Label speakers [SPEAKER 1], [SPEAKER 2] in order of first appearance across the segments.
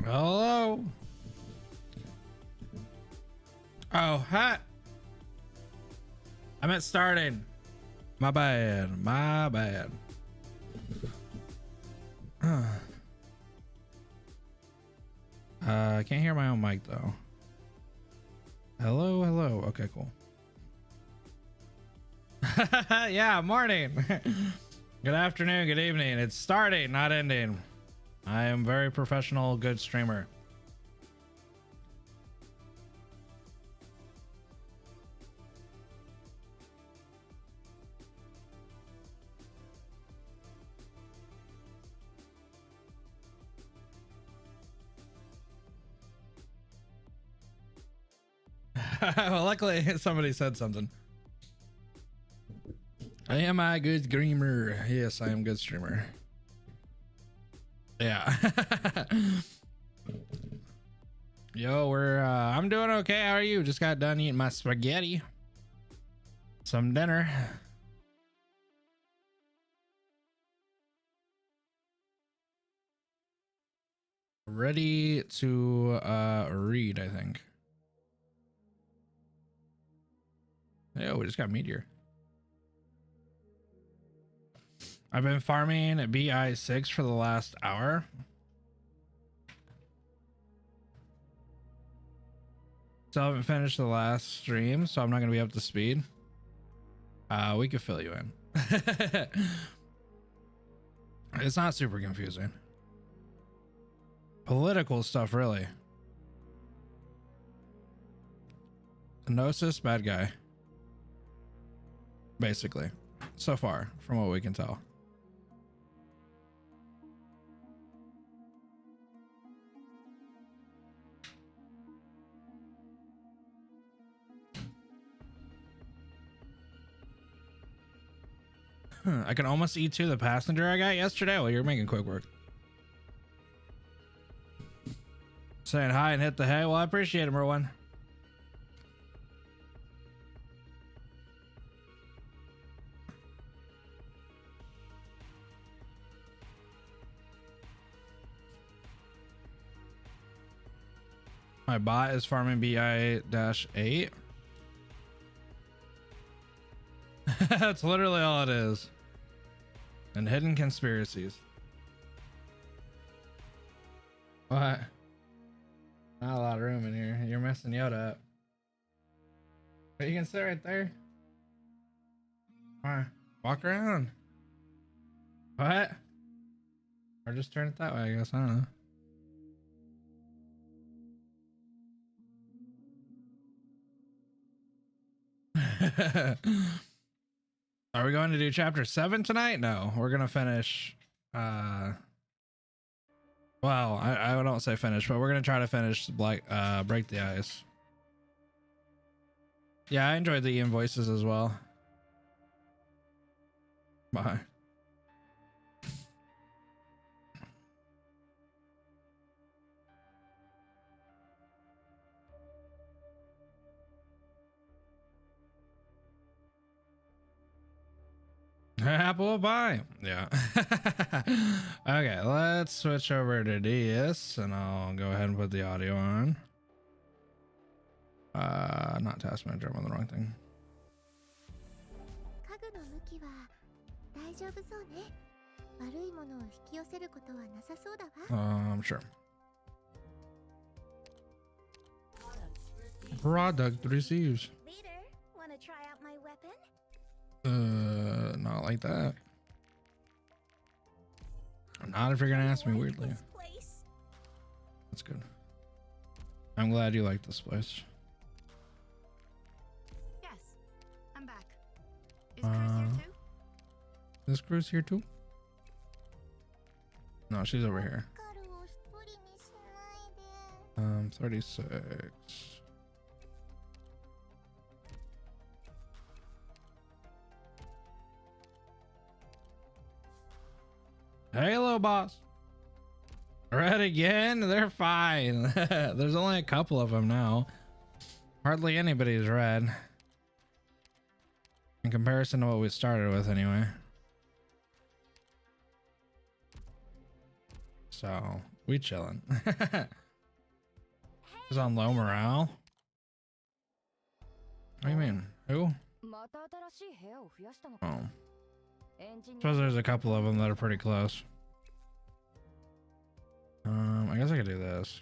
[SPEAKER 1] Hello. Oh, hi. I meant starting. My bad. My bad. I can't hear my own mic though. Hello, hello. Okay, cool. Yeah, morning. Good afternoon, good evening. It's starting, not ending. I am very professional, good streamer. Well, luckily somebody said something. Am I a good streamer? Yes, I am a good streamer. Yeah. Yo, I'm doing okay. How are you? Just got done eating my spaghetti. Some dinner. Ready to read, I think. Oh, we just got meteor. I've been farming BI6 for the last hour. Still haven't finished the last stream, so I'm not going to be up to speed. We could fill you in. It's not super confusing. Political stuff, really. Gnosis, bad guy. Basically, so far, from what we can tell. I can almost eat too the passenger I got yesterday. Well, you're making quick work. Saying hi and hit the hay. Well, I appreciate it, Merwin. My bot is farming BI-8. That's literally all it is. And hidden conspiracies. What? Not a lot of room in here. You're messing Yoda up. But you can sit right there. Alright. Walk around. What? Or just turn it that way, I guess. I don't know. Are we going to do chapter 7 tonight? No, we're gonna finish well, I don't say finish, but we're gonna try to finish break the ice. Yeah, I enjoyed the invoices as well. Bye. Apple pie. Yeah. Okay, let's switch over to DS and I'll go ahead and put the audio on. Not task manager, I'm on the wrong thing. Sure. Product received.
[SPEAKER 2] Leader, wanna try out my weapon?
[SPEAKER 1] Not like that. Not if you're gonna ask me weirdly. That's good. I'm glad you like this place.
[SPEAKER 2] Yes, I'm back. Is Cruz here too?
[SPEAKER 1] Is Cruz here too? No, she's over here. 36. Hello, boss. Red again? They're fine. There's only a couple of them now. Hardly anybody's red. In comparison to what we started with anyway. So We chilling. He's on low morale. What do you mean? Who? Oh. Suppose there's a couple of them that are pretty close. I guess I could do this.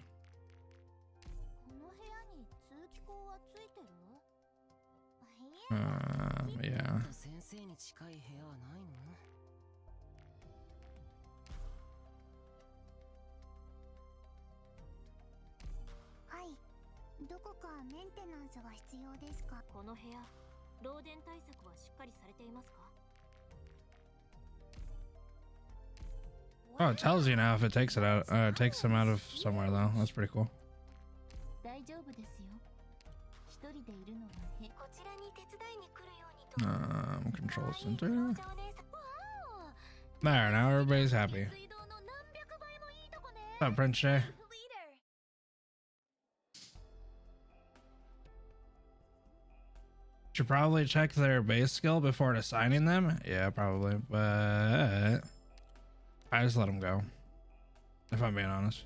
[SPEAKER 1] Yeah. Oh, it tells you now if it takes it out. Takes them out of somewhere though. That's pretty cool. Control center. There, now everybody's happy. What's up, Prince Jay? Should probably check their base skill before assigning them. Yeah, probably, but I just let them go, if I'm being honest.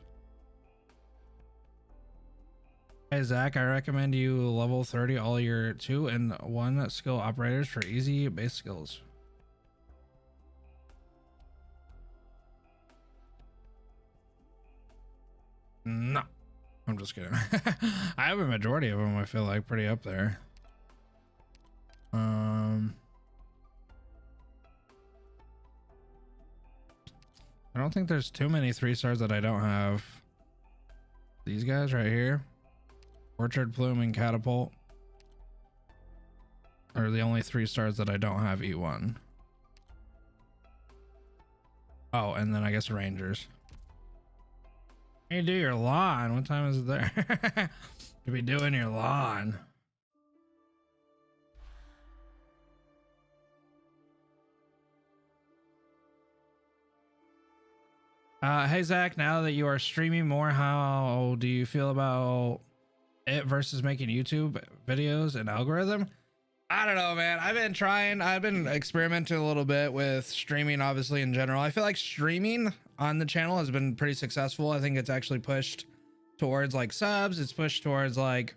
[SPEAKER 1] Hey Zach, I recommend you level 30 all your 2 and 1 skill operators for easy base skills. No, I'm just kidding. I have a majority of them, I feel like, pretty up there. I don't think there's too many 3 stars that I don't have. These guys right here, Orchard Plume and Catapult, are the only 3 stars that I don't have E1. Oh, and then I guess Rangers. You do your lawn. What time is it there? You be doing your lawn. Hey Zach, now that you are streaming more, how do you feel about it versus making YouTube videos and algorithm? I don't know, man. I've been experimenting a little bit with streaming, obviously, in general. I feel like streaming on the channel has been pretty successful. I think it's actually pushed towards like subs. It's pushed towards like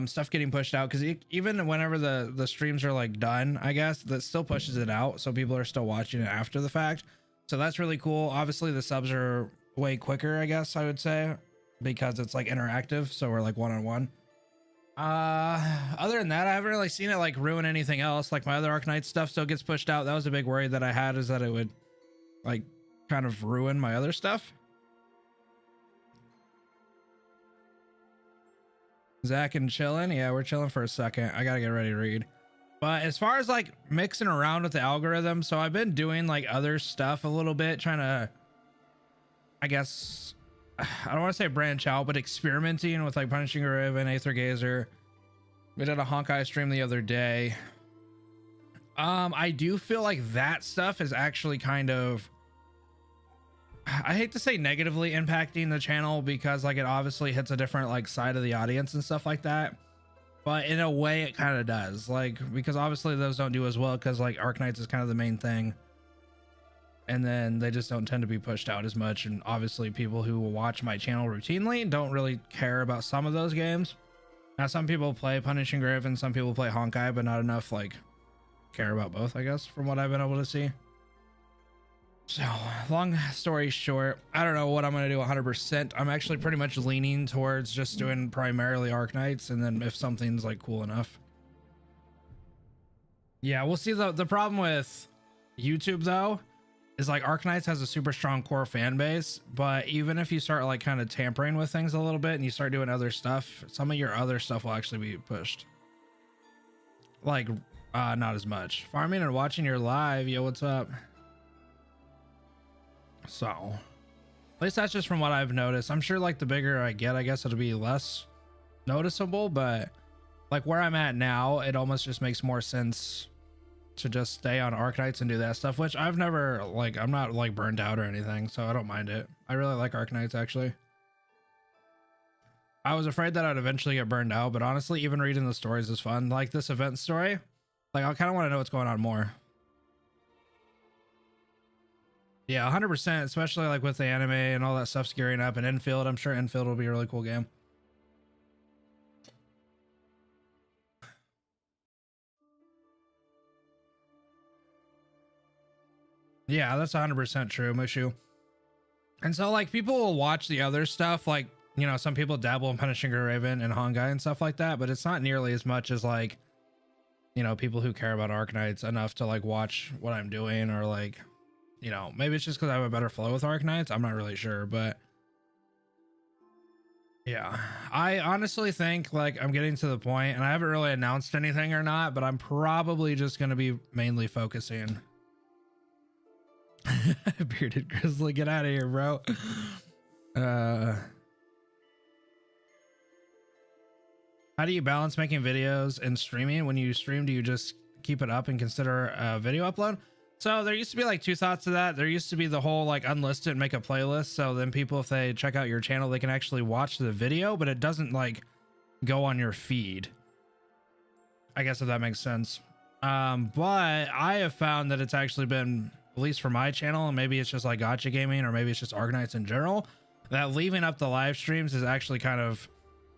[SPEAKER 1] stuff getting pushed out, because even whenever the streams are like done, I guess that still pushes it out, so people are still watching it after the fact. So that's really cool. Obviously the subs are way quicker, I guess I would say, because it's like interactive, so we're like one-on-one. Other than that, I haven't really seen it like ruin anything else. Like my other Arknights stuff still gets pushed out. That was a big worry that I had, is that it would like kind of ruin my other stuff. Zach and chilling. Yeah, we're chilling for a second. I gotta get ready to read. But as far as like mixing around with the algorithm, so I've been doing like other stuff a little bit, trying to, I guess, I don't want to say branch out, but experimenting with like Punishing Raven, Aether Gazer. We did a Honkai stream the other day. I do feel like that stuff is actually kind of, I hate to say negatively impacting the channel, because like it obviously hits a different like side of the audience and stuff like that. But in a way it kind of does, like, because obviously those don't do as well, because like Arknights is kind of the main thing, and then they just don't tend to be pushed out as much. And obviously people who will watch my channel routinely don't really care about some of those games. Now some people play Punishing Raven, some people play Honkai, but not enough like care about both, I guess, from what I've been able to see. So long story short, I don't know what I'm going to do 100%. I'm actually pretty much leaning towards just doing primarily Arknights, and then if something's like cool enough. Yeah, we'll see. The problem with YouTube though is like Arknights has a super strong core fan base, but even if you start like kind of tampering with things a little bit and you start doing other stuff, some of your other stuff will actually be pushed. Like not as much. Farming and watching your live, yo, what's up? So at least that's just from what I've noticed. I'm sure like the bigger I get, I guess it'll be less noticeable, but like where I'm at now, it almost just makes more sense to just stay on Arknights and do that stuff, which I've never like, I'm not like burned out or anything, so I don't mind it. I really like Arknights actually. I was afraid that I'd eventually get burned out, but honestly, even reading the stories is fun. Like this event story, like I kind of want to know what's going on more. Yeah, 100%, especially like with the anime and all that stuff gearing up, and Infield. I'm sure Infield will be a really cool game. Yeah, that's 100% true, Mushu. And so like people will watch the other stuff, like, you know, some people dabble in Punishing a Raven and Hongai and stuff like that, but it's not nearly as much as like, you know, people who care about Arknights enough to like watch what I'm doing, or like, you know, maybe it's just because I have a better flow with Arknights. I'm not really sure, but yeah, I honestly think like I'm getting to the point, and I haven't really announced anything or not, but I'm probably just going to be mainly focusing. Bearded Grizzly, get out of here, bro. How do you balance making videos and streaming? When you stream, do you just keep it up and consider a video upload? So there used to be like two thoughts to that. There used to be the whole like unlisted and make a playlist, so then people, if they check out your channel, they can actually watch the video, but it doesn't like go on your feed, I guess, if that makes sense. But I have found that it's actually been, at least for my channel, and maybe it's just like Gotcha Gaming, or maybe it's just Arknights in general, that leaving up the live streams is actually kind of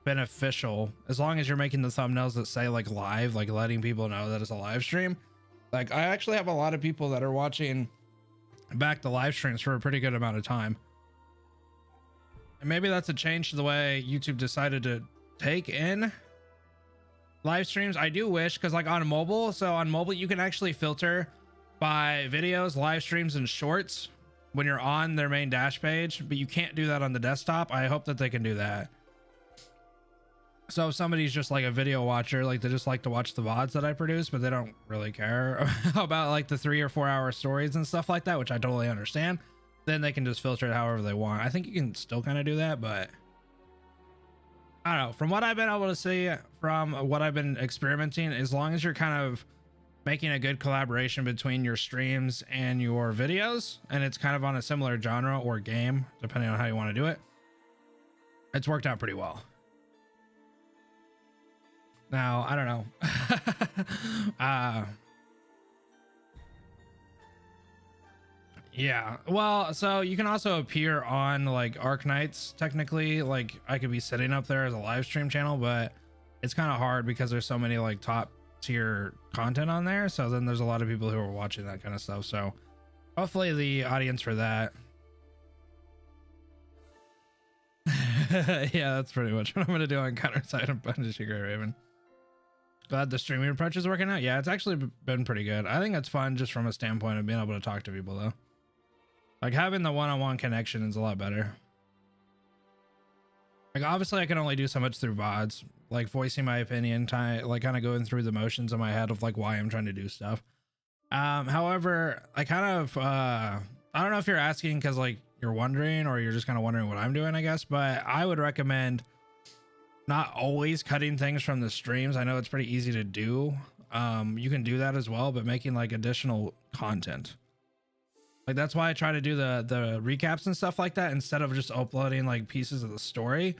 [SPEAKER 1] beneficial, as long as you're making the thumbnails that say like live, like letting people know that it's a live stream. Like I actually have a lot of people that are watching back the live streams for a pretty good amount of time, and maybe that's a change to the way YouTube decided to take in live streams. I do wish, because like on mobile, so on mobile you can actually filter by videos, live streams, and shorts when you're on their main dash page, but you can't do that on the desktop. I hope that they can do that. So if somebody's just like a video watcher, like they just like to watch the VODs that I produce, but they don't really care about like the 3 or 4 hour stories and stuff like that, which I totally understand, then they can just filter it however they want. I think you can still kind of do that, but I don't know. From what I've been able to see, from what I've been experimenting, as long as you're kind of making a good collaboration between your streams and your videos, and it's kind of on a similar genre or game, depending on how you want to do it, it's worked out pretty well. Now, I don't know. Yeah, well, so you can also appear on like Arknights. Technically, like I could be sitting up there as a live stream channel, but it's kind of hard because there's so many like top tier content on there. So then there's a lot of people who are watching that kind of stuff. So hopefully the audience for that. Yeah, that's pretty much what I'm going to do on Counterside and Punishing a Raven. Glad the streaming approach is working out. Yeah, it's actually been pretty good. I think it's fun just from a standpoint of being able to talk to people, though. Like having the one-on-one connection is a lot better. Like obviously I can only do so much through VODs, like voicing my opinion, like kind of going through the motions in my head of like why I'm trying to do stuff. However, I kind of I don't know if you're asking because like you're wondering, or you're just kind of wondering what I'm doing, I guess, but I would recommend not always cutting things from the streams. I know it's pretty easy to do. You can do that as well, but making like additional content. Like that's why I try to do the recaps and stuff like that instead of just uploading like pieces of the story.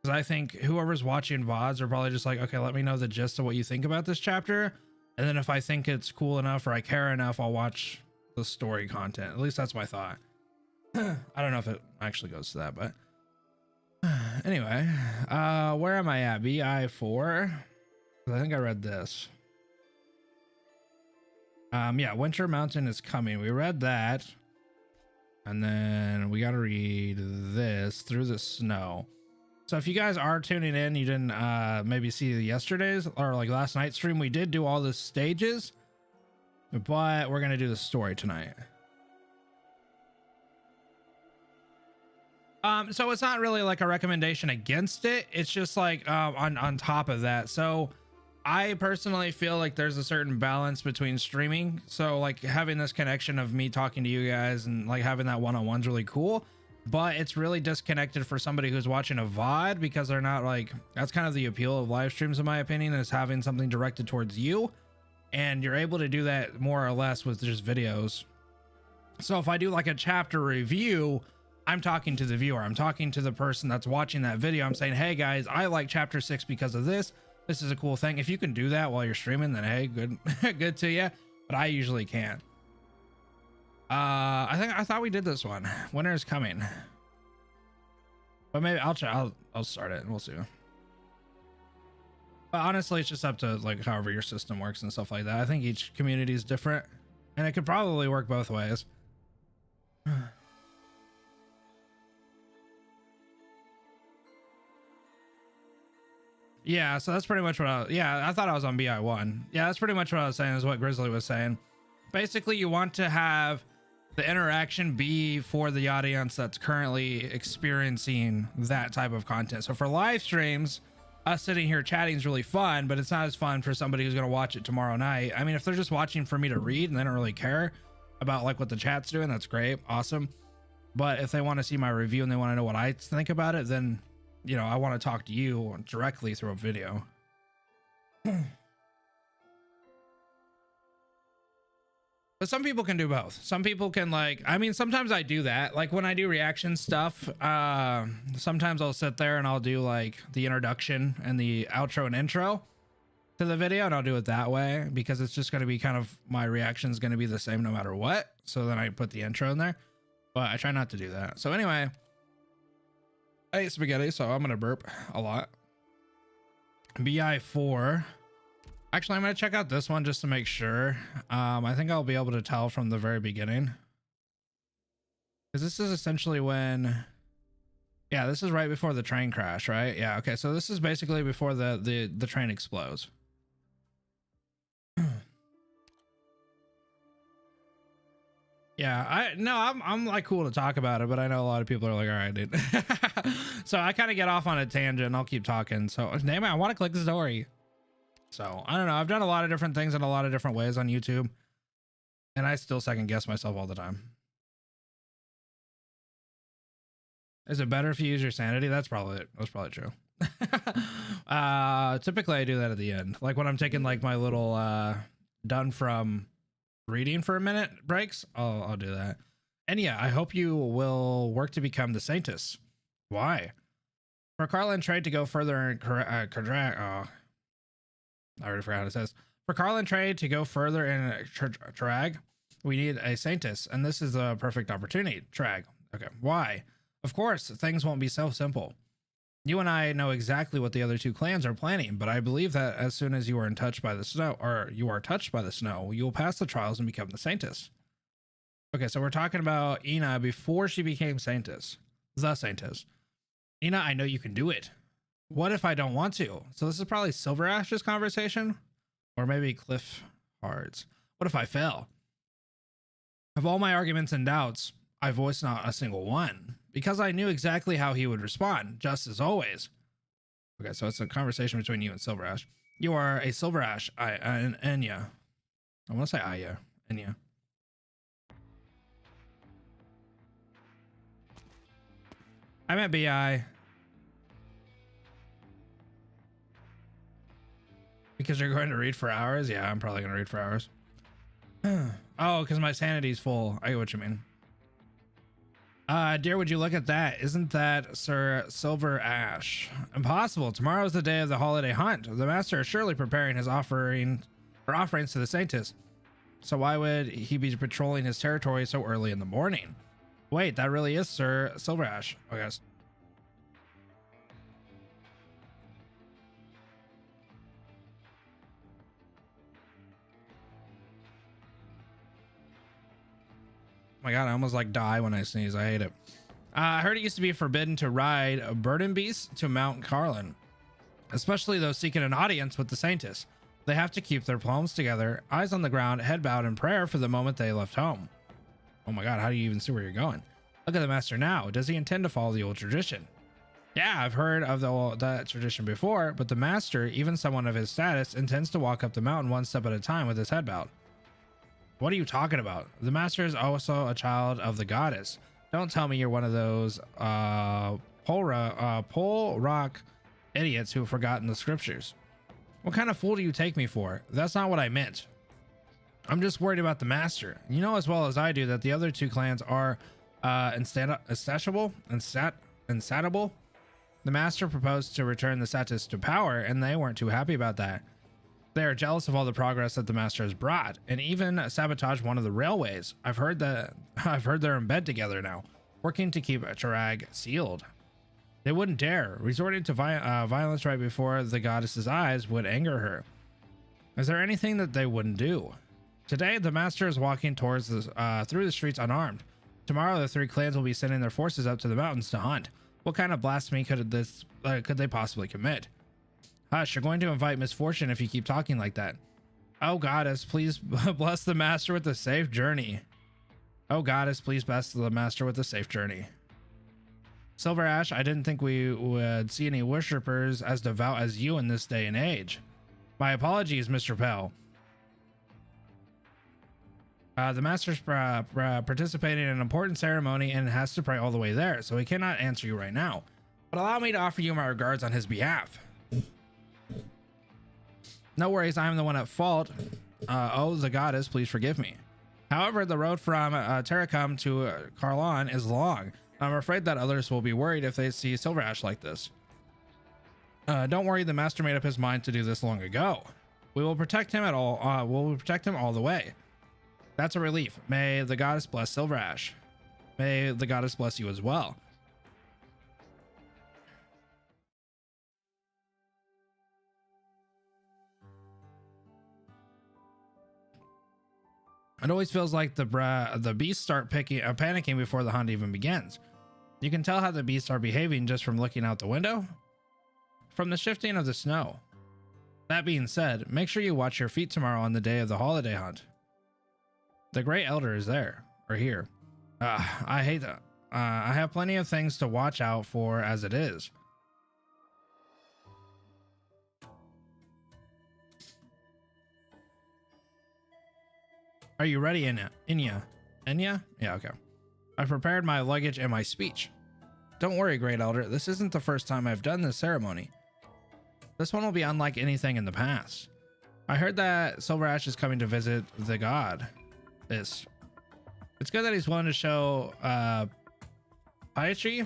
[SPEAKER 1] Because I think whoever's watching VODs are probably just like, okay, let me know the gist of what you think about this chapter. And then if I think it's cool enough or I care enough, I'll watch the story content. At least that's my thought. I don't know if it actually goes to that, but anyway, where am I at? BI4? I think I read this. Yeah, Winter Mountain is coming. We read that. And then we got to read this, Through the Snow. So if you guys are tuning in, you didn't maybe see yesterday's or like last night's stream, we did do all the stages, but we're going to do the story tonight. So it's not really like a recommendation against it. It's just like on top of that. So I personally feel like there's a certain balance between streaming. So like having this connection of me talking to you guys and like having that one-on-one's really cool, but it's really disconnected for somebody who's watching a VOD because they're not like, that's kind of the appeal of live streams in my opinion, is having something directed towards you. And you're able to do that more or less with just videos. So if I do like a chapter review, I'm talking to the viewer. I'm talking to the person that's watching that video. I'm saying, hey guys, I like chapter 6 because of this. This is a cool thing. If you can do that while you're streaming, then hey, good, good to you. But I usually can't. I thought we did this one. Winter is coming. But maybe I'll try. I'll start it and we'll see. But honestly, it's just up to like however your system works and stuff like that. I think each community is different, and it could probably work both ways. Yeah, so that's pretty much what I thought I was on BI1. Yeah, that's pretty much what I was saying, is what Grizzly was saying. Basically, you want to have the interaction be for the audience that's currently experiencing that type of content. So for live streams, us sitting here chatting is really fun, but it's not as fun for somebody who's going to watch it tomorrow night. I mean, if they're just watching for me to read and they don't really care about like what the chat's doing, that's great, awesome. But if they want to see my review and they want to know what I think about it, then you know, I want to talk to you directly through a video. But some people can do both. Some people can like, I mean, sometimes I do that. Like when I do reaction stuff, sometimes I'll sit there and I'll do like the introduction and the outro and intro to the video, and I'll do it that way because it's just going to be kind of, my reaction is going to be the same no matter what. So then I put the intro in there, but I try not to do that. So anyway, I ate spaghetti, so I'm gonna burp a lot. BI4. Actually, I'm gonna check out this one just to make sure. I think I'll be able to tell from the very beginning, because this is essentially when, yeah, this is right before the train crash, right? Yeah, okay, so this is basically before the train explodes. Yeah, I'm like cool to talk about it, but I know a lot of people are like, all right, dude. So I kind of get off on a tangent and I'll keep talking. So damn it, I want to click the story. So I don't know. I've done a lot of different things in a lot of different ways on YouTube, and I still second guess myself all the time. Is it better if you use your sanity? That's probably true. Typically I do that at the end. Like when I'm taking like my little done from reading for a minute breaks, I'll do that. And yeah, I hope you will work to become the sanctis. Why? For Carlin trade to go further in I already forgot how it says. For Carlin trade to go further in Trag, we need a sanctis, and this is a perfect opportunity. Trag. Okay. Why? Of course, things won't be so simple. You and I know exactly what the other two clans are planning, but I believe that as soon as you are touched by the snow, you will pass the trials and become the sanctis. Okay, so we're talking about Ina before she became sanctis. The sanctis. Ina, I know you can do it. What if I don't want to? So this is probably Silverash's conversation, or maybe Cliff Hard's. What if I fail? Of all my arguments and doubts, I voiced not a single one, because I knew exactly how he would respond, just as always. Okay, so it's a conversation between you and Silverash. You are a Silverash, Enya. I want to say Aya, Enya. I meant BI. Because you're going to read for hours? Yeah, I'm probably going to read for hours. Oh, because my sanity's full. I get what you mean. Dear, would you look at that? Isn't that Sir Silverash? Impossible. Tomorrow is the day of the holiday hunt. The master is surely preparing his offerings to the sanctis. So why would he be patrolling his territory so early in the morning? Wait, that really is Sir Silverash. I guess. Oh my god, I almost like die when I sneeze. I hate it. I heard it used to be forbidden to ride a burden beast to Mount Carlin, especially those seeking an audience with the sanctis. They have to keep their palms together, eyes on the ground, head bowed in prayer for the moment they left home. Oh my god, how do you even see where you're going? Look at the master now. Does he intend to follow the old tradition? Yeah, I've heard of that tradition before, but the master, even someone of his status, intends to walk up the mountain one step at a time with his head bowed. What are you talking about? The master is also a child of the goddess. Don't tell me you're one of those pole rock idiots who have forgotten the scriptures. What kind of fool do you take me for? That's not what I meant. I'm just worried about the master. You know as well as I do that the other two clans are insatiable. The master proposed to return the sanctis to power, and they weren't too happy about that. They are jealous of all the progress that the master has brought, and even sabotage one of the railways. I've heard they're in bed together now, working to keep Chirag sealed. They wouldn't dare. Resorting to violence right before the goddess's eyes would anger her. Is there anything that they wouldn't do? Today, the master is walking towards through the streets unarmed. Tomorrow, the three clans will be sending their forces up to the mountains to hunt. What kind of blasphemy could they possibly commit? Hush, you're going to invite misfortune if you keep talking like that. Oh goddess, please bless the master with a safe journey. Oh goddess, please bless the master with a safe journey. Silverash, I didn't think we would see any worshippers as devout as you in this day and age. My apologies, Mr. Pell. The master's participating in an important ceremony and has to pray all the way there, so he cannot answer you right now. But allow me to offer you my regards on his behalf. No worries, I'm the one at fault. Oh, the goddess, please forgive me. However, the road from Terracum to Carlin is long. I'm afraid that others will be worried if they see Silverash like this. Don't worry, the master made up his mind to do this long ago. We will protect him we'll protect him all the way. That's a relief. May the goddess bless Silverash. May the goddess bless you as well. It always feels like the beasts start panicking before the hunt even begins. You can tell how the beasts are behaving just from looking out the window, from the shifting of the snow. That being said, make sure you watch your feet tomorrow on the day of the holiday hunt. The Great Elder is there, or here. I hate that. I have plenty of things to watch out for as it is. Are you ready, Enya? Enya? Yeah, okay. I've prepared my luggage and my speech. Don't worry, Great Elder. This isn't the first time I've done this ceremony. This one will be unlike anything in the past. I heard that Silverash is coming to visit the god. It's good that he's willing to show piety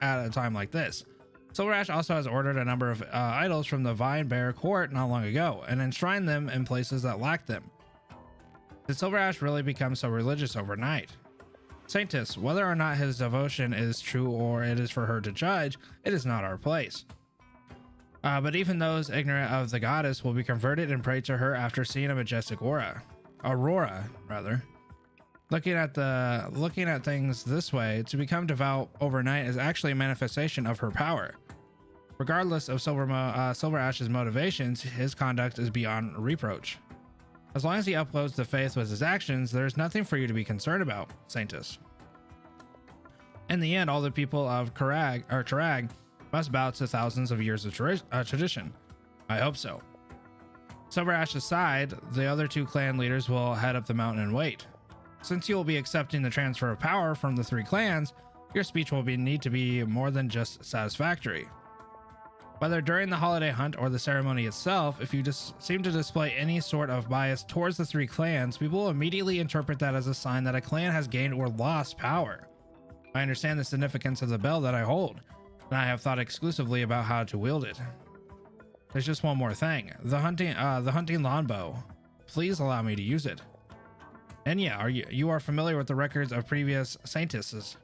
[SPEAKER 1] at a time like this. Silverash also has ordered a number of idols from the Vine Bear Court not long ago and enshrined them in places that lack them. Did Silverash really become so religious overnight? Sanctis, whether or not his devotion is true or it is for her to judge, it is not our place. But even those ignorant of the goddess will be converted and pray to her after seeing a majestic aurora. Looking at things this way, to become devout overnight is actually a manifestation of her power. Regardless of Silverash's motivations, his conduct is beyond reproach. As long as he uploads the faith with his actions, there's nothing for you to be concerned about, Sanctis. In the end, all the people of Chirag must bow to thousands of years of tradition. I hope so. Silverash aside, the other two clan leaders will head up the mountain and wait. Since you will be accepting the transfer of power from the three clans, your speech will need to be more than just satisfactory. Whether during the holiday hunt or the ceremony itself, if you just seem to display any sort of bias towards the three clans, people will immediately interpret that as a sign that a clan has gained or lost power. I understand the significance of the bell that I hold, and I have thought exclusively about how to wield it. There's just one more thing. The hunting longbow. Please allow me to use it. Enya, you are familiar with the records of previous saintesses,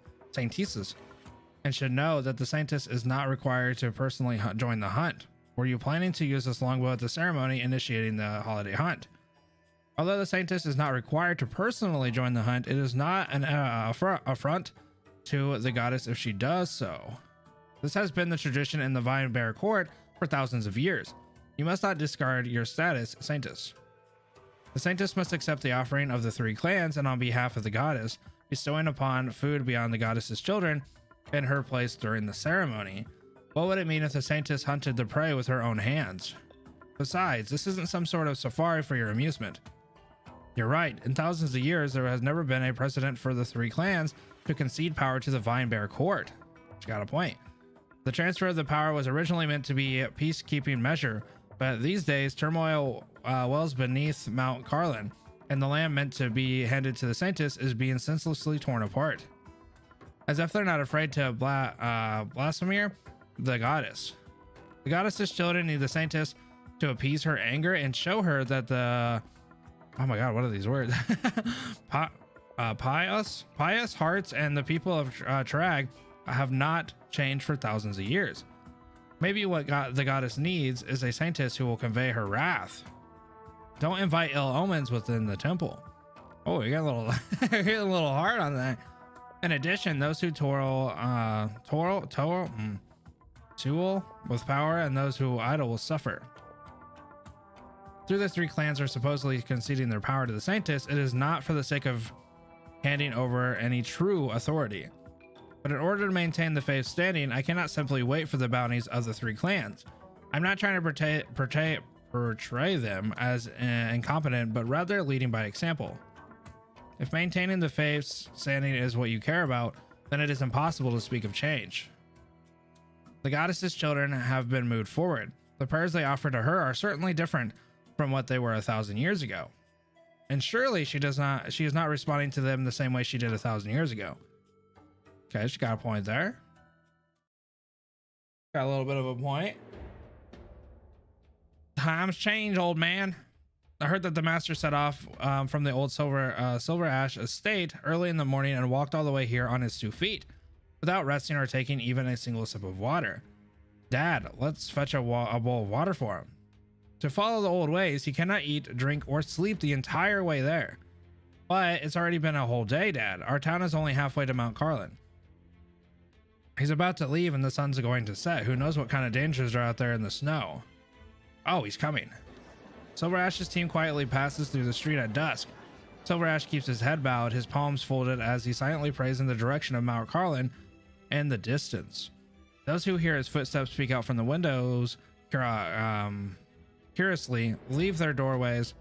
[SPEAKER 1] and should know that the sanctis is not required to personally join the hunt. Were you planning to use this longbow at the ceremony initiating the holiday hunt? Although the sanctis is not required to personally join the hunt, it is not an affront to the goddess if she does so. This has been the tradition in the Vine Bear Court for thousands of years. You must not discard your status, Sanctis. The Sanctis must accept the offering of the three clans and on behalf of the goddess, bestowing upon food beyond the goddess's children in her place during the ceremony. What would it mean if the Sanctis hunted the prey with her own hands? Besides, this isn't some sort of safari for your amusement. You're right, in thousands of years there has never been a precedent for the three clans to concede power to the Vine Bear Court. You got a point. The transfer of the power was originally meant to be a peacekeeping measure, but these days turmoil wells beneath Mount Carlin, and the land meant to be handed to the Sanctis is being senselessly torn apart. As if they're not afraid to blaspheme the goddess. The goddess's children need the Sanctis to appease her anger and show her that the, oh my god, what are these words? Pious hearts and the people of Trag have not changed for thousands of years. Maybe what the goddess needs is a sanctis who will convey her wrath. Don't invite ill omens within the temple. Oh, you got a little, you got a little hard on that. In addition, those who toil with power and those who idle will suffer. Through the three clans are supposedly conceding their power to the sanctis, it is not for the sake of handing over any true authority. But in order to maintain the faith standing, I cannot simply wait for the bounties of the three clans. I'm not trying to portray them as incompetent, but rather leading by example. If maintaining the faith's standing is what you care about, then it is impossible to speak of change. The goddess's children have been moved forward. The prayers they offer to her are certainly different from what they were 1,000 years ago. And surely she is not responding to them the same way she did 1,000 years ago. Okay, she got a point there. Got a little bit of a point. Times change, old man. I heard that the master set off from the old Silverash estate early in the morning and walked all the way here on his 2 feet without resting or taking even a single sip of water. Dad, let's fetch a bowl of water for him. To follow the old ways, he cannot eat, drink, or sleep the entire way there. But it's already been a whole day, Dad. Our town is only halfway to Mount Carlin. He's about to leave and the sun's going to set. Who knows what kind of dangers are out there in the snow? Oh, he's coming. Silverash's team quietly passes through the street at dusk. Silverash keeps his head bowed, his palms folded as he silently prays in the direction of Mount Carlin and the distance. Those who hear his footsteps speak out from the windows curiously leave their doorways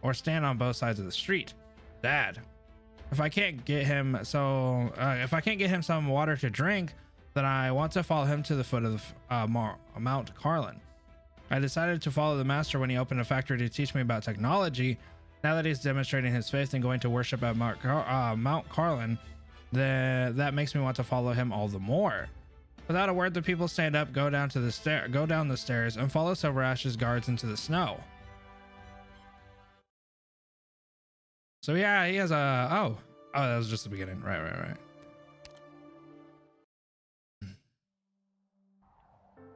[SPEAKER 1] or stand on both sides of the street. Dad, if I can't get him some water to drink, then I want to follow him to the foot of Mount Carlin. I decided to follow the master when he opened a factory to teach me about technology. Now that he's demonstrating his faith and going to worship at Mount Carlin, that makes me want to follow him all the more. Without a word, the people stand up, go down the stairs, and follow Silverash's guards into the snow. So yeah, he has a oh, that was just the beginning. Right. I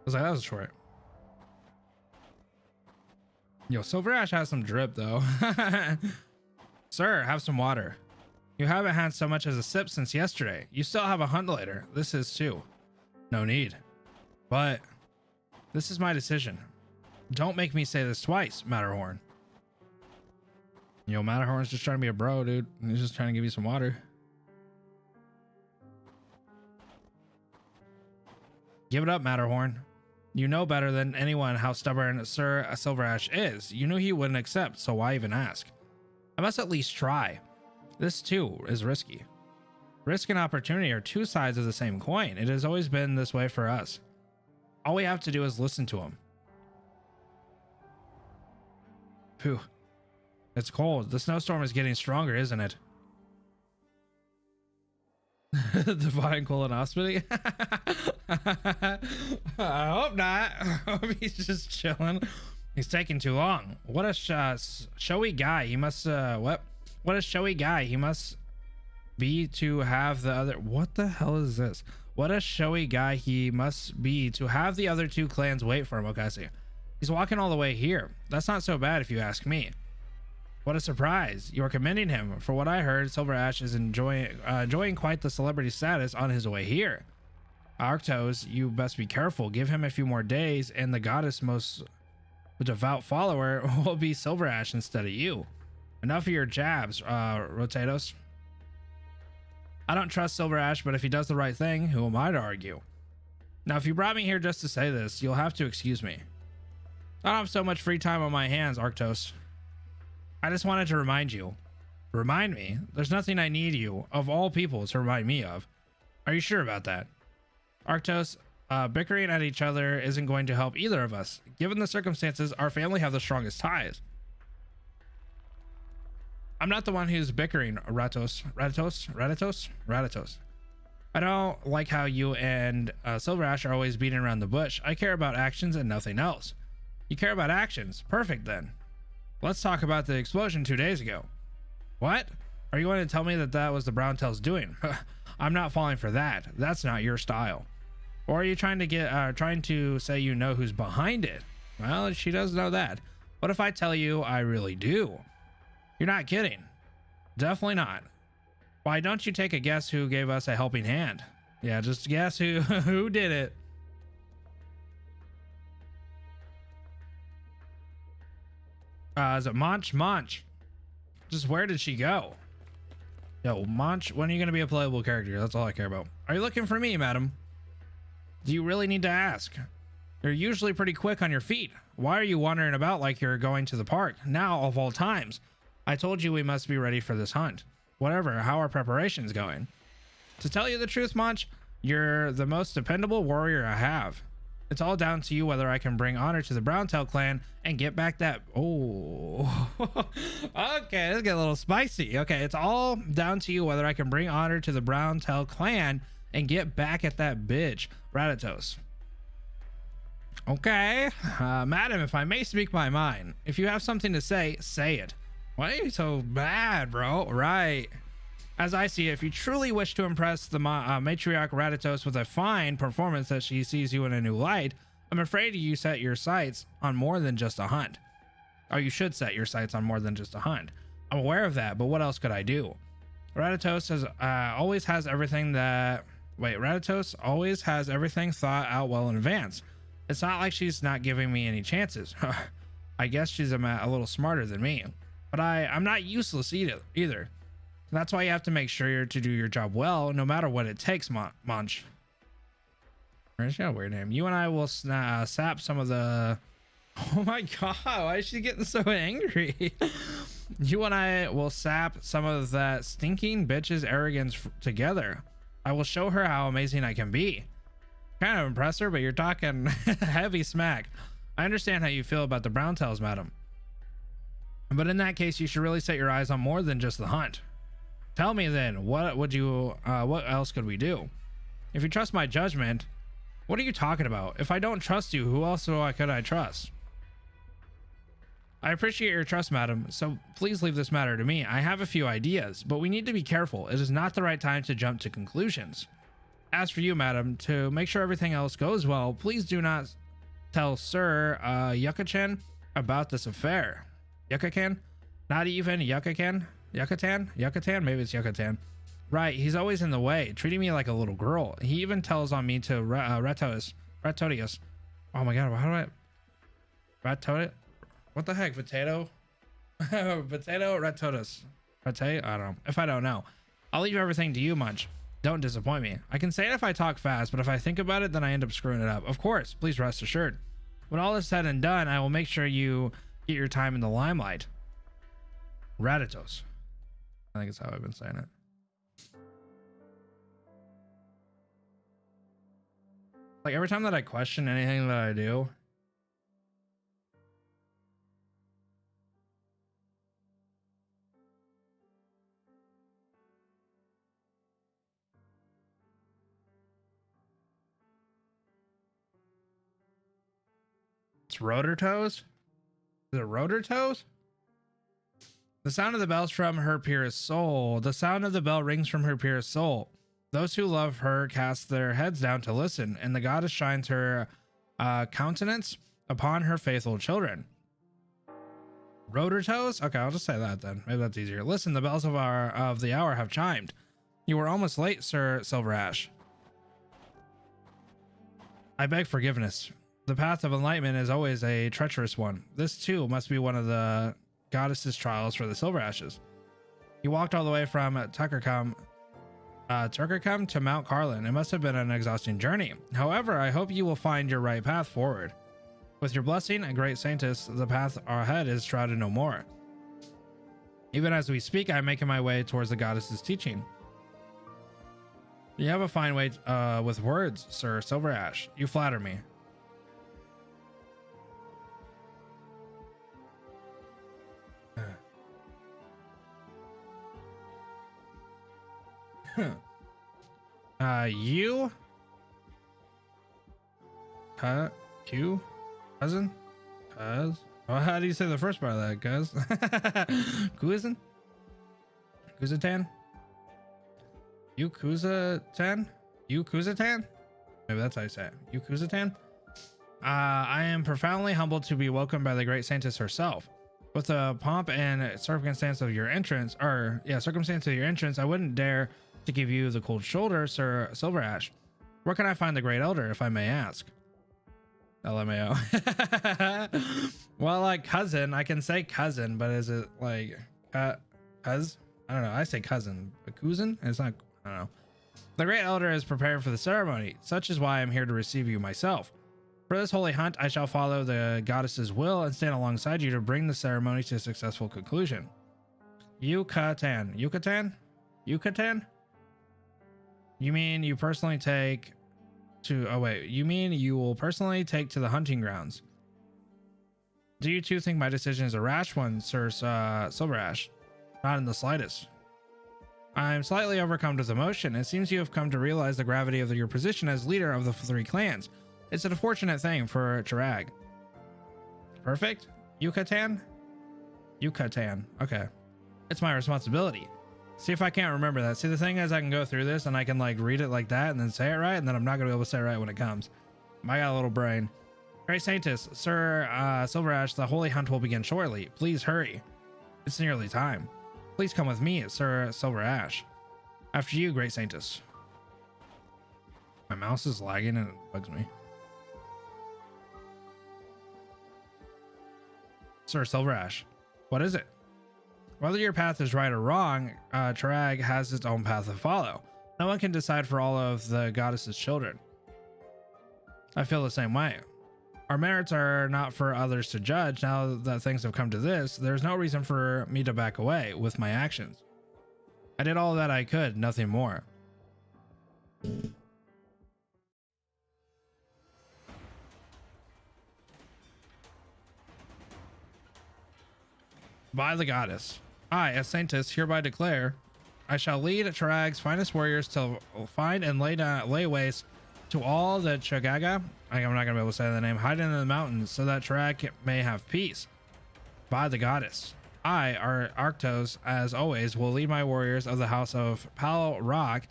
[SPEAKER 1] was like, that was short. Yo, Silverash has some drip though. Sir, have some water. You haven't had so much as a sip since yesterday. You still have a hunt later. This is too. No need. But this is my decision. Don't make me say this twice, Matterhorn. Yo, Matterhorn's just trying to be a bro, dude. He's just trying to give you some water. Give it up, Matterhorn. You know better than anyone how stubborn Sir Silverash is. You knew he wouldn't accept, so why even ask? I must at least try. This too is risky. Risk and opportunity are two sides of the same coin. It has always been this way for us. All we have to do is listen to him. Phew. It's cold. The snowstorm is getting stronger, isn't it? Divine colonoscopy? I hope not. I hope he's just chilling. He's taking too long. What a showy guy. He must what a showy guy he must be to have the other. What the hell is this? What a showy guy he must be to have the other two clans wait for him. Okay, I see. He's walking all the way here. That's not so bad if you ask me. What a surprise. You are commending him. For what I heard, Silverash is enjoying quite the celebrity status on his way here. Arktos, you best be careful. Give him a few more days and the goddess' most devout follower will be Silverash instead of you. Enough of your jabs, Rotatos. I don't trust Silverash, but if he does the right thing, who am I to argue? Now, if you brought me here just to say this, you'll have to excuse me. I don't have so much free time on my hands, Arktos. I just wanted to remind you. Remind me? There's nothing I need you, of all people, to remind me of. Are you sure about that? Arktos, bickering at each other isn't going to help either of us. Given the circumstances, our family have the strongest ties. I'm not the one who's bickering, Ratos. I don't like how you and Silverash are always beating around the bush. I care about actions and nothing else. You care about actions. Perfect then. Let's talk about the explosion 2 days ago. What? Are you going to tell me that that was the Browntails doing? I'm not falling for that. That's not your style. Or are you trying to say you know who's behind it? Well, she does know that. What if I tell you I really do? You're not kidding. Definitely not. Why don't you take a guess who gave us a helping hand? Yeah, just guess who did it. Is it Munch? Munch. Just where did she go? Yo, Munch, when are you going to be a playable character? That's all I care about. Are you looking for me, madam? Do you really need to ask? You're usually pretty quick on your feet. Why are you wandering about like you're going to the park? Now, of all times. I told you we must be ready for this hunt. Whatever, how are preparations going? To tell you the truth, Munch, you're the most dependable warrior I have. It's all down to you whether I can bring honor to the Browntail clan and get back that... Oh. Okay, let's get a little spicy. Okay, it's all down to you whether I can bring honor to the Browntail clan and get back at that bitch, Ratatos. Okay, madam, if I may speak my mind, if you have something to say, say it. Why are you so bad, bro? Right. As I see it, if you truly wish to impress the matriarch Ratatos with a fine performance that she sees you in a new light, I'm afraid you set your sights on more than just a hunt. Or you should set your sights on more than just a hunt. I'm aware of that, but what else could I do? Ratatos always has everything thought out well in advance. It's not like she's not giving me any chances. I guess she's a little smarter than me. But I'm not useless either. That's why you have to make sure you're to do your job well, no matter what it takes, Munch. She got a weird name. You and I will sap some of the... Oh my god, why is she getting so angry? You and I will sap some of that stinking bitch's arrogance together. I will show her how amazing I can be. Kind of impress her, but you're talking heavy smack. I understand how you feel about the Browntails, madam. But in that case, you should really set your eyes on more than just the hunt. Tell me then, what else could we do? If you trust my judgment, what are you talking about? If I don't trust you, who else could I trust? I appreciate your trust, madam, so please leave this matter to me. I have a few ideas, but we need to be careful. It is not the right time to jump to conclusions. As for you, madam, to make sure everything else goes well, please do not tell Sir Yucatan about this affair. Yucatan? Not even Yucatan? Yucatan? Maybe it's Yucatan. Right, he's always in the way, treating me like a little girl. He even tells on me to Ratodius. Oh my god, how do I... Ratodius? What the heck? Potato? Potato? Ratodus. Rate? I don't know. If I don't know, I'll leave everything to you, Munch. Don't disappoint me. I can say it if I talk fast, but if I think about it, then I end up screwing it up. Of course, please rest assured. When all is said and done, I will make sure you get your time in the limelight. Ratatos. I think it's how I've been saying it. Like every time that I question anything that I do, it's rotor toes? Is it rotor toes? The sound of the bells from her purest soul. The sound of the bell rings from her purest soul. Those who love her cast their heads down to listen, and the goddess shines her countenance upon her faithful children. Rotor toes? Okay, I'll just say that then. Maybe that's easier. Listen, the bells of the hour have chimed. You were almost late, Sir Silverash. I beg forgiveness. The path of enlightenment is always a treacherous one. This too must be one of the goddess's trials for the Silverashes. He walked all the way from Tuckercum to Mount Carlin. It must have been an exhausting journey. However, I hope you will find your right path forward. With your blessing, a great sanctis, the path ahead is shrouded no more. Even as we speak, I'm making my way towards the goddess's teaching. You have a fine way with words, Sir Silverash. You flatter me. You cousin Cuz. Well, how do you say the first part of that, cuz? Kuzan? Kuzatan? Yukuzatan? Yukuzatan? Maybe that's how you say it. Yukuzatan? I am profoundly humbled to be welcomed by the great sanctis herself. With the pomp and circumstance of your entrance, I wouldn't dare to give you the cold shoulder, Sir Silverash. Where can I find the great elder, if I may ask? LMAO. Well, like cousin, I can say cousin, but is it like cuz? I don't know. I say cousin, but cousin? It's not. I don't know. The great elder is preparing for the ceremony. Such is why I'm here to receive you myself. For this holy hunt, I shall follow the goddess's will and stand alongside you to bring the ceremony to a successful conclusion. Yucatan. Yucatan? Yucatan? You mean you personally take to... Oh, wait. You mean you will personally take to the hunting grounds? Do you two think my decision is a rash one, Sir Silverash? Not in the slightest. I'm slightly overcome with emotion. It seems you have come to realize the gravity of your position as leader of the 3 clans. It's an unfortunate thing for Chirag. Perfect? Yucatan? Yucatan. Okay. It's my responsibility. See if I can't remember that. See, the thing is I can go through this and I can like read it like that and then say it right, and then I'm not going to be able to say it right when it comes. I got a little brain. Great Sanctus, Sir Silverash, the holy hunt will begin shortly. Please hurry. It's nearly time. Please come with me, Sir Silverash. After you, Great Sanctus. My mouse is lagging and it bugs me. Sir Silverash, what is it? Whether your path is right or wrong, Chirag has its own path to follow. No one can decide for all of the goddess's children. I feel the same way. Our merits are not for others to judge. Now that things have come to this, there's no reason for me to back away with my actions. I did all that I could, nothing more. By the goddess, I, as Sanctus, hereby declare, I shall lead Chirag's finest warriors to find and lay waste to all the Chagaga. I'm not gonna be able to say the name. Hiding in the mountains, so that Chirag may have peace. By the goddess, I, our Arktos, as always, will lead my warriors of the house of Palo Rock,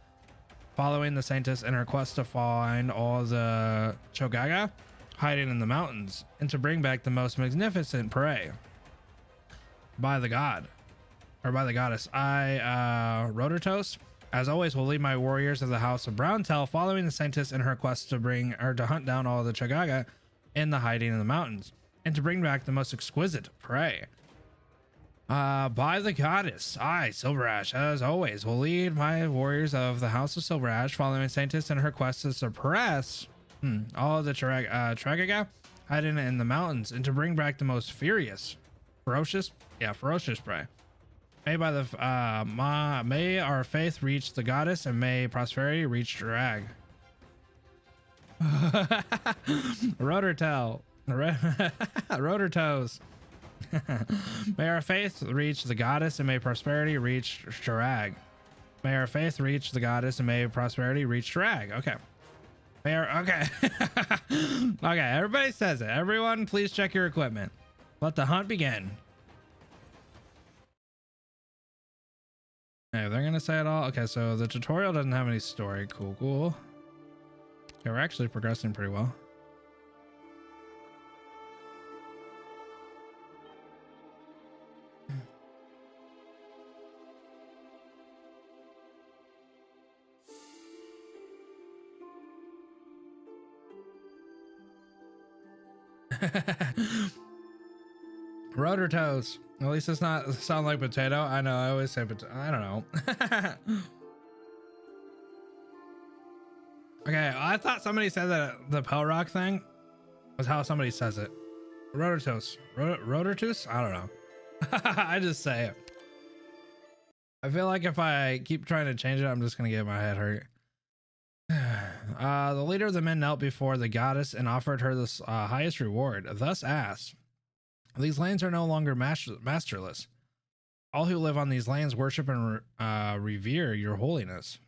[SPEAKER 1] following the Sanctus in her quest to find all the Chogaga hiding in the mountains, and to bring back the most magnificent prey. By the god, or by the goddess, I, Rodertos, as always, will lead my warriors of the house of Browntail, following the Sanctus in her quest to bring or to hunt down all the Chagaga in the hiding in the mountains, and to bring back the most exquisite prey. By the goddess, I, Silverash, as always, will lead my warriors of the house of Silverash, following Sanctus in her quest to suppress all the Chagaga hiding in the mountains, and to bring back the most ferocious prey. May by the may our faith reach the goddess, and may prosperity reach Chirag. Rodertail, Rodertoes. May our faith reach the goddess, and may prosperity reach Chirag. May our faith reach the goddess, and may prosperity reach Chirag. Okay. Okay. Okay. Everybody says it. Everyone, please check your equipment. Let the hunt begin. Hey, they're gonna say it all. Okay, so the tutorial doesn't have any story. Cool. Okay, we're actually progressing pretty well. Rotor toes. At least it's not sound like potato. I know. I always say potato. I don't know. Okay, I thought somebody said that the Pel Rock thing was how somebody says it. Rotortos. Rotortus? I don't know. I just say it. I feel like if I keep trying to change it, I'm just gonna get my head hurt. The leader of the men knelt before the goddess and offered her the highest reward, thus asked, "These lands are no longer masterless. All who live on these lands worship and revere your holiness.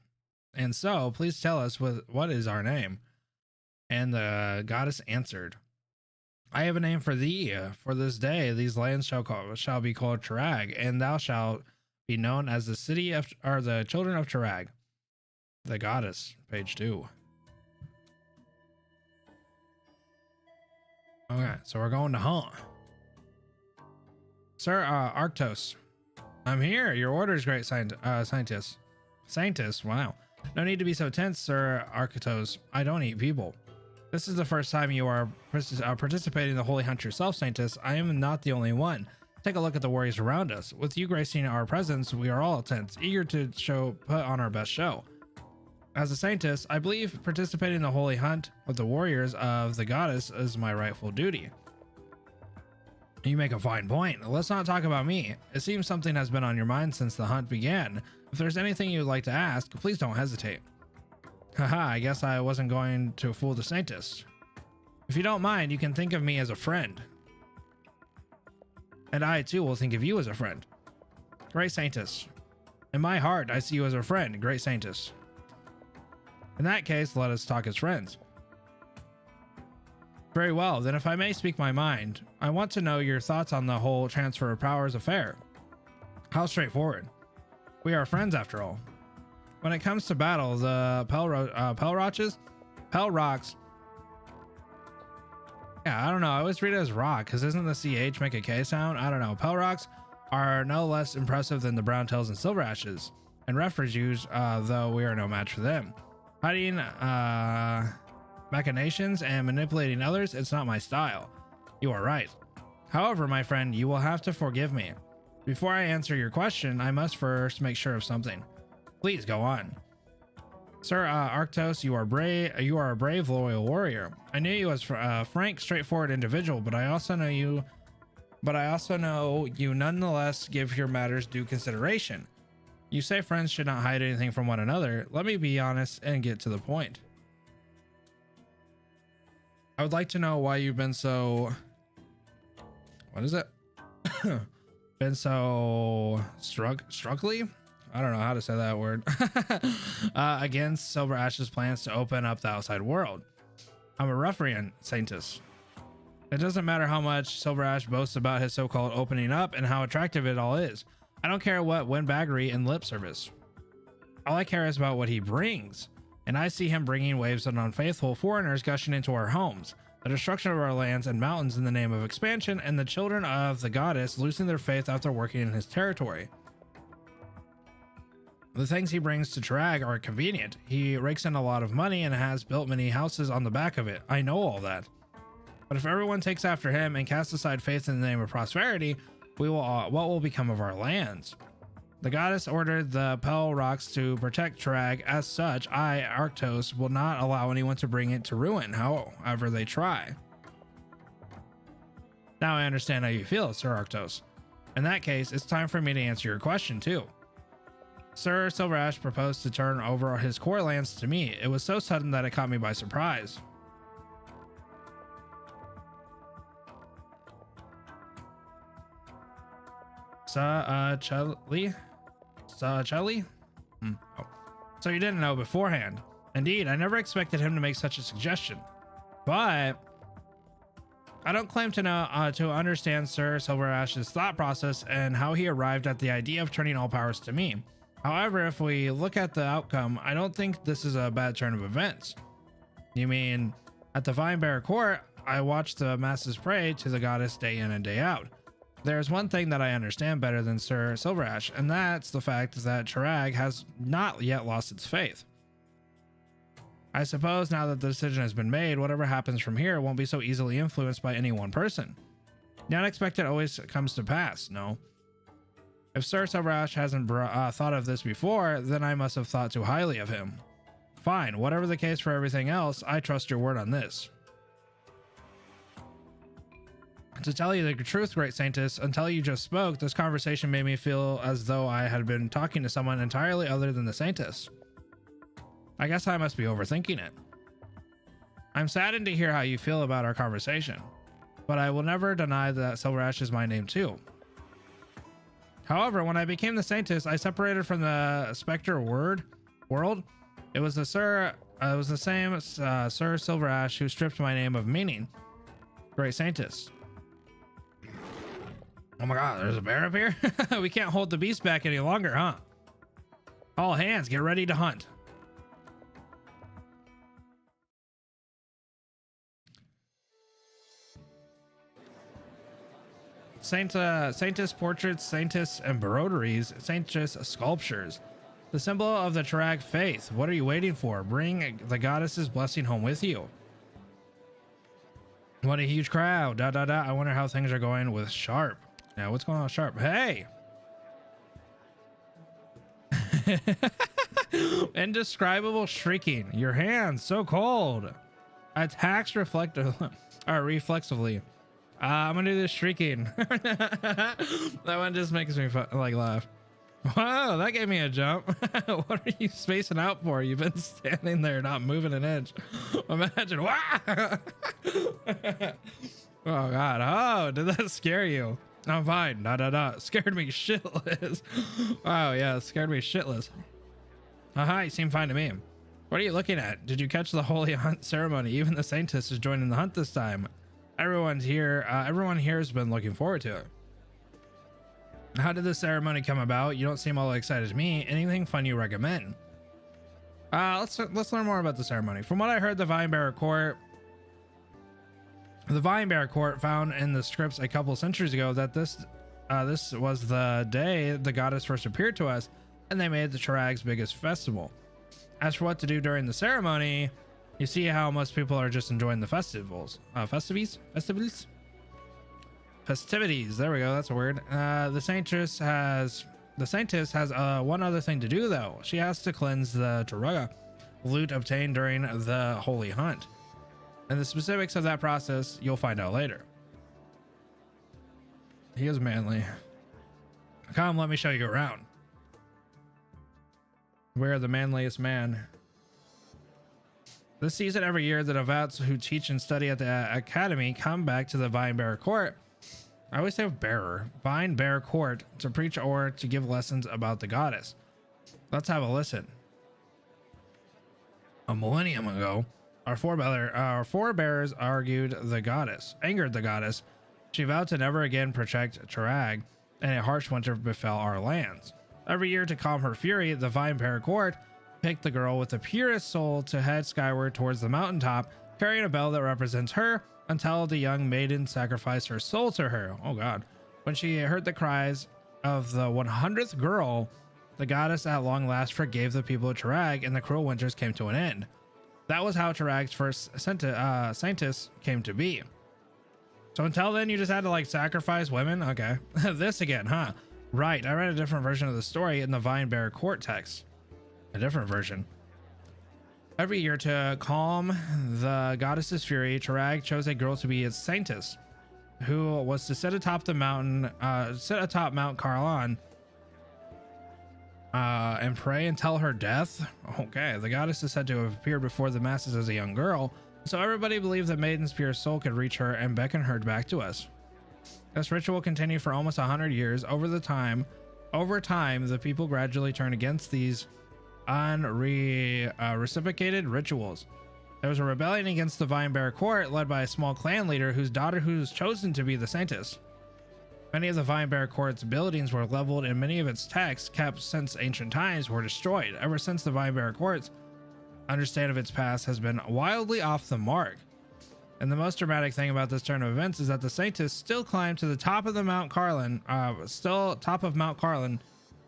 [SPEAKER 1] And so, please tell us what is our name." And the goddess answered, I have a name for thee. For this day, these lands shall be called Chirag, and thou shalt be known as the city of, or the children of Chirag, the goddess. Page 2. Okay, so we're going to hunt. Sir Arctos, I'm here. Your orders, great scientist. Scientist, wow. No need to be so tense, Sir Arctos. I don't eat people. This is the first time you are participating in the Holy Hunt yourself, Sanctis. I am not the only one. Take a look at the warriors around us. With you gracing our presence, we are all tense, eager to put on our best show. As a Sanctis, I believe participating in the Holy Hunt with the warriors of the goddess is my rightful duty. You make a fine point. Let's not talk about me. It seems something has been on your mind since the hunt began. If there's anything you'd like to ask, please don't hesitate. Haha, I guess I wasn't going to fool the Sanctis. If you don't mind, you can think of me as a friend. And I too will think of you as a friend. Great Sanctis. In my heart, I see you as a friend, great Sanctis. In that case, let us talk as friends. Very well, then if I may speak my mind, I want to know your thoughts on the whole transfer of powers affair. How straightforward. We are friends after all. When it comes to battle, the Pelrocks. Yeah, I don't know. I always read it as rock because isn't the CH make a K sound? I don't know. Pelrocks are no less impressive than the Browntails and Silverashes, and refugees, though we are no match for them. Hiding machinations and manipulating others, it's not my style. You are right. However, my friend, you will have to forgive me. Before I answer your question, I must first make sure of something. Please go on. Sir Arctos, you are a brave, loyal warrior. I knew you as a frank, straightforward individual, but I also know you nonetheless give your matters due consideration. You say friends should not hide anything from one another. Let me be honest and get to the point. I would like to know why you've been so... What is it? Been so struggly? I don't know how to say that word. Against Silverash's plans to open up the outside world. I'm a ruffian, Sanctis. It doesn't matter how much Silverash boasts about his so-called opening up and how attractive it all is. I don't care what windbaggery and lip service. All I care is about what he brings. And I see him bringing waves of unfaithful foreigners gushing into our homes, the destruction of our lands and mountains in the name of expansion, and the children of the goddess losing their faith after working in his territory. The things he brings to Chirag are convenient. He rakes in a lot of money and has built many houses on the back of it. I know all that. But if everyone takes after him and casts aside faith in the name of prosperity, what will become of our lands? The goddess ordered the Pelrocks to protect Chirag. As such, I, Arctos, will not allow anyone to bring it to ruin, however they try. Now I understand how you feel, Sir Arctos. In that case, it's time for me to answer your question too. Sir Silverash proposed to turn over his core lands to me. It was so sudden that it caught me by surprise. Sa'Cheli? Oh. So you didn't know beforehand. Indeed, I never expected him to make such a suggestion. But I don't claim to know to understand Sir Silverash's thought process and how he arrived at the idea of turning all powers to me. However, if we look at the outcome, I don't think this is a bad turn of events. You mean, at the Vinebear Court, I watched the masses pray to the goddess day in and day out. There's one thing that I understand better than Sir Silverash, and that's the fact that Chirag has not yet lost its faith. I suppose now that the decision has been made, whatever happens from here won't be so easily influenced by any one person. The unexpected always comes to pass, no? If Sir Silverash hasn't thought of this before, then I must have thought too highly of him. Fine, whatever the case for everything else, I trust your word on this. To tell you the truth, great Sanctis, until you just spoke, this conversation made me feel as though I had been talking to someone entirely other than the Sanctis. I guess I must be overthinking it. I'm saddened to hear how you feel about our conversation, but I will never deny that Silverash is my name too. However, when I became the Sanctis, I separated from the Spectre world. It was the same Sir Silverash who stripped my name of meaning. Great sanctis. Oh my god, there's a bear up here. We can't hold the beast back any longer, huh? All hands, get ready to hunt. Sanctis portraits, sanctis embroideries, sanctis sculptures. The symbol of the Chirag faith. What are you waiting for? Bring the goddess's blessing home with you. What a huge crowd. I wonder how things are going with Sharp. Yeah, what's going on with Sharp? Hey! Indescribable shrieking. Your hands so cold. Attacks reflexively. I'm gonna do this shrieking. That one just makes me like laugh. Wow, that gave me a jump. What are you spacing out for? You've been standing there not moving an inch. Imagine. Wow. Oh god. Oh, did that scare you? I'm fine. Scared me shitless. Wow, yeah, it scared me shitless. Aha, you seem fine to me. What are you looking at? Did you catch the holy hunt ceremony? Even the saintess is joining the hunt this time. Everyone here has been looking forward to it. How did the ceremony come about? You don't seem all excited to me. Anything fun you recommend? Let's learn more about the ceremony. From what I heard, the Vinebearer Court found in the scripts a couple centuries ago that this was the day the goddess first appeared to us, and they made the Chirag's biggest festival. As for what to do during the ceremony, you see how most people are just enjoying the festivities. There we go. That's a word. The saintess has one other thing to do though. She has to cleanse the Taraga loot obtained during the holy hunt. And the specifics of that process you'll find out later. He is manly. Come, let me show you around. We're the manliest man. This season, every year, the devout who teach and study at the academy come back to the Vinebearer Court. I always say Vinebearer Court to preach or to give lessons about the goddess. Let's have a listen. A millennium ago, our forebears angered the goddess. She vowed to never again protect Chirag, and a harsh winter befell our lands. Every year, to calm her fury, the Vinebearer Court picked the girl with the purest soul to head skyward towards the mountaintop, carrying a bell that represents her, until the young maiden sacrificed her soul to her. Oh god. When she heard the cries of the 100th girl, the goddess at long last forgave the people of Chirag, and the cruel winters came to an end. That was how Chirag's first sanctis came to be. So until then, you just had to like sacrifice women? Okay. This again, huh? Right, I read a different version of the story in the Vinebearer Court text. A different version. Every year, to calm the goddess's fury, Chirag chose a girl to be its sanctis, who was to sit atop Mount Carlin, and pray until her death. Okay, the goddess is said to have appeared before the masses as a young girl, so everybody believed that Maiden's pure soul could reach her and beckon her back to us. This ritual continued for almost 100 years. Over time, the people gradually turned against these reciprocated rituals. There was a rebellion against the Vinebearer Court led by a small clan leader whose daughter was chosen to be the sanctis. Many of the Vinebearer Court's buildings were leveled, and many of its texts kept since ancient times were destroyed. Ever since, the Vinebearer Court's understanding of its past has been wildly off the mark. And the most dramatic thing about this turn of events is that the sanctis still climbed to the top of the Mount Carlin,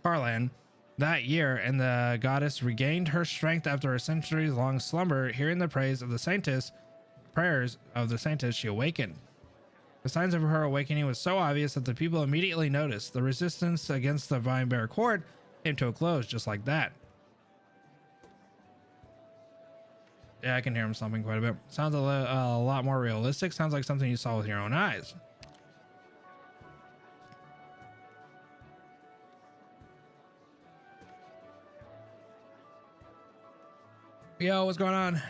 [SPEAKER 1] Carlin that year, and the goddess regained her strength after a centuries-long slumber. Hearing the prayers of the sanctis, she awakened. The signs of her awakening was so obvious that the people immediately noticed. The resistance against the Vinebearer Court came to a close just like that. Yeah, I can hear him stomping quite a bit. Sounds a lot more realistic. Sounds like something you saw with your own eyes. Yo, what's going on?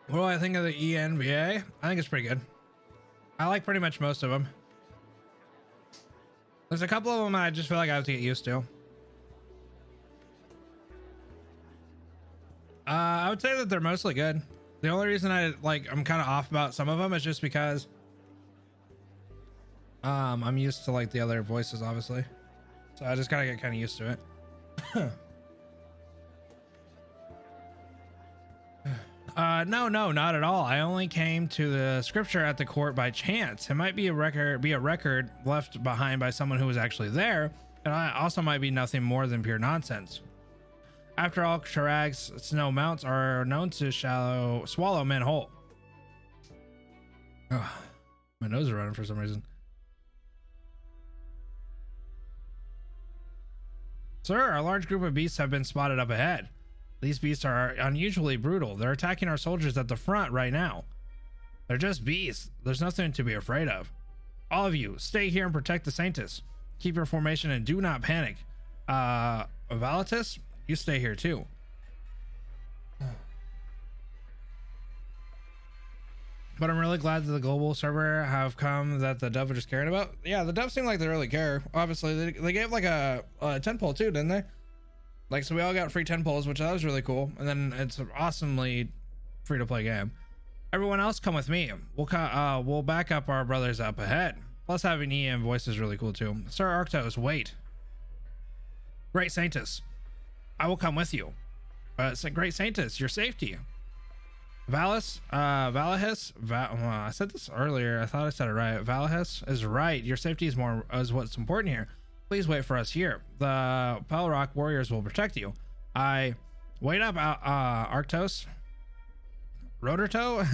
[SPEAKER 1] What do I think of the ENVA? I think it's pretty good. I like pretty much most of them. There's a couple of them I just feel like I have to get used to. would say that they're mostly good. The only reason I'm kind of off about some of them is just because I'm used to like the other voices, obviously. So I just gotta get kind of used to it. No, not at all. I only came to the scripture at the court by chance. It might be a record left behind by someone who was actually there, and I also might be nothing more than pure nonsense. After all, Sharag's snow mounts are known to swallow men whole. Oh, my nose is running for some reason. Sir, a large group of beasts have been spotted up ahead. These beasts are unusually brutal. They're attacking our soldiers at the front right now. They're just beasts. There's nothing to be afraid of. All of you, stay here and protect the sanctis. Keep your formation and do not panic. Valitus, you stay here too. But I'm really glad that the global server have come that the dev are just caring about. Yeah, the devs seem like they really care. Obviously, they gave like a 10 poll too, didn't they? Like, so we all got free 10 polls, which that was really cool. And then it's an awesomely free to play game. Everyone else come with me. We'll back up our brothers up ahead. Plus having EM voice is really cool too. Sir Arctos, wait. Great Sanctus, I will come with you. Great Sanctus, your safety. Valahis, I said this earlier. I thought I said it right. Valahis is right. Your safety is what's important here. Please wait for us here. The Pelrock warriors will protect you. Wait up, Arctos. Rotortoes?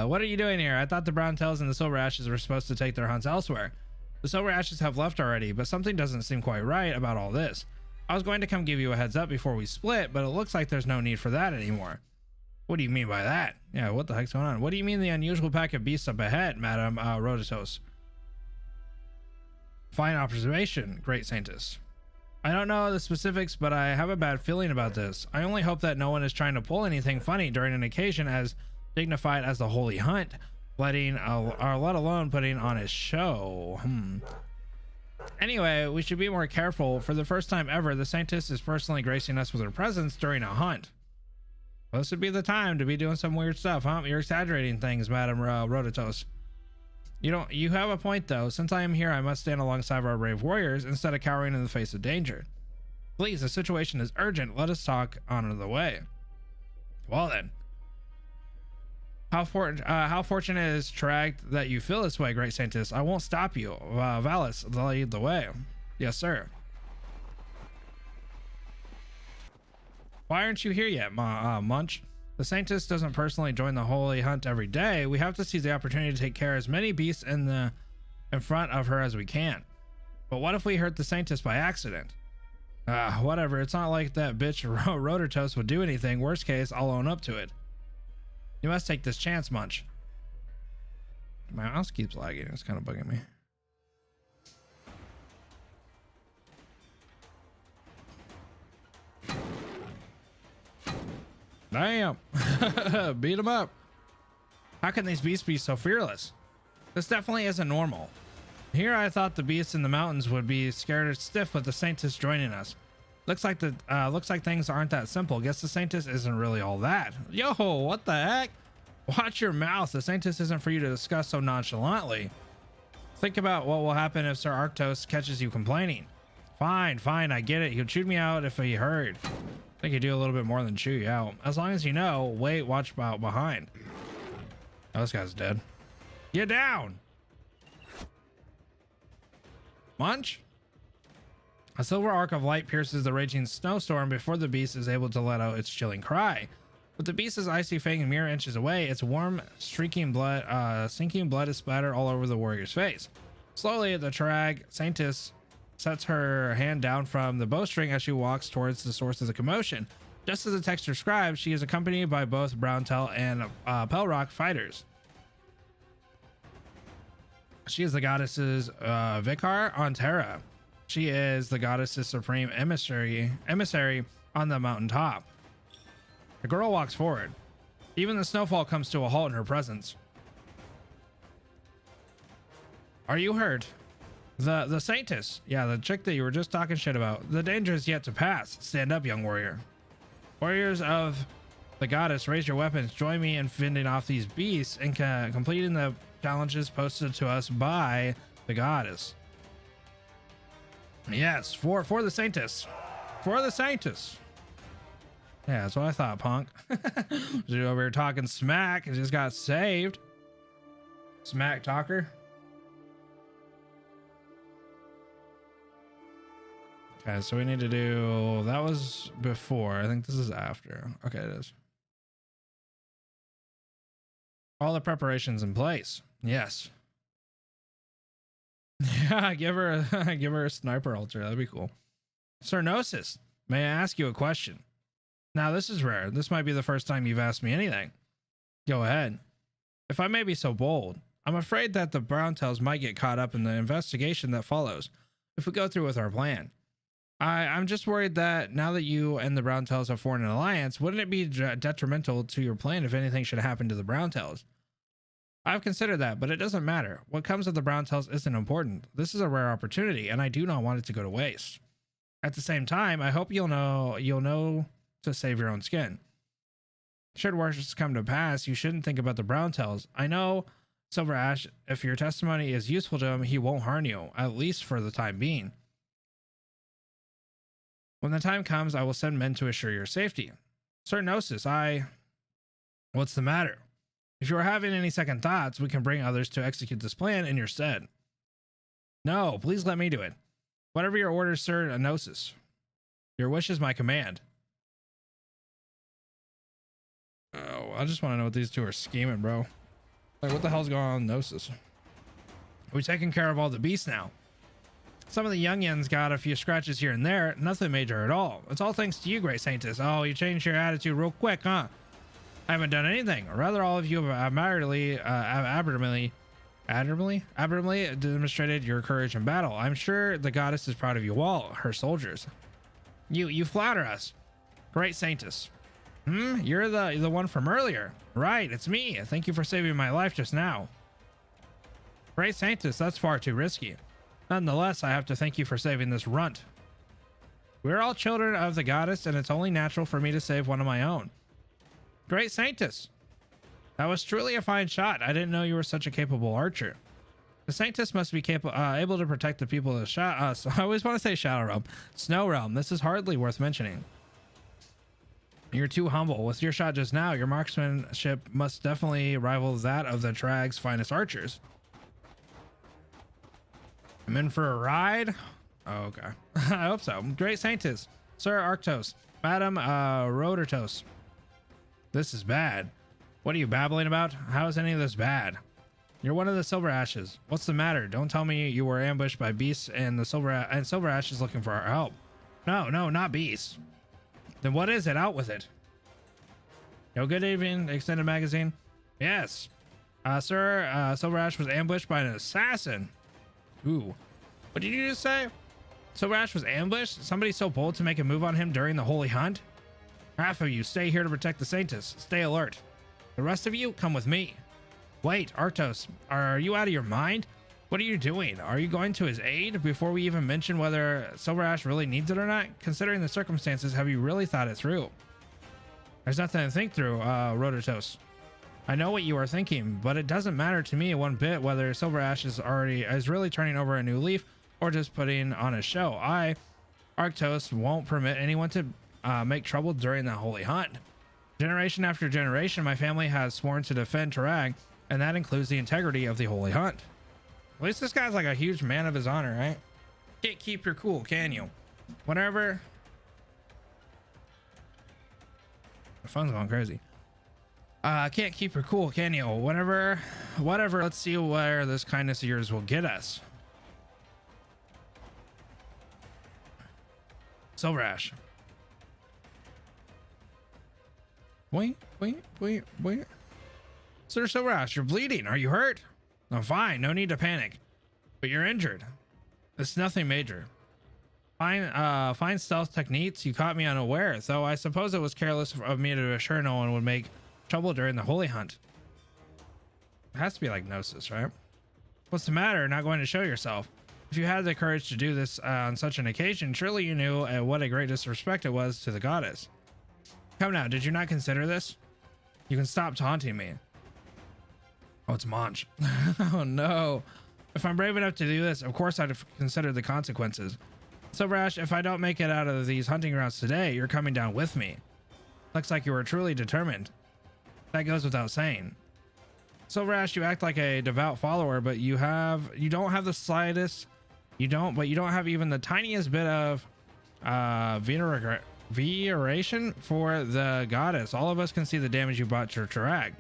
[SPEAKER 1] What are you doing here? I thought the Brown Tails and the Silverashes were supposed to take their hunts elsewhere. The Silverashes have left already, but something doesn't seem quite right about all this. I was going to come give you a heads up before we split, but it looks like there's no need for that anymore. What do you mean by that? Yeah, what the heck's going on? What do you mean the unusual pack of beasts up ahead, Madam Rotortoes? Fine observation, Great Sanctus. I don't know the specifics, but I have a bad feeling about this. I only hope that no one is trying to pull anything funny during an occasion as dignified as the Holy Hunt, let alone putting on a show. Anyway, we should be more careful. For the first time ever, the Sanctus is personally gracing us with her presence during a hunt. Well, this would be the time to be doing some weird stuff, huh? You're exaggerating things, Madam Rototos. You have a point though. Since I am here, I must stand alongside our brave warriors instead of cowering in the face of danger. Please, the situation is urgent. Let us talk on the way. Well then. How fortunate is Trag that you feel this way, Great Sanctus. I won't stop you. Valis, lead the way. Yes, sir. Why aren't you here yet, Munch? The Sanctus doesn't personally join the Holy Hunt every day. We have to seize the opportunity to take care of as many beasts in front of her as we can. But what if we hurt the Sanctus by accident? Whatever. It's not like that bitch Rotortoast would do anything. Worst case, I'll own up to it. You must take this chance, Munch. My mouse keeps lagging. It's kind of bugging me. Damn. Beat him up. How can these beasts be so fearless? This definitely isn't normal. Here I thought the beasts in the mountains would be scared stiff with the Sanctus joining us. Looks like things aren't that simple. Guess the Sanctus isn't really all that. Yo, what the heck? Watch your mouth. The Sanctus isn't for you to discuss so nonchalantly. Think about what will happen if Sir Arctos catches you complaining. Fine, I get it. He'll chew me out if he heard. I think he'd do a little bit more than chew you out. As long as you know, wait, watch out behind. Oh, this guy's dead. Get down! Munch? A silver arc of light pierces the raging snowstorm before the beast is able to let out its chilling cry. With the beast's icy fang mere inches away, its warm, sinking blood is splattered all over the warrior's face. Slowly, the Trag Sanctus sets her hand down from the bowstring as she walks towards the source of the commotion. Just as the text describes, she is accompanied by both Browntail and Pelrock fighters. She is the goddess's Vicar on Terra. She is the goddess's supreme emissary on the mountaintop. The girl walks forward. Even the snowfall comes to a halt in her presence. Are you hurt? The Sanctus. Yeah, the chick that you were just talking shit about. The danger is yet to pass. Stand up, young warrior. Warriors of the goddess, raise your weapons. Join me in fending off these beasts and completing the challenges posted to us by the goddess. Yes, for the sanctis. For the sanctis. Yeah, that's what I thought, punk. Dude over here talking smack and just got saved. Smack talker. Okay, so we need to do, that was before. I think this is after. Okay, it is. All the preparations in place. Yes. Yeah, give her a sniper altar. That'd be cool. Sir Gnosis, may I ask you a question? Now, this is rare. This might be the first time you've asked me anything. Go ahead. If I may be so bold, I'm afraid that the Browntails might get caught up in the investigation that follows if we go through with our plan. I'm just worried that now that you and the Browntails have formed an alliance, wouldn't it be detrimental to your plan if anything should happen to the Browntails? I've considered that, but it doesn't matter. What comes of the Browntails isn't important. This is a rare opportunity, and I do not want it to go to waste. At the same time, I hope you'll know to save your own skin. Should worse come to pass, you shouldn't think about the Browntails. I know Silverash, if your testimony is useful to him, he won't harm you, at least for the time being. When the time comes, I will send men to assure your safety. Sir Gnosis, what's the matter? If you are having any second thoughts, we can bring others to execute this plan in your stead. No, please let me do it. Whatever your orders, Sir Gnosis. Your wish is my command. Oh, I just want to know what these two are scheming, bro. Like, what the hell's going on in Gnosis? We've taken care of all the beasts now. Some of the youngins got a few scratches here and there, nothing major at all. It's all thanks to you, Great Sanctis. Oh, you changed your attitude real quick, huh? I haven't done anything. Or rather, all of you have admirably demonstrated your courage in battle. I'm sure the goddess is proud of you all, her soldiers. You flatter us. Great Sanctis. You're the one from earlier. Right, it's me. Thank you for saving my life just now. Great Sanctis, that's far too risky. Nonetheless, I have to thank you for saving this runt. We're all children of the goddess, and it's only natural for me to save one of my own. Great Sanctis. That was truly a fine shot. I didn't know you were such a capable archer. The Sanctis must be able to protect the people of the I always want to say Shadow Realm. Snow Realm. This is hardly worth mentioning. You're too humble. With your shot just now, your marksmanship must definitely rival that of the Trag's finest archers. I'm in for a ride? Oh, okay. I hope so. Great Sanctis. Sir Arktos. Madam Rodertos. This is bad. What are you babbling about? How is any of this bad? You're one of the Silverashes. What's the matter? Don't tell me you were ambushed by beasts and Silverash is looking for our help. No, not beasts. Then what is it? Out with it. Yo, good evening, Extended Magazine. Yes. Sir, Silverash was ambushed by an assassin. Ooh. What did you just say? Silverash was ambushed? Somebody so bold to make a move on him during the Holy Hunt? Half of you stay here to protect the Sanctis. Stay alert. The rest of you, come with me. Wait, Arktos, are you out of your mind? What are you doing? Are you going to his aid before we even mention whether Silverash really needs it or not? Considering the circumstances, have you really thought it through? There's nothing to think through, Rodertos. I know what you are thinking, but it doesn't matter to me one bit whether Silverash is really turning over a new leaf or just putting on a show. I, Arktos, won't permit anyone to make trouble during the Holy Hunt. Generation after generation, my family has sworn to defend Tarag, and that includes the integrity of the Holy Hunt. At least this guy's like a huge man of his honor, right? Can't keep your cool, can you? Whatever. The phone's going crazy. Can't keep her cool, can you? Whatever. Let's see where this kindness of yours will get us. Silverash. Wait. Sir Silverash, you're bleeding. Are you hurt? I'm fine. No need to panic. But you're injured. It's nothing major. Fine stealth techniques. You caught me unaware, though I suppose it was careless of me to assure no one would make trouble during the Holy Hunt. It has to be like Gnosis, right? What's the matter? Not going to show yourself? If you had the courage to do this on such an occasion, surely you knew what a great disrespect it was to the goddess. Come now, did you not consider this? You can stop taunting me. Oh, it's Munch. Oh no. If I'm brave enough to do this, of course I'd have considered the consequences. Silverash, if I don't make it out of these hunting grounds today, you're coming down with me. Looks like you were truly determined. That goes without saying. Silverash, you act like a devout follower, but you don't have the slightest, you don't have even the tiniest bit of veneration for the goddess. All of us can see the damage you brought to Chirag.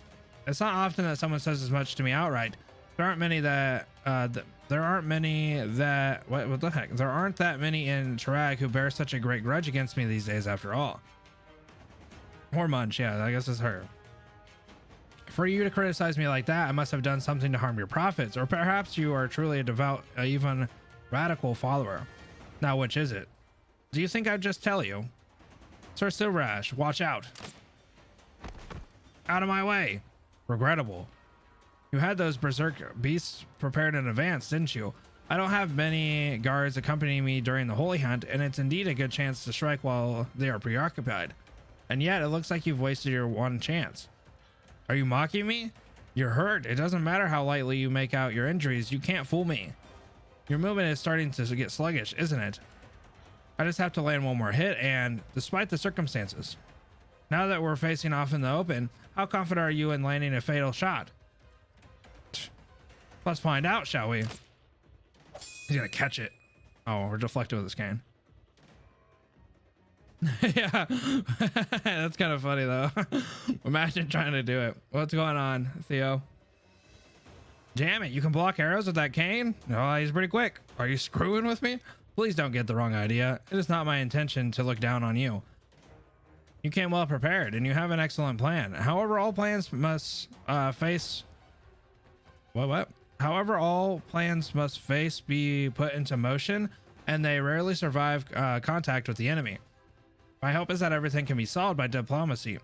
[SPEAKER 1] It's not often that someone says as much to me outright. There aren't many that there aren't that many in Chirag who bear such a great grudge against me these days after all. Or Munch, yeah, I guess it's her. For you to criticize me like that, I must have done something to harm your prophets, or perhaps you are truly a devout, even radical follower. Now, which is it? Do you think I'd just tell you? Sir Silverash, watch out. Out of my way. Regrettable. You had those berserk beasts prepared in advance, didn't you? I don't have many guards accompanying me during the holy hunt, and it's indeed a good chance to strike while they are preoccupied. And yet, it looks like you've wasted your one chance. Are you mocking me? You're hurt. It doesn't matter how lightly you make out your injuries. You can't fool me. Your movement is starting to get sluggish, isn't it? I just have to land one more hit, and despite the circumstances, now that we're facing off in the open, how confident are you in landing a fatal shot? Let's find out, shall we? He's gonna catch it. Oh, we're deflected with this cane. Yeah, that's kind of funny though. Imagine trying to do it. What's going on, Theo? Damn it, you can block arrows with that cane? No, he's pretty quick. Are you screwing with me? Please don't get the wrong idea. It is not my intention to look down on you. You came well prepared and you have an excellent plan. However, all plans must face be put into motion, and they rarely survive contact with the enemy. My hope is that everything can be solved by diplomacy,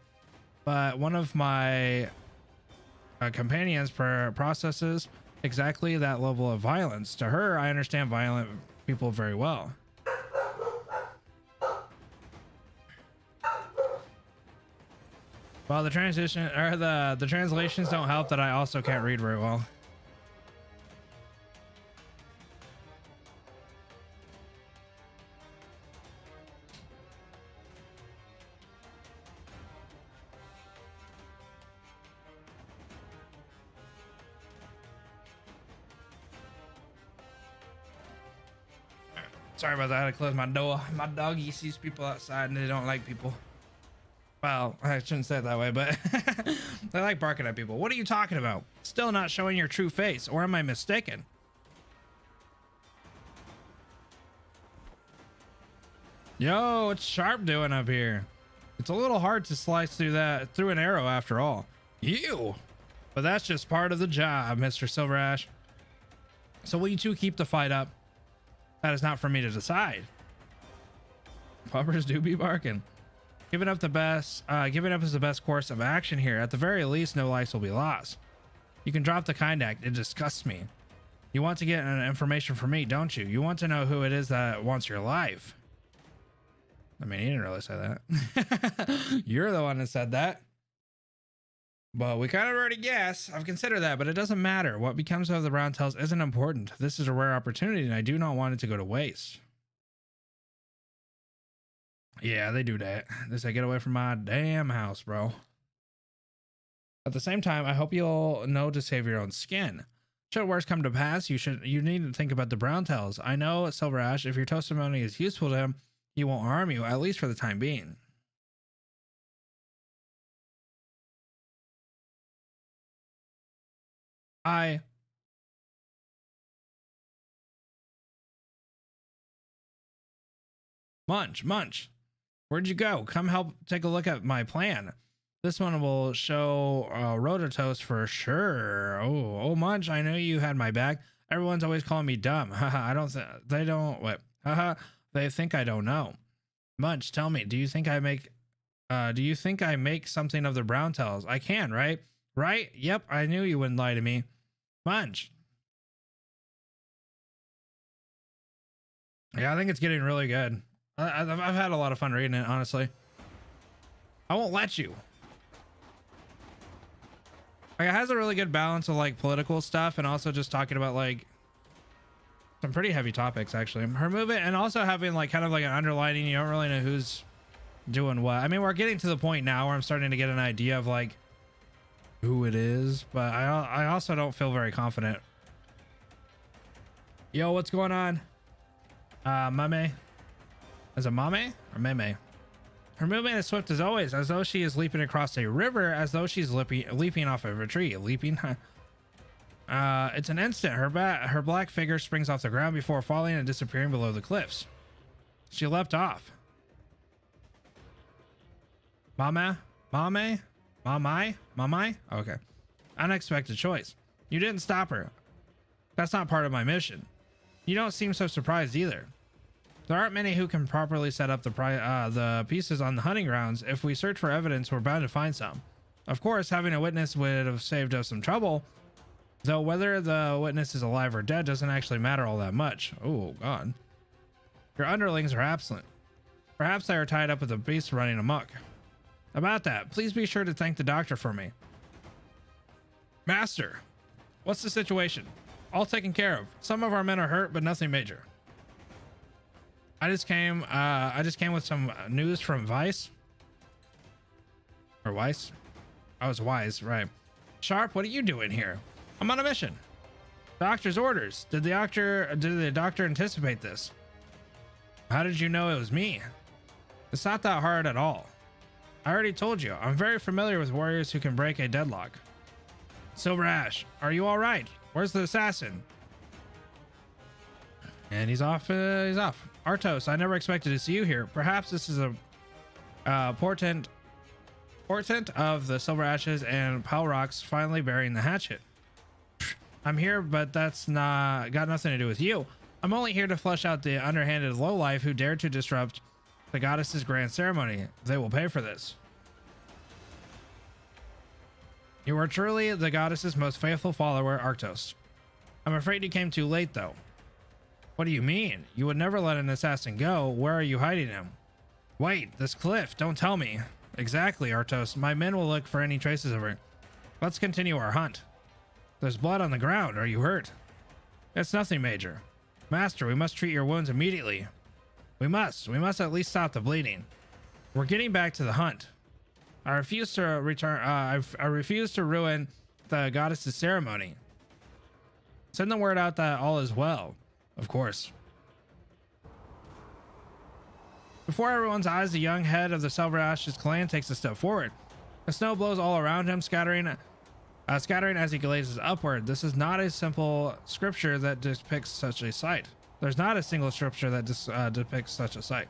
[SPEAKER 1] but one of my companions processes exactly that level of violence. To her, I understand violent people very well. Well, the translations don't help that I also can't read very well. Sorry about that. I had to close my door. My doggy sees people outside and they don't like people. Well, I shouldn't say it that way, but they like barking at people. What are you talking about? Still not showing your true face, or am I mistaken? Yo, it's Sharp doing up here. It's a little hard to slice through an arrow after all. You! But that's just part of the job, Mr. Silverash. So will you two keep the fight up? That is not for me to decide. Puppers do be barking. Giving up is the best course of action here. At the very least, no lives will be lost. You can drop the kind act. It disgusts me. You want to get information from me, don't you? You want to know who it is that wants your life. I mean, he didn't really say that. You're the one that said that. But we kind of already guess. I've considered that, but it doesn't matter. What becomes of the brown tails isn't important. This is a rare opportunity, and I do not want it to go to waste. Yeah, they do that. They say, get away from my damn house, bro. At the same time, I hope you'll know to save your own skin. Should worse come to pass, you need to think about the brown tails. I know, Silverash, if your testimony is useful to him, he won't harm you, at least for the time being. Munch, where'd you go? Come help take a look at my plan. This one will show Rototoast for sure. Oh, Munch, I know you had my back. Everyone's always calling me dumb. Haha, they think I don't know. Munch, tell me, do you think I make something of the brown tails? I can, right? Right? Yep, I knew you wouldn't lie to me. Munch. Yeah, I think it's getting really good. I've had a lot of fun reading it, honestly. I won't let you. Like, it has a really good balance of like political stuff and also just talking about like some pretty heavy topics actually. Her movement and also having like kind of like an underlining, you don't really know who's doing what. I mean, we're getting to the point now where I'm starting to get an idea of like who it is, but I also don't feel very confident. Yo, what's going on? Mame. Is it Mame or Meme? Her movement is swift as always, as though she is leaping across a river, as though she's leaping off of a tree. Leaping? It's an instant. Her black figure springs off the ground before falling and disappearing below the cliffs. She leapt off. Mame? Mame? Mamai? Mamai? Okay. Unexpected choice. You didn't stop her. That's not part of my mission. You don't seem so surprised either. There aren't many who can properly set up the pieces on the hunting grounds. If we search for evidence, we're bound to find some. Of course, having a witness would have saved us some trouble, though whether the witness is alive or dead doesn't actually matter all that much. Oh, God. Your underlings are absent. Perhaps they are tied up with the beast running amok. About that, please be sure to thank the doctor for me. Master, what's the situation? All taken care of. Some of our men are hurt, but nothing major. I just came with some news from Vice. Or Weiss? I was Wise, right. Sharp, what are you doing here? I'm on a mission. Doctor's orders. Did the doctor anticipate this? How did you know it was me? It's not that hard at all. I already told you, I'm very familiar with warriors who can break a deadlock. Silverash, are you all right? Where's the assassin? And he's off. Artos, I never expected to see you here. Perhaps this is a portent of the Silver Ashes and Palrock's finally burying the hatchet. I'm here, but that's got nothing to do with you. I'm only here to flush out the underhanded lowlife who dared to disrupt the goddess's grand ceremony. They will pay for this. You are truly the goddess's most faithful follower, Arctos. I'm afraid you came too late, though. What do you mean? You would never let an assassin go. Where are you hiding him? Wait, this cliff. Don't tell me. Exactly, Artos. My men will look for any traces of her. Let's continue our hunt. There's blood on the ground. Are you hurt? It's nothing major. Master, we must treat your wounds immediately. We must at least stop the bleeding. We're getting back to the hunt. I refuse to return. I refuse to ruin the goddess's ceremony. Send the word out that all is well. Of course. Before everyone's eyes, the young head of the Silverash's clan takes a step forward. The snow blows all around him, scattering as he gazes upward. This is not a simple scripture that depicts such a sight. There's not a single scripture that depicts such a sight.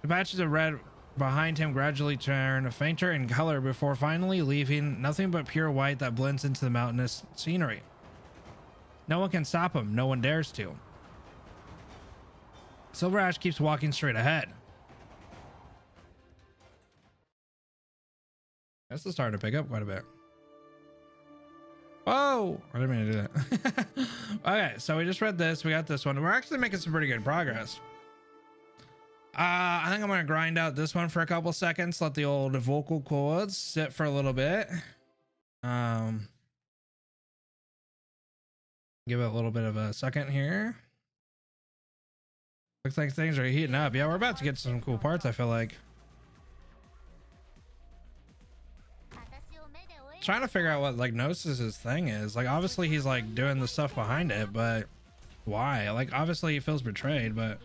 [SPEAKER 1] The patches of red behind him gradually turn fainter in color before finally leaving nothing but pure white that blends into the mountainous scenery. No one can stop him. No one dares to. Silverash keeps walking straight ahead. This is starting to pick up quite a bit. Whoa! I didn't mean to do that. Okay, so we just read this. We got this one. We're actually making some pretty good progress. I think I'm going to grind out this one for a couple seconds. Let the old vocal cords sit for a little bit. Give it a little bit of a second here. Looks like things are heating up. Yeah, we're about to get some cool parts, I feel like. Trying to figure out what like Gnosis's thing is. Like obviously he's like doing the stuff behind it, but why? Like obviously he feels betrayed, but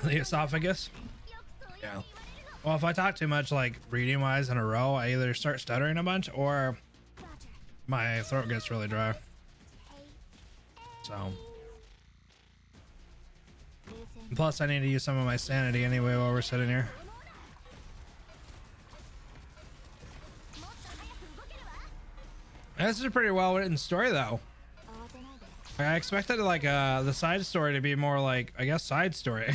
[SPEAKER 1] the esophagus. Yeah. Well, if I talk too much like reading wise in a row, I either start stuttering a bunch or my throat gets really dry. So plus I need to use some of my sanity anyway while we're sitting here. This is a pretty well written story though. I expected like the side story to be more like, I guess, side story.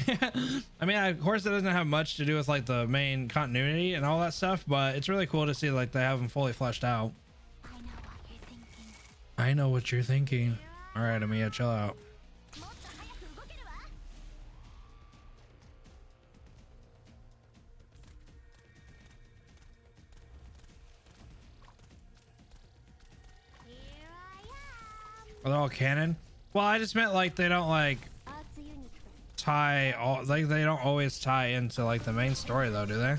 [SPEAKER 1] I mean, of course it doesn't have much to do with like the main continuity and all that stuff, but it's really cool to see like they have them fully fleshed out. I know what you're thinking. All right, Amiya, chill out. Are they all canon? Well, I just meant like they don't like tie all, like they don't always tie into like the main story though, do they?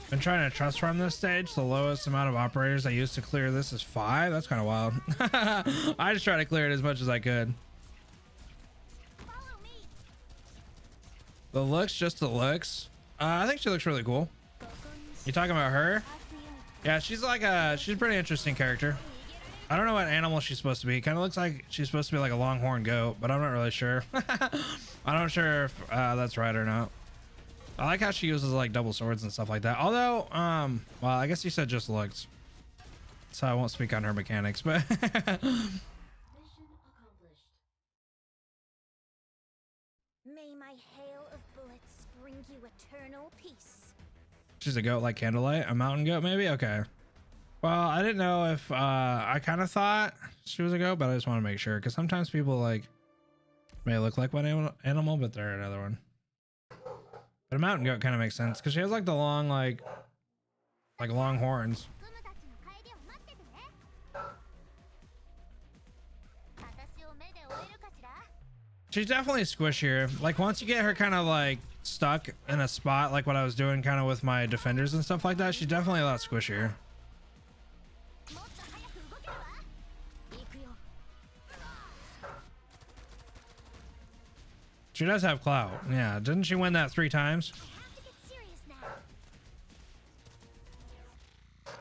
[SPEAKER 1] Been trying to trust farm this stage. The lowest amount of operators I used to clear this is 5. That's kind of wild. I just try to clear it as much as I could. The looks, just the looks. I think she looks really cool. You talking about her? Yeah, she's like she's a pretty interesting character. I don't know what animal she's supposed to be. Kind of looks like she's supposed to be like a longhorn goat, but I'm not really sure. I'm not sure if that's right or not. I like how she uses like double swords and stuff like that. Although, well, I guess you said just looks, so I won't speak on her mechanics, but
[SPEAKER 3] Mission accomplished.
[SPEAKER 4] May my hail of bullets bring you eternal peace.
[SPEAKER 1] she's a goat like Candlelight, a mountain goat maybe. Okay. Well, I didn't know if I kind of thought she was a goat, but I just want to make sure because sometimes people like may look like one animal, but they're another one. But a mountain goat kind of makes sense because she has like the long like long horns. She's definitely squishier. Like once you get her kind of like stuck in a spot, like what I was doing kind of with my defenders and stuff like that, she's definitely a lot squishier. She does have clout. Yeah, didn't she win that 3 times?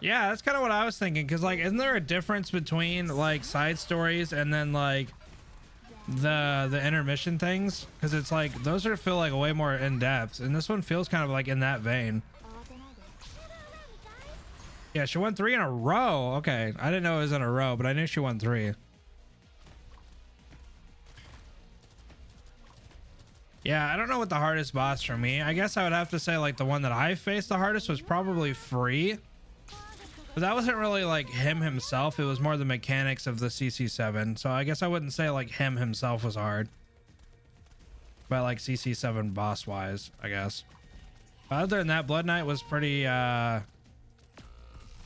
[SPEAKER 1] Yeah, that's kind of what I was thinking. Because like, isn't there a difference between like side stories and then like the intermission things? Because it's like those feel like way more in depth, and this one feels kind of like in that vein. Yeah, she won 3 in a row. Okay, I didn't know it was in a row, but I knew she won 3. Yeah, I don't know what the hardest boss for me. I guess I would have to say like the one that I faced the hardest was probably Free. But that wasn't really like him himself. It was more the mechanics of the CC7. So I guess I wouldn't say like him himself was hard. But like CC7 boss wise, I guess. But other than that, Blood Knight was pretty, I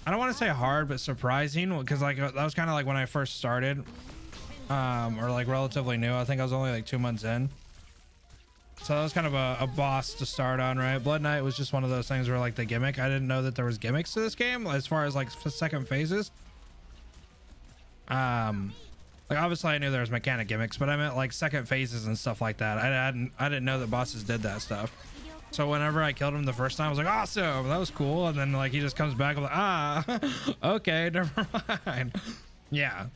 [SPEAKER 1] don't want to say hard, but surprising. Because like that was kind of like when I first started. Or like relatively new. I think I was only like 2 months in. So that was kind of a boss to start on, right? Blood Knight was just one of those things where like the gimmick. I didn't know that there was gimmicks to this game as far as like second phases. Like obviously I knew there was mechanic gimmicks, but I meant like second phases and stuff like that. I didn't know that bosses did that stuff. So whenever I killed him the first time, I was like, awesome, that was cool. And then like he just comes back, I'm like, okay, never mind. Yeah.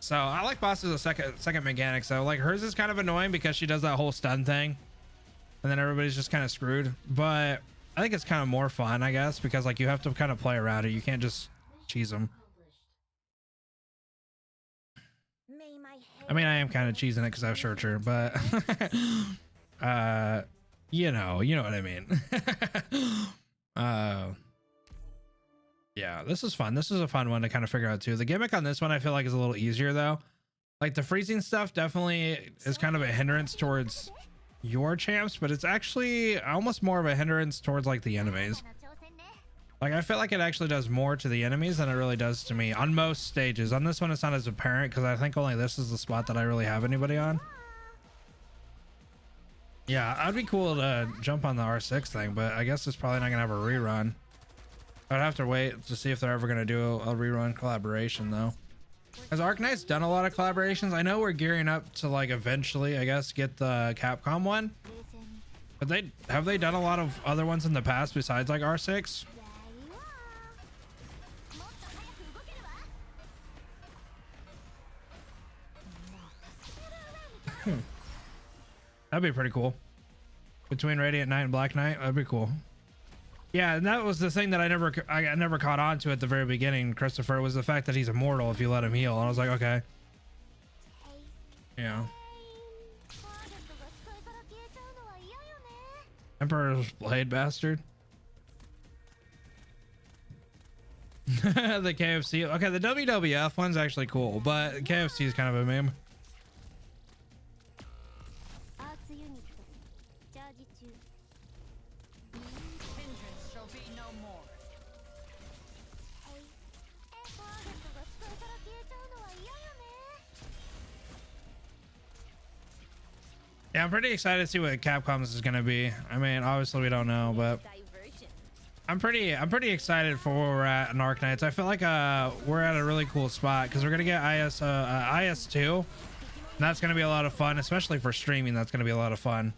[SPEAKER 1] So I like bosses a second mechanic. So like hers is kind of annoying because she does that whole stun thing. And then everybody's just kind of screwed, but I think it's kind of more fun, I guess, because like you have to kind of play around it. You can't just cheese them. I mean, I am kind of cheesing it because I have Searcher, but you know what I mean. Yeah, this is fun. This is a fun one to kind of figure out too. The gimmick on this one I feel like is a little easier though. Like the freezing stuff definitely is kind of a hindrance towards your champs, but it's actually almost more of a hindrance towards like the enemies. Like I feel like it actually does more to the enemies than it really does to me on most stages. On this one it's not as apparent because I think only this is the spot that I really have anybody on. Yeah, I'd be cool to jump on the R6 thing, but I guess it's probably not gonna have a rerun. I'd have to wait to see if they're ever gonna do a rerun collaboration though. Has Arknights done a lot of collaborations? I know we're gearing up to like eventually, I guess, get the Capcom one. But have they done a lot of other ones in the past besides like R6? That'd be pretty cool. Between Radiant Knight and Black Knight, that'd be cool. Yeah, and that was the thing that I never caught on to at the very beginning, Christopher, was the fact that he's immortal if you let him heal. And I was like, okay. Yeah. Emperor's Blade bastard. The KFC. Okay, the WWF one's actually cool, but KFC is kind of a meme. Yeah, I'm pretty excited to see what Capcom's is gonna be. I mean, obviously we don't know, but
[SPEAKER 4] Diversion.
[SPEAKER 1] I'm pretty excited for where we're at in Arknights. I feel like we're at a really cool spot because we're gonna get IS2, and that's gonna be a lot of fun, especially for streaming. That's gonna be a lot of fun.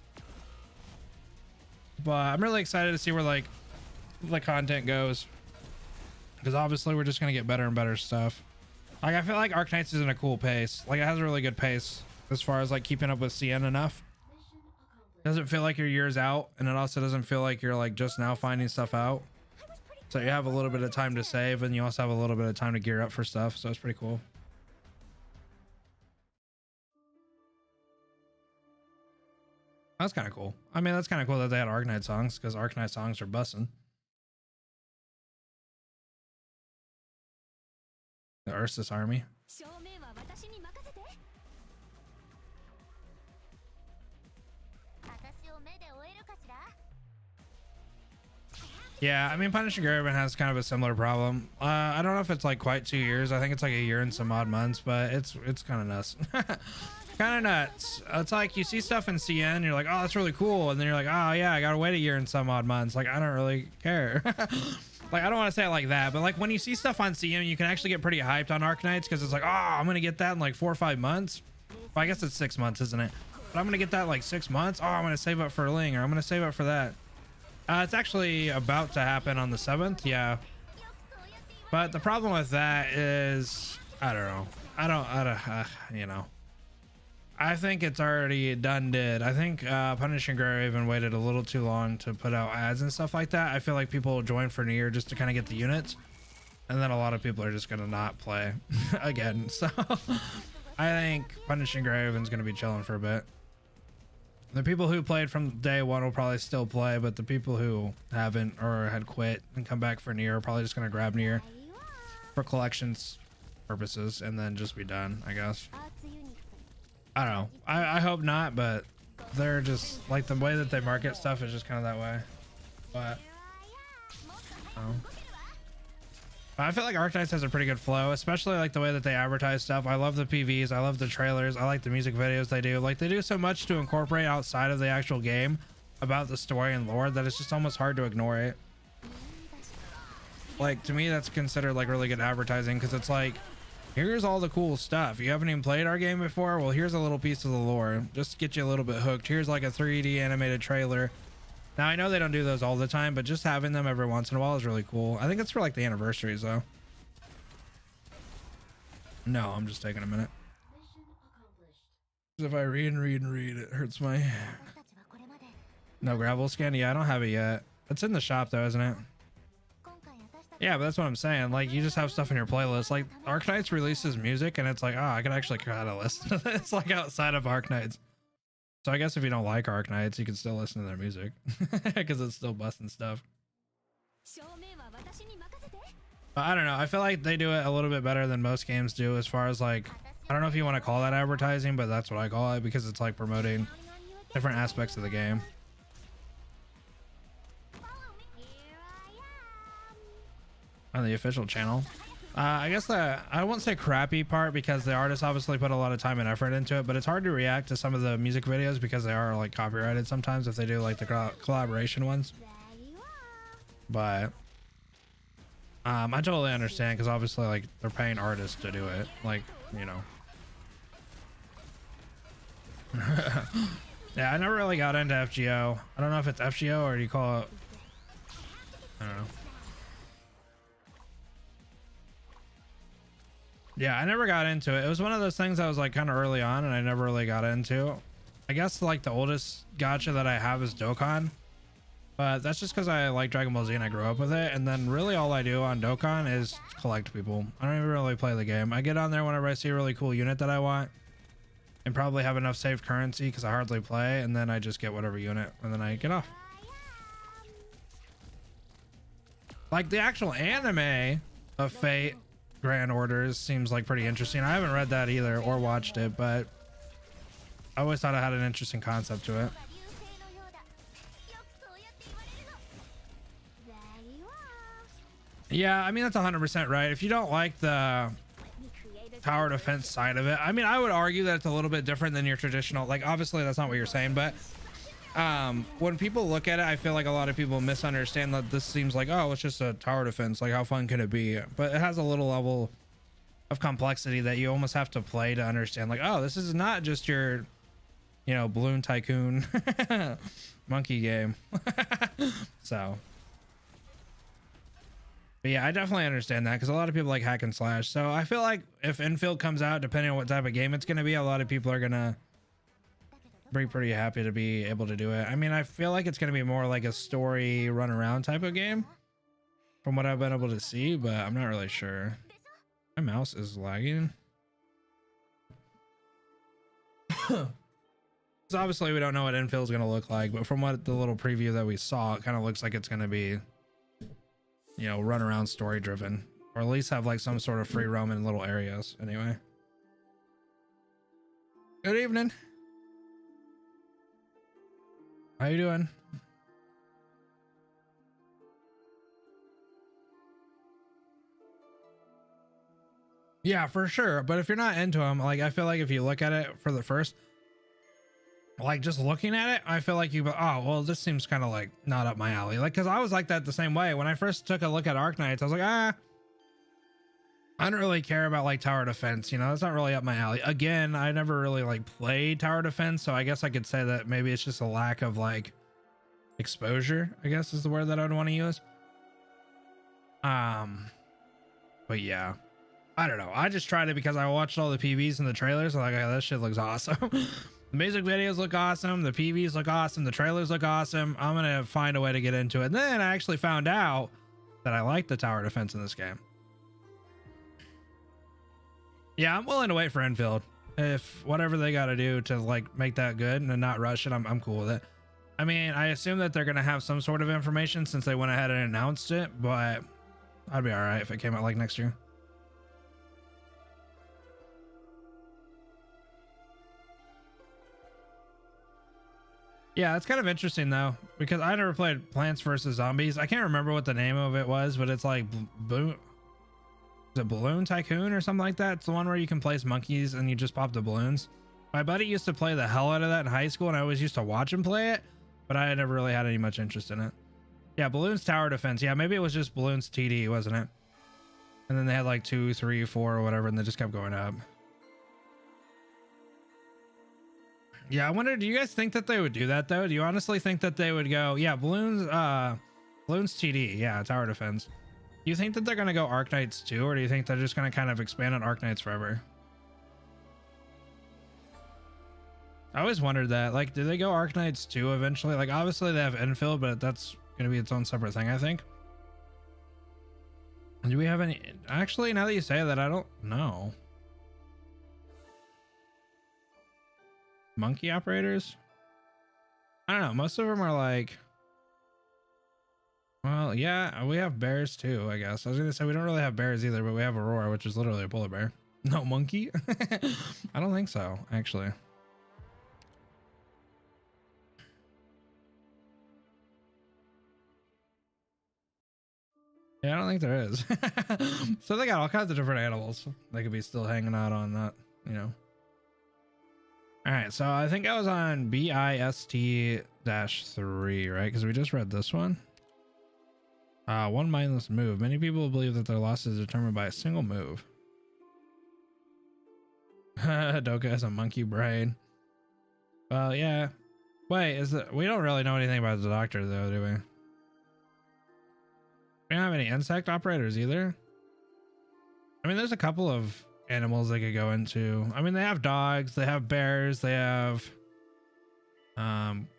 [SPEAKER 1] But I'm really excited to see where like the content goes, because obviously we're just gonna get better and better stuff. Like I feel like Arknights is in a cool pace. Like it has a really good pace as far as like keeping up with CN enough. Doesn't feel like you're years out, and it also doesn't feel like you're like just now finding stuff out. So you have a little bit of time to save, and you also have a little bit of time to gear up for stuff. So it's pretty cool. That's kind of cool. I mean, that's kind of cool that they had Arknight songs, because Arknight songs are bussin'. The Ursus army. Yeah, I mean, Punishing Graven has kind of a similar problem. I don't know if it's like quite 2 years. I think it's like a year and some odd months, but it's kind of nuts. Kind of nuts. It's like you see stuff in CN, you're like, oh, that's really cool, and then you're like, oh yeah, I gotta wait a year and some odd months. Like I don't really care. Like I don't want to say it like that, but like when you see stuff on CN, you can actually get pretty hyped on Arknights, because it's like, oh, I'm gonna get that in like 4 or 5 months. Well, I guess it's 6 months, isn't it? But I'm gonna get that in like 6 months. Oh, I'm gonna save up for Ling, or I'm gonna save up for that. It's actually about to happen on the 7th, yeah. But the problem with that is, I don't know. I don't, you know. I think it's already done did. I think Punishing Graven waited a little too long to put out ads and stuff like that. I feel like people will join for New Year just to kind of get the units. And then a lot of people are just going to not play again. So I think Punishing Graven's going to be chilling for a bit. The people who played from day one will probably still play, but the people who haven't or had quit and come back for New Year are probably just going to grab New Year for collections purposes and then just be done, I guess. I don't know. I hope not, but they're just like the way that they market stuff is just kind of that way. But I feel like Arknights has a pretty good flow, especially like the way that they advertise stuff. I love the PVs. I love the trailers. I like the music videos they do. Like they do so much to incorporate outside of the actual game about the story and lore that it's just almost hard to ignore it. Like to me, that's considered like really good advertising, because it's like, here's all the cool stuff. You haven't even played our game before? Well, here's a little piece of the lore just to get you a little bit hooked. Here's like a 3D animated trailer. Now I know they don't do those all the time, but just having them every once in a while is really cool. I think it's for like the anniversaries though. No, I'm just taking a minute. If I read and read and read, it hurts my... No gravel scan? Yeah, I don't have it yet. It's in the shop though, isn't it? Yeah, but that's what I'm saying. Like, you just have stuff in your playlist. Like, Arknights releases music, and it's like, oh, I can actually kind of listen to this, like, outside of Arknights. So I guess if you don't like Arknights, you can still listen to their music, because it's still busting stuff. But I don't know. I feel like they do it a little bit better than most games do, as far as, like, I don't know if you want to call that advertising, but that's what I call it, because it's, like, promoting different aspects of the game. On the official channel. I guess the, I won't say crappy part, because the artists obviously put a lot of time and effort into it, but it's hard to react to some of the music videos because they are like copyrighted sometimes if they do like the collaboration ones. But I totally understand, because obviously like they're paying artists to do it, like, you know. Yeah, I never really got into FGO. I don't know if it's FGO or do you call it, I don't know. Yeah, I never got into it. It was one of those things that was like kind of early on and I never really got into. I guess like the oldest gacha that I have is Dokkan, but that's just because I like Dragon Ball Z and I grew up with it. And then really all I do on Dokkan is collect people. I don't even really play the game. I get on there whenever I see a really cool unit that I want and probably have enough saved currency because I hardly play, and then I just get whatever unit and then I get off. Like the actual anime of Fate Grand Orders seems like pretty interesting. I haven't read that either or watched it, but I always thought it had an interesting concept to it. Yeah, I mean, that's 100% right. If you don't like the tower defense side of it. I mean, I would argue that it's a little bit different than your traditional, like, obviously that's not what you're saying, but when people look at it, I feel like a lot of people misunderstand that this seems like, oh, it's just a tower defense, like how fun can it be? But it has a little level of complexity that you almost have to play to understand, like, oh, this is not just your, you know, balloon tycoon monkey game. So but yeah, I definitely understand that, because a lot of people like hack and slash. So I feel like if infield comes out, depending on what type of game it's going to be, a lot of people are going to be pretty happy to be able to do it. I mean, I feel like it's going to be more like a story run around type of game from what I've been able to see, but I'm not really sure. My mouse is lagging. So obviously we don't know what infield is going to look like, but from what the little preview that we saw, it kind of looks like it's going to be, you know, run around story driven, or at least have like some sort of free roam in little areas. Anyway, good evening. How you doing? Yeah, for sure. But if you're not into them, like, I feel like if you look at it for the first, like, just looking at it, I feel like you go, oh, well, this seems kind of like not up my alley. Like, because I was like that the same way when I first took a look at Arknights. I was like, I don't really care about like tower defense, you know, that's not really up my alley. Again, I never really like played tower defense, so I guess I could say that maybe it's just a lack of like exposure, I guess is the word that I would want to use. But yeah, I don't know, I just tried it because I watched all the PVs and the trailers. I'm like, oh, that shit looks awesome. The music videos look awesome, the PVs look awesome, the trailers look awesome. I'm gonna find a way to get into it. And then I actually found out that I like the tower defense in this game. Yeah, I'm willing to wait for infield. If whatever they got to do to like make that good and not rush it, I'm cool with it. I mean, I assume that they're going to have some sort of information since they went ahead and announced it, but I'd be all right if it came out like next year. Yeah, it's kind of interesting though, because I never played Plants vs. Zombies. I can't remember what the name of it was, but it's like the Balloon Tycoon or something like that. It's the one where you can place monkeys and you just pop the balloons. My buddy used to play the hell out of that in high school, and I always used to watch him play it, but I never really had any much interest in it. Yeah, Balloons Tower Defense. Yeah, maybe it was just Balloons TD, wasn't it? And then they had like 2, 3, 4 or whatever, and they just kept going up. Yeah, I wonder, do you guys think that they would do that though? Do you honestly think that they would go, yeah, Balloons TD, yeah, Tower Defense. Do you think that they're going to go Arknights too, or do you think they're just going to kind of expand on Arknights forever? I always wondered that. Like, do they go Arknights too eventually? Like, obviously they have infill, but that's going to be its own separate thing, I think. Do we have any? Actually, now that you say that, I don't know. Monkey operators? I don't know. Most of them are like... Well, yeah, we have bears too, I guess. I was gonna say we don't really have bears either, but we have Aurora, which is literally a polar bear. No monkey? I don't think so, actually. Yeah, I don't think there is. So they got all kinds of different animals. They could be still hanging out on that, you know. All right, so I think I was on BIST-3, right? Because we just read this one. One mindless move. Many people believe that their loss is determined by a single move. Doka has a monkey brain. Well, yeah. Wait, we don't really know anything about the doctor though, do we? We don't have any insect operators either. I mean, there's a couple of animals they could go into. I mean, they have dogs, they have bears, they have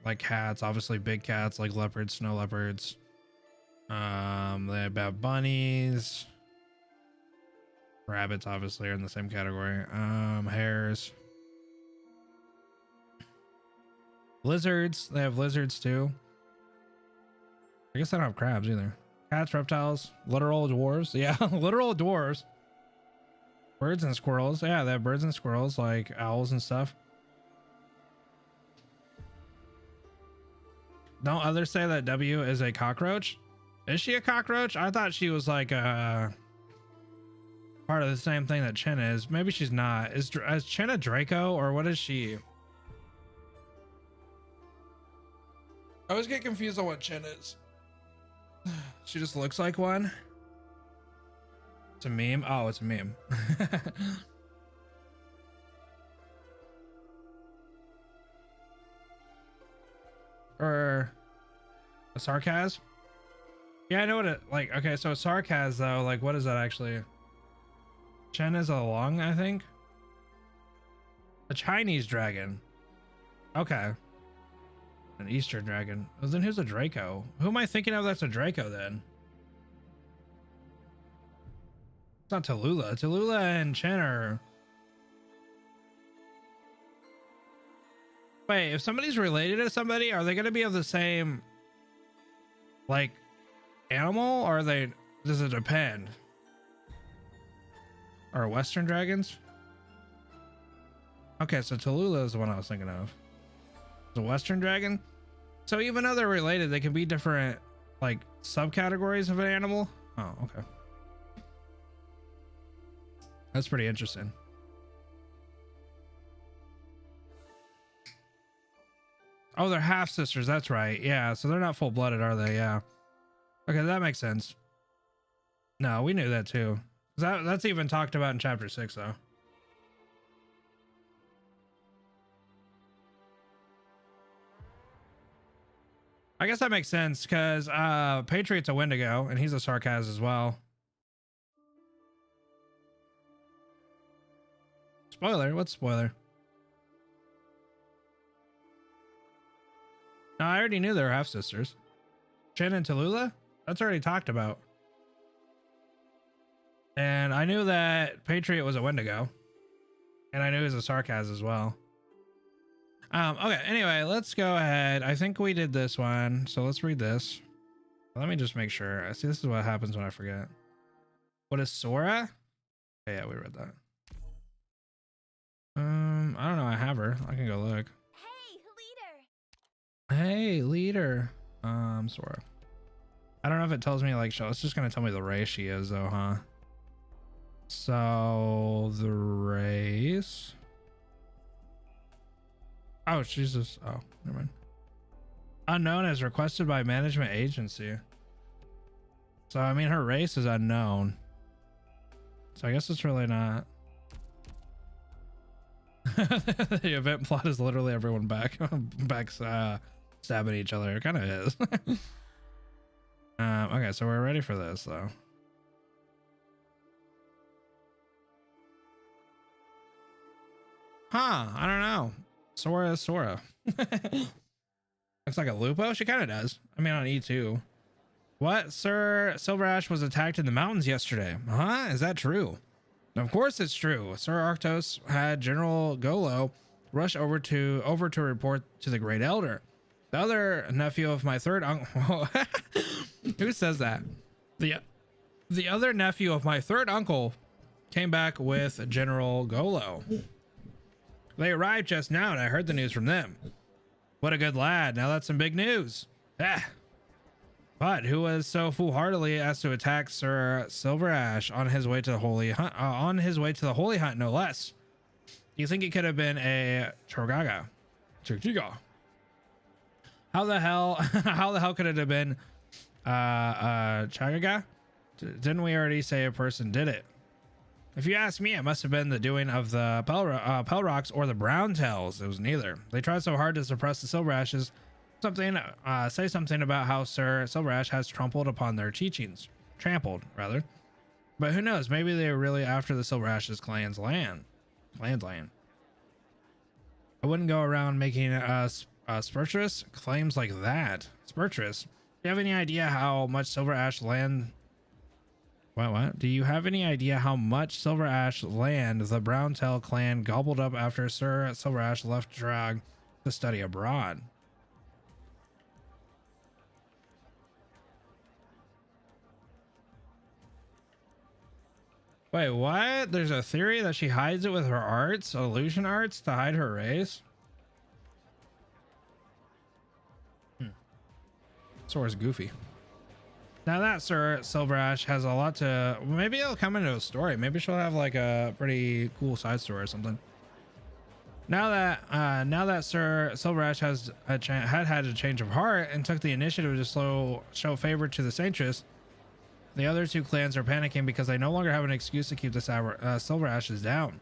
[SPEAKER 1] like cats, obviously big cats like leopards, snow leopards. They have bunnies. Rabbits obviously are in the same category. Hares. Lizards, they have lizards too. I guess they don't have crabs either. Cats, reptiles, literal dwarves. Yeah, literal dwarves. Birds and squirrels. Yeah, they have birds and squirrels like owls and stuff. Don't others say that W is a cockroach? Is she a cockroach? I thought she was like a... part of the same thing that Chen is. Maybe she's not. Is Chen a Draco or what is she? I always get confused on what Chen is. She just looks like one. It's a meme. Oh, it's a meme. Or a sarcasm. Yeah, I know what it like. Okay, so sarcasm though, like what is that actually? Chen is a long, I think. A Chinese dragon. Okay. An Eastern dragon. Well, then who's a Draco? Who am I thinking of that's a Draco then? It's not Tallulah. Tallulah and Chen are... Wait, if somebody's related to somebody, are they going to be of the same, like, animal? Or are they... Does it depend? Or Western dragons? Okay, so Tallulah is the one I was thinking of. The Western dragon. So even though they're related, they can be different like subcategories of an animal. Oh, okay. That's pretty interesting. Oh, they're half sisters. That's right. Yeah. So they're not full blooded, are they? Yeah. Okay. That makes sense. No, we knew that too. That's even talked about in chapter 6 though. I guess that makes sense because Patriot's a Wendigo and he's a Sarkaz as well. Spoiler? What's spoiler? No, I already knew they were half sisters. Chen and Tallulah? That's already talked about. And I knew that Patriot was a Wendigo. And I knew he was a Sarkaz as well. Okay, anyway, let's go ahead. I think we did this one, so let's read this. Let me just make sure. I see this is what happens when I forget. What is Sora? Okay, yeah, we read that. I don't know. I have her. I can go look. Hey, leader. Sora. I don't know if it tells me like, it's just gonna tell me the race she is though, huh? So the race. Oh, Jesus. Oh, never mind. Unknown as requested by management agency. So, I mean, her race is unknown. So I guess it's really not. The event plot is literally everyone back stabbing each other. It kind of is. Okay, so we're ready for this though. Huh, I don't know. Sora is Sora. Looks like a Lupo. She kind of does. I mean, on E2. What? Sir Silverash was attacked in the mountains yesterday. Huh? Is that true? Of course it's true. Sir Arctos had General Golo rush over to report to the Great Elder. The other nephew of my third uncle. Who says that? The other nephew of my third uncle came back with General Golo. They arrived just now and I heard the news from them. What a good lad. Now that's some big news. But who was so foolhardily as to attack Sir Silverash on his way to the holy hunt, no less? Do you think it could have been a Chorgaga? How the hell could it have been Chagaga? Didn't we already say a person did it? If you ask me, it must have been the doing of the Pelrocks or the Browntails. It was neither. They tried so hard to suppress the Silverashes. Say something about how Sir Silverash has trampled upon their teachings. Trampled, rather. But who knows? Maybe they were really after the Silverash's clan's land. I wouldn't go around making spurtrous claims like that. Spurtrous. Do you have any idea how much Silverash land... What? Do you have any idea how much Silverash land the Browntail clan gobbled up after Sir Silverash left Drag to study abroad? Wait, what? There's a theory that she hides it with her arts, illusion arts, to hide her race? Sora's goofy. Now that Sir Silverash has a lot to, maybe it'll come into a story. Maybe she'll have like a pretty cool side story or something. Now that Sir Silverash has had a change of heart and took the initiative to show favor to the sanctis, the other two clans are panicking because they no longer have an excuse to keep the Silverashes down.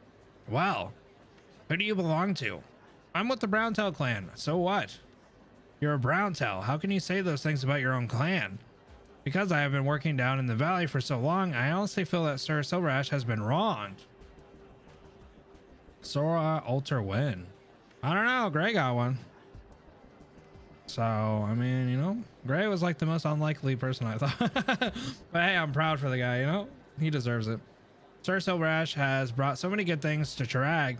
[SPEAKER 1] Well, who do you belong to? I'm with the Browntail clan. So what? You're a Browntail. How can you say those things about your own clan? Because I have been working down in the valley for so long, I honestly feel that Sir Silverash has been wronged. Sora Alter win. I don't know. Gray got one. So, I mean, you know, Gray was like the most unlikely person I thought. But hey, I'm proud for the guy, you know? He deserves it. Sir Silverash has brought so many good things to Chirag,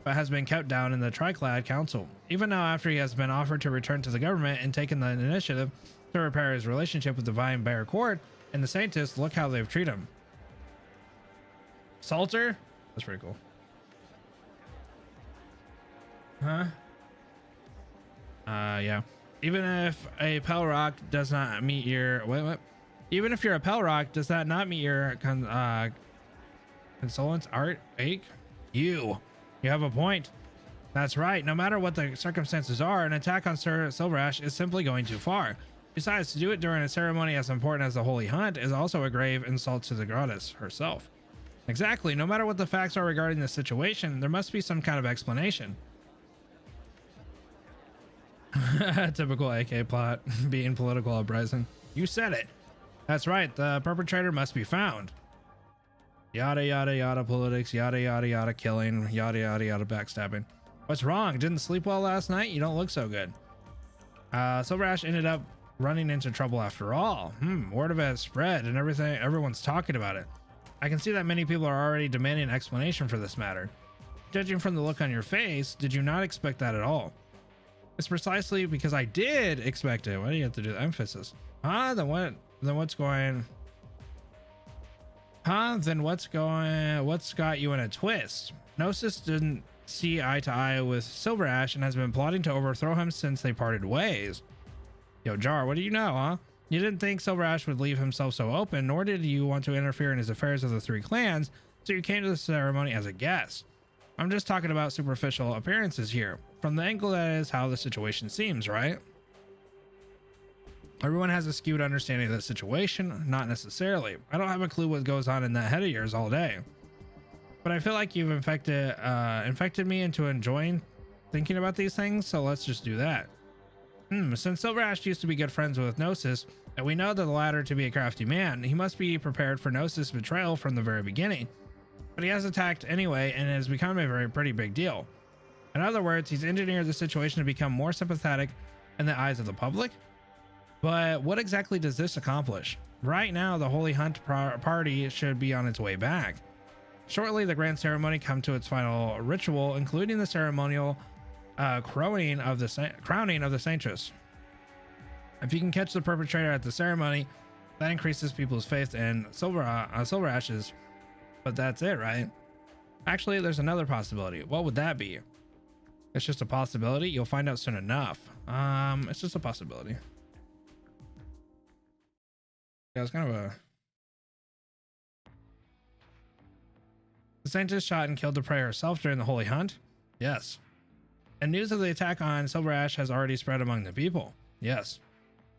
[SPEAKER 1] but has been kept down in the Triclad Council. Even now, after he has been offered to return to the government and taken the initiative to repair his relationship with the Divine Bear Court and the Sanctis, look how they've treated him. Salter? That's pretty cool. Huh? Yeah. Even if a Pelrock does not meet your even if you're a Pelrock, does that not meet your consultant's art ache? You have a point. That's right. No matter what the circumstances are, an attack on Sir Silverash is simply going too far. Besides, to do it during a ceremony as important as the Holy Hunt is also a grave insult to the goddess herself. Exactly. No matter what the facts are regarding the situation, there must be some kind of explanation. Typical AK plot, being political uprising. You said it. That's right. The perpetrator must be found. Yada yada yada politics, yada yada yada killing, yada yada yada backstabbing. What's wrong? Didn't sleep well last night? You don't look so good. Silverash ended up running into trouble after all. Word of it has spread and everyone's talking about it. I can see that many people are already demanding an explanation for this matter. Judging from the look on your face, did you not expect that at all? It's precisely because I did expect it. Why do you have to do the emphasis? Then what's got you in a twist? Gnosis didn't see eye to eye with Silverash and has been plotting to overthrow him since they parted ways. Yo, Jar, what do you know, huh? You didn't think Silverash would leave himself so open, nor did you want to interfere in his affairs of the three clans, so you came to the ceremony as a guest. I'm just talking about superficial appearances here. From the angle that is how the situation seems, right? Everyone has a skewed understanding of the situation, not necessarily. I don't have a clue what goes on in that head of yours all day. But I feel like you've infected me into enjoying thinking about these things, so let's just do that. Since Silverash used to be good friends with Gnosis, and we know the latter to be a crafty man, he must be prepared for Gnosis' betrayal from the very beginning. But he has attacked anyway, and it has become a pretty big deal. In other words, he's engineered the situation to become more sympathetic in the eyes of the public. But what exactly does this accomplish? Right now, the Holy Hunt party should be on its way back. Shortly, the grand ceremony comes to its final ritual, including the ceremonial crowning of the sanctis. If you can catch the perpetrator at the ceremony, that increases people's faith in Silverash's. But that's it, right? Actually, there's another possibility. What would that be? It's just a possibility. You'll find out soon enough. It's just a possibility. Yeah, it's kind of a... The sanctis shot and killed the prey herself during the Holy Hunt? Yes. And news of the attack on Silverash has already spread among the people? Yes.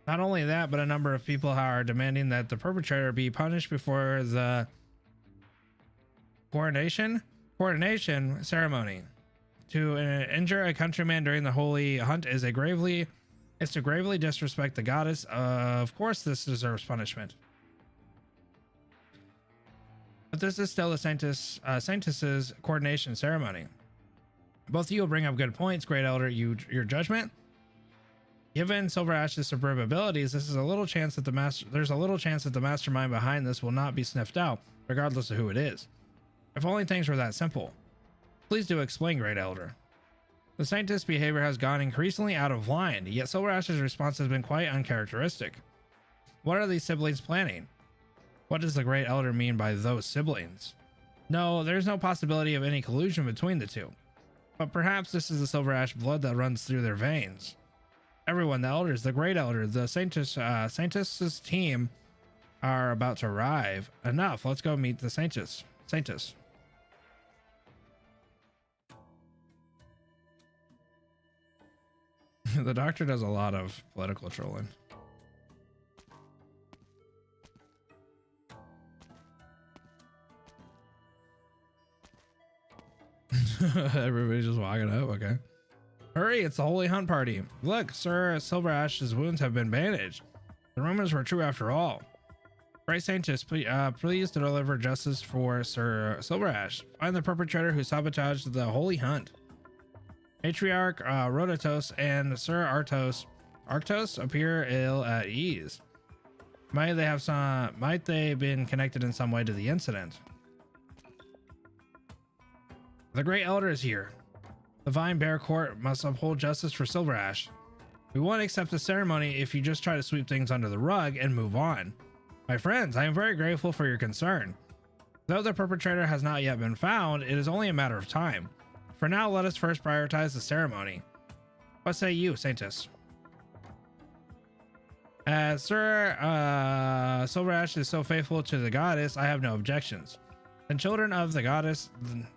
[SPEAKER 1] Not only that, but a number of people are demanding that the perpetrator be punished before the coronation ceremony. To injure a countryman during the Holy Hunt is to gravely disrespect the goddess. Of course, this deserves punishment. But this is still the sanctis's coordination ceremony. Both of you will bring up good points, Great Elder. Your judgment. Given Silverash's superb abilities, there's a little chance that the mastermind behind this will not be sniffed out, regardless of who it is. If only things were that simple. Please do explain, Great Elder. The sanctis' behavior has gone increasingly out of line, yet Silverash's response has been quite uncharacteristic. What are these siblings planning? What does the Great Elder mean by those siblings? No, there's no possibility of any collusion between the two. But perhaps this is the Silverash blood that runs through their veins. Everyone, the elders, the Great Elder, the sanctis' team, are about to arrive. Enough. Let's go meet the sanctis. Sanctis. The doctor does a lot of political trolling. Everybody's just walking up. Okay. Hurry, it's the Holy Hunt Party. Look, Sir Silverash's wounds have been bandaged. The rumors were true after all. Fray Sanctis, please to deliver justice for Sir Silverash. Find the perpetrator who sabotaged the Holy Hunt. Matriarch Rodatos and Sir Arctos appear ill at ease. Might they been connected in some way to the incident? The Great Elder is here. The Vine Bear Court must uphold justice for Silverash. We won't accept the ceremony if you just try to sweep things under the rug and move on. My friends, I am very grateful for your concern. Though the perpetrator has not yet been found, it is only a matter of time. For now, let us first prioritize the ceremony. What say you, Sanctis? As Sir Silverash is so faithful to the goddess, I have no objections. The children of the goddess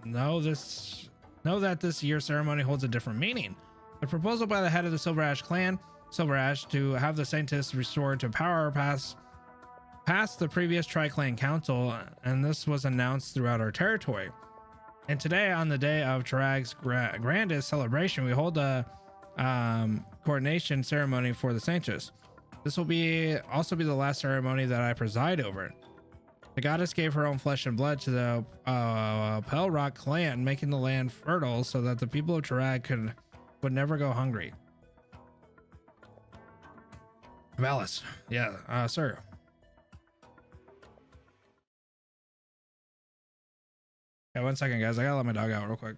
[SPEAKER 1] know that this year's ceremony holds a different meaning. The proposal by the head of the Silverash clan, Silverash, to have the Sanctis restored to power passed the previous Tri-Clan Council, and this was announced throughout our territory. And today, on the day of Chirag's grandest celebration, we hold a coordination ceremony for the Sanctis. This will also be the last ceremony that I preside over. The goddess gave her own flesh and blood to the Pale Rock clan, making the land fertile so that the people of Chirag would never go hungry. Valis, yeah, sir. Yeah, 1 second, guys. I gotta let my dog out real quick.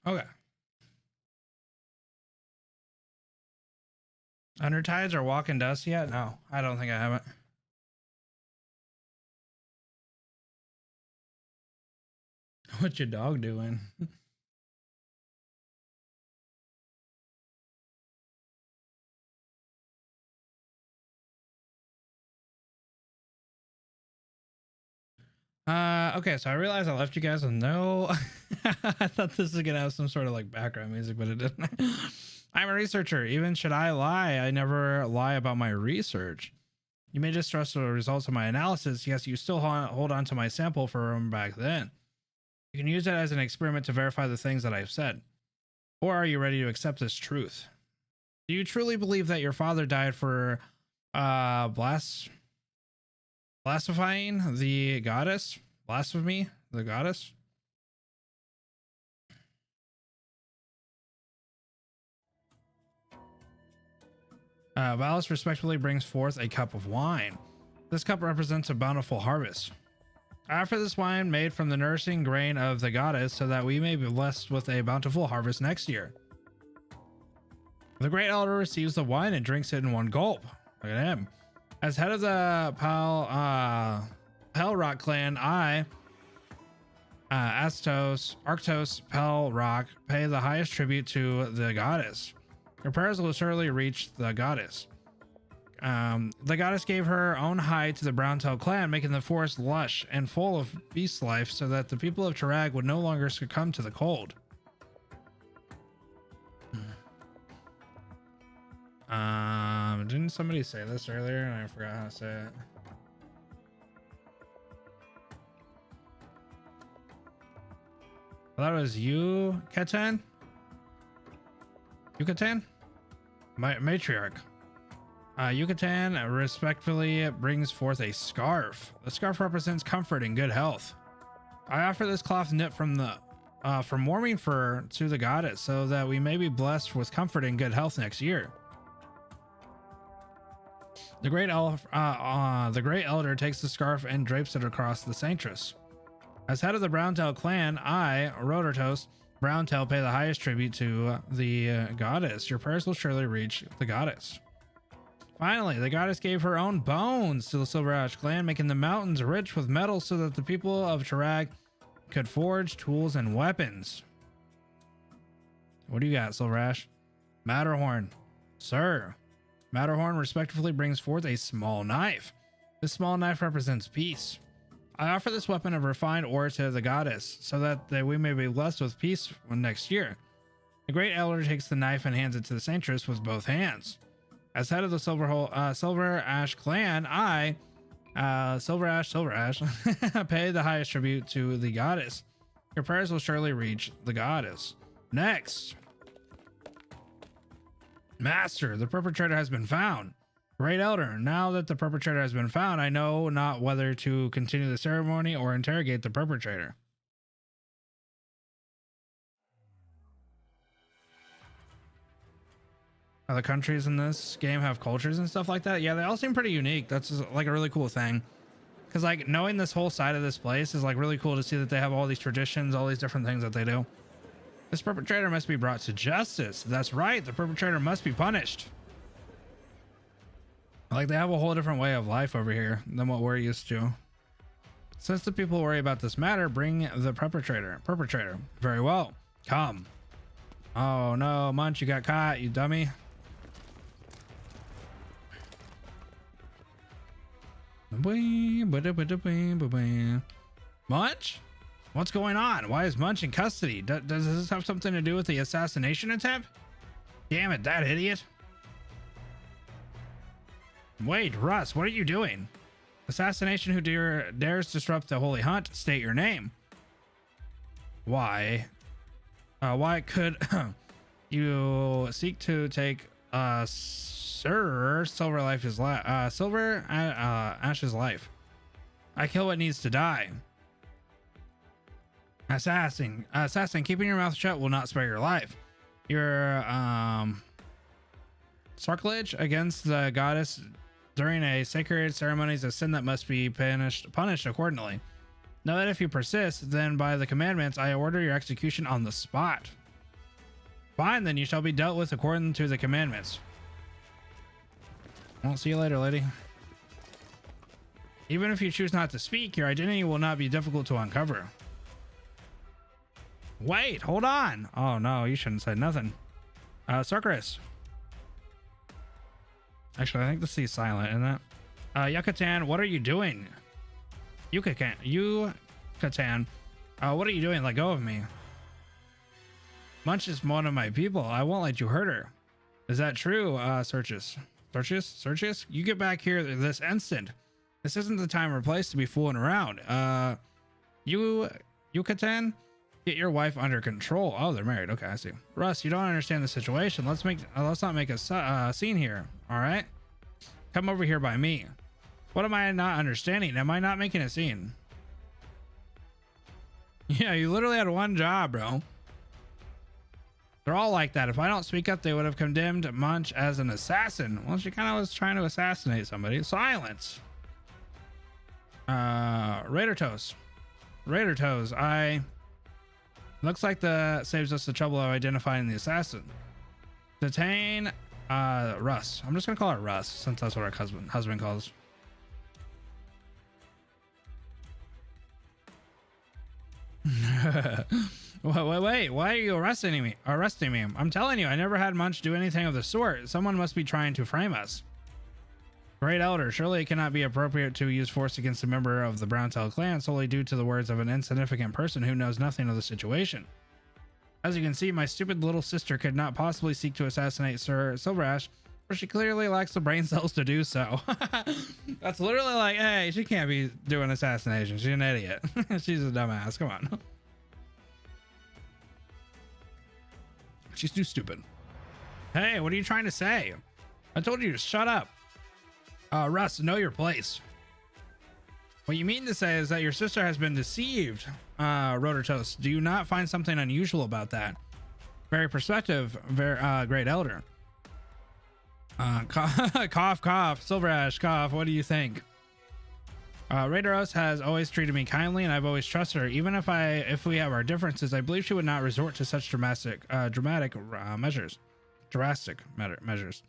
[SPEAKER 1] Okay. Undertides or walking dust yet? No, I don't think I haven't. What's your dog doing? Okay, so I realized I left you guys with no. I thought this was gonna have some sort of like background music, but it didn't. I'm a researcher. Even should I lie, I never lie about my research. You may distrust the results of my analysis. Yes, you still hold on to my sample from back then. You can use it as an experiment to verify the things that I've said. Or are you ready to accept this truth? Do you truly believe that your father died for blaspheming the goddess? Blasphemy the goddess? Valis respectfully brings forth a cup of wine. This cup represents a bountiful harvest. I offer this wine made from the nourishing grain of the goddess so that we may be blessed with a bountiful harvest next year. The Great Elder receives the wine and drinks it in one gulp. Look at him. As head of the Pale Rock clan, I, Arktos Pale Rock, pay the highest tribute to the goddess. Your prayers will surely reach the goddess. The goddess gave her own hide to the Browntail clan, making the forest lush and full of beast life so that the people of Tarag would no longer succumb to the cold. Didn't somebody say this earlier and I forgot how to say it? I thought it was you, Yucatan? Matriarch. Yucatan respectfully brings forth a scarf. The scarf represents comfort and good health. I offer this cloth knit from warming fur to the goddess so that we may be blessed with comfort and good health next year. The Great Elder takes the scarf and drapes it across the sanctis. As head of the Browntail clan, I, Rotortos Browntail, pay the highest tribute to the goddess. Your prayers will surely reach the goddess. Finally, the goddess gave her own bones to the Silverash clan, making the mountains rich with metal so that the people of Tarag could forge tools and weapons. What do you got, Silverash? Matterhorn. Sir. Matterhorn respectfully brings forth a small knife. This small knife represents peace. I offer this weapon of refined ore to the goddess so that we may be blessed with peace next year. The Great Elder takes the knife and hands it to the sanctress with both hands. As head of the Silverash clan, I, Silverash, pay the highest tribute to the goddess. Your prayers will surely reach the goddess. Next. Master, the perpetrator has been found. Great Elder, now that the perpetrator has been found, I know not whether to continue the ceremony or interrogate the perpetrator. Other countries in this game have cultures and stuff like that. Yeah, they all seem pretty unique. That's like a really cool thing. Because like knowing this whole side of this place is like really cool to see that they have all these traditions, all these different things that they do. This perpetrator must be brought to justice. That's right. The perpetrator must be punished. Like they have a whole different way of life over here than what we're used to. Since the people worry about this matter, bring the perpetrator. Very well. Come. Oh no, Munch, you got caught, you dummy. Munch? What's going on? Why is Munch in custody? Does this have something to do with the assassination attempt? Damn it, that idiot. Wait, Russ, what are you doing? Assassination who dares disrupt the holy hunt, state your name. Why could you seek to take Sir Silverash's life? I kill what needs to die. Assassin, keeping your mouth shut will not spare your life. Your sacrilege against the goddess during a sacred ceremony is a sin that must be punished accordingly. Know that if you persist, then by the commandments I order your execution on the spot. Fine, then you shall be dealt with according to the commandments. I'll see you later, lady. Even if you choose not to speak, your identity will not be difficult to uncover. Wait, hold on. Oh no, you shouldn't say nothing. Cerberus. Actually, I think the C is silent, isn't it? Yucatan, what are you doing? Yucatan, what are you doing? Let go of me. Munch is one of my people. I won't let you hurt her. Is that true? Searches. You get back here this instant. This isn't the time or place to be fooling around. Yucatan, get your wife under control. Oh, they're married. Okay, I see. Russ, you don't understand the situation. Let's not make a scene here. All right, come over here by me. What am I not understanding? Am I not making a scene? Yeah, you literally had one job, bro. They're all like that. If I don't speak up, they would have condemned Munch as an assassin. Well, she kind of was trying to assassinate somebody. Silence. Raider Toes. Looks like that saves us the trouble of identifying the assassin. Detain Russ. I'm just gonna call her Russ since that's what our husband calls. Wait, why are you arresting me? I'm telling you, I never had Munch do anything of the sort. Someone must be trying to frame us. Great Elder, surely it cannot be appropriate to use force against a member of the Browntail clan solely due to the words of an insignificant person who knows nothing of the situation. As you can see, my stupid little sister could not possibly seek to assassinate Sir Silverash, for she clearly lacks the brain cells to do so. That's literally like, hey, she can't be doing assassination. She's an idiot. She's a dumbass. Come on. She's too stupid. Hey, what are you trying to say? I told you to shut up. Russ, know your place. What you mean to say is that your sister has been deceived, Rotortoast. Do you not find something unusual about that? Very perspective, Great Elder. Cough, Silverash, cough. What do you think? Raideros has always treated me kindly, and I've always trusted her. Even if we have our differences, I believe she would not resort to such drastic measures.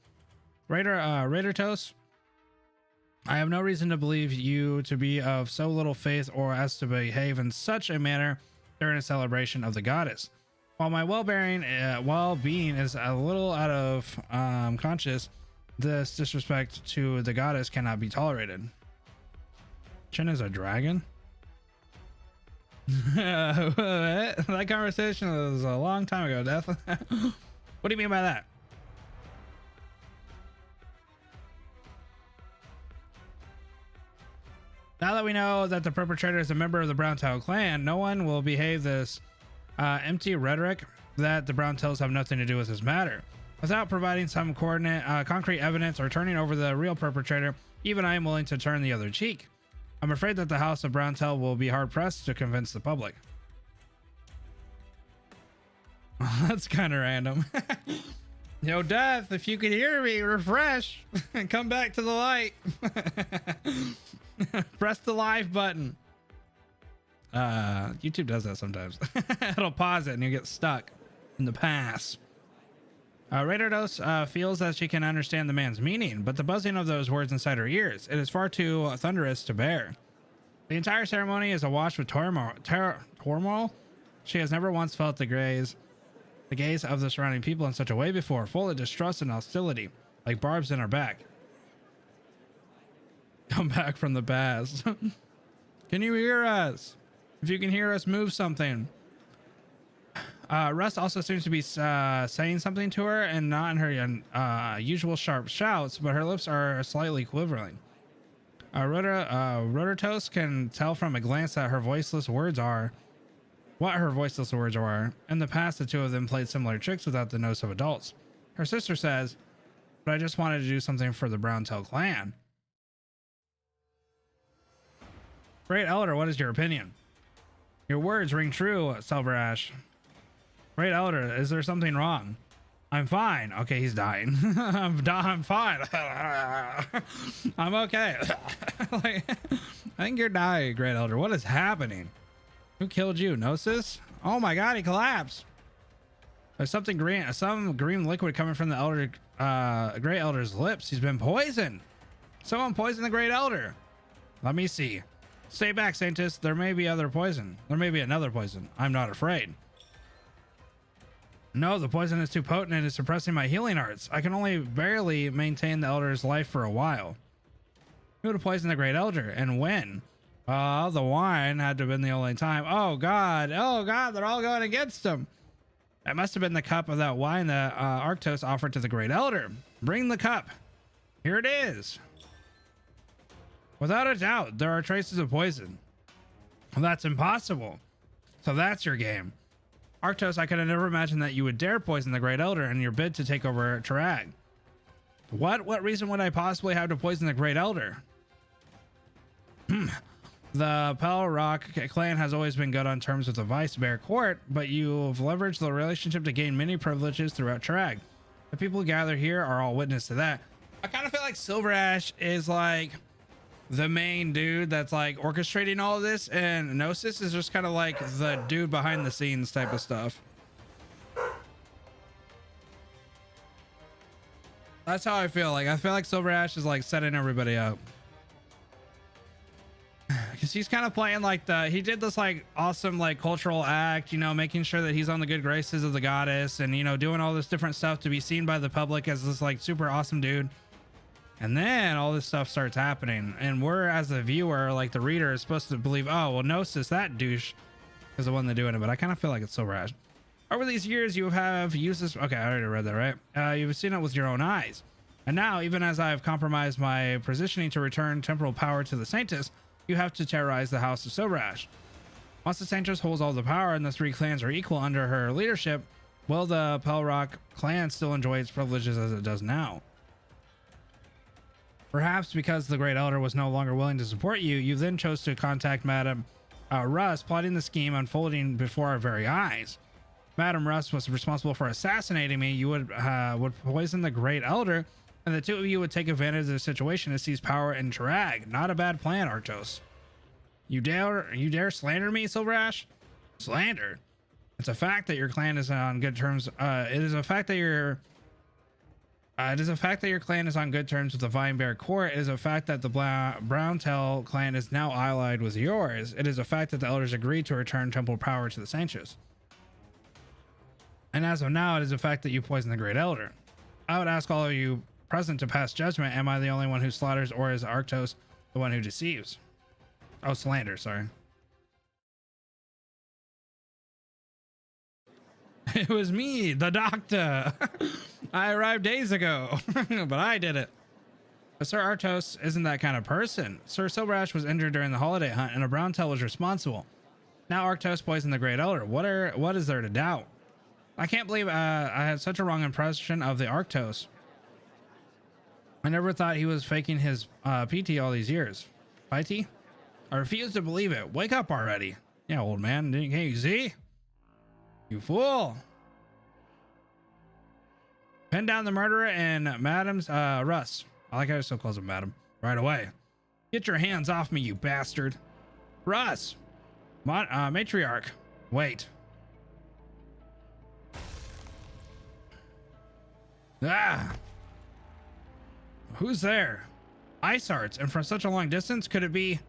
[SPEAKER 1] Raidertos, I have no reason to believe you to be of so little faith or as to behave in such a manner during a celebration of the goddess. While my well-being is a little out of conscious, this disrespect to the goddess cannot be tolerated. Chin is a dragon? That conversation was a long time ago, Death. What do you mean by that? Now that we know that the perpetrator is a member of the Browntail clan, no one will behave this empty rhetoric that the Browntails have nothing to do with this matter. Without providing some concrete evidence or turning over the real perpetrator, even I am willing to turn the other cheek. I'm afraid that the House of Browntail will be hard-pressed to convince the public. That's kind of random. Yo, Death, if you could hear me, refresh and come back to the light. Press the live button. YouTube does that sometimes. It'll pause it and you get stuck in the past. Raiderdos feels that she can understand the man's meaning, but the buzzing of those words inside her ears, it is far too thunderous to bear. The entire ceremony is awash with turmoil. She has never once felt the gaze of the surrounding people in such a way before, full of distrust and hostility, like barbs in her back. Come back from the past. Can you hear us? If you can hear us, move something. Russ also seems to be saying something to her, and not in her usual sharp shouts, but her lips are slightly quivering. Rotortos can tell from a glance that what her voiceless words are. In the past, the two of them played similar tricks without the notice of adults. Her sister says, but I just wanted to do something for the Browntail clan. Great Elder, what is your opinion? Your words ring true, Silverash. Great Elder, is there something wrong? I'm fine. Okay, he's dying. I'm fine. I'm okay. Like, I think you're dying, Great Elder. What is happening? Who killed you? Gnosis? Oh my god, he collapsed. There's something green, some green liquid coming from the elder, Great Elder's lips. He's been poisoned. Someone poisoned the Great Elder. Let me see. Stay back, sanctis. There may be other poison. There may be another poison. I'm not afraid. No, the poison is too potent and is suppressing my healing arts. I can only barely maintain the Elder's life for a while. Who would have poisoned the Great Elder and when? The wine had to have been the only time. Oh God, they're all going against him. It must have been the cup of that wine that Arknights offered to the Great Elder. Bring the cup. Here it is. Without a doubt, there are traces of poison. Well, that's impossible. So that's your game. Arknights, I could have never imagined that you would dare poison the Great Elder in your bid to take over Tirag. What reason would I possibly have to poison the Great Elder? The Pale Rock clan has always been good on terms with the Vice Bear Court, but you've leveraged the relationship to gain many privileges throughout Tirag. The people who gather here are all witness to that. I kind of feel like Silverash is like the main dude that's like orchestrating all of this, and Gnosis is just kind of like the dude behind the scenes type of stuff. That's how I feel like. I feel like Silverash is like setting everybody up. Because he's kind of playing like he did this like awesome like cultural act, you know, making sure that he's on the good graces of the goddess and, you know, doing all this different stuff to be seen by the public as this like super awesome dude. And then all this stuff starts happening, and we're, as the viewer, like the reader, is supposed to believe, oh well, Gnosis, that douche, is the one that's doing it. But I kind of feel like it's Silverash. Over these years, you have used this. Okay, I already read that, right? You've seen it with your own eyes, and now, even as I have compromised my positioning to return temporal power to the sanctis, you have to terrorize the House of Silverash. Once the sanctis holds all the power and the three clans are equal under her leadership, will the Pelrock clan still enjoy its privileges as it does now? Perhaps because the Great Elder was no longer willing to support you, you then chose to contact Madame Russ, plotting the scheme unfolding before our very eyes. Madame Russ was responsible for assassinating me. You would poison the Great Elder, and the two of you would take advantage of the situation to seize power in Tirag. Not a bad plan, Arknights. You dare slander me, Silverash? Slander? It's a fact that your clan is on good terms. It is a fact that your clan is on good terms with the Vine Bear Court. It is a fact that the Browntail clan is now allied with yours. It is a fact that the elders agreed to return temple power to the sanctis. And as of now, it is a fact that you poisoned the Great Elder. I would ask all of you present to pass judgment. Am I the only one who slaughters, or is Arknights the one who deceives? Oh, slander, sorry. It was me, the doctor. I arrived days ago, but I did it. But Sir Arknights isn't that kind of person. Sir Silverash was injured during the holiday hunt, and a Browntail was responsible. Now Arknights poisoned the Great Elder. What is there to doubt? I can't believe I had such a wrong impression of the Arknights. I never thought he was faking his PT all these years. PT? I refuse to believe it. Wake up already. Yeah, old man. Can't you see? You fool. Pin down the murderer and Madam's Russ. I like how he still calls him Madam. Right away. Get your hands off me, you bastard. Russ. Matriarch. Wait. Ah. Who's there? Ice arts, and from such a long distance, could it be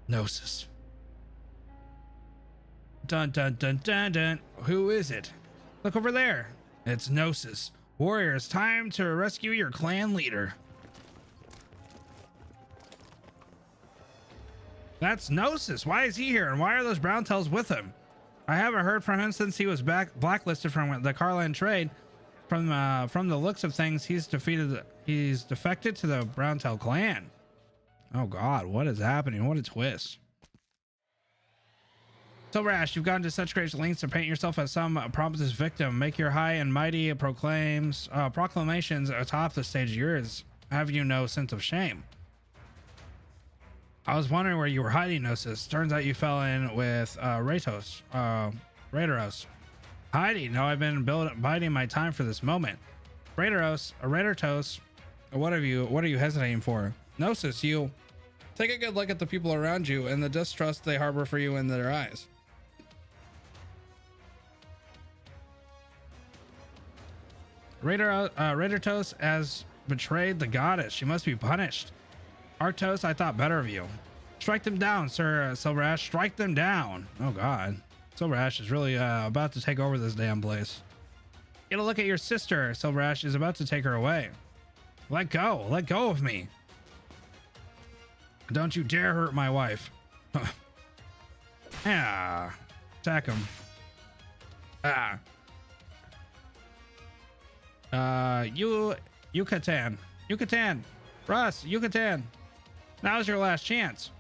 [SPEAKER 1] Gnosis? Dun dun dun dun dun. Who is it? Look over there. It's Gnosis. Warriors, time to rescue your clan leader. That's Gnosis. Why is he here, and why are those Browntails with him? I haven't heard from him since he was blacklisted from the Carlin trade. From the looks of things, he's defected to the Browntail clan. Oh God, what is happening? What a twist. Silverash, you've gone to such great lengths to paint yourself as some promptus victim. Make your high and mighty proclamations atop the stage of yours. Have you no sense of shame? I was wondering where you were hiding, Gnosis. Turns out you fell in with Raitos. Hiding? No, I've been biding my time for this moment. Raitos, what are you hesitating for? Gnosis, you take a good look at the people around you and the distrust they harbor for you in their eyes. Raidertos has betrayed the goddess. She must be punished. Arctos, I thought better of you. Strike them down, Sir Silverash. Strike them down. Oh God, Silverash is really about to take over this damn place. Get a look at your sister. Silverash is about to take her away. Let go. Let go of me. Don't you dare hurt my wife. Yeah. Attack him. Yucatan. Russ, Yucatan. Now's your last chance.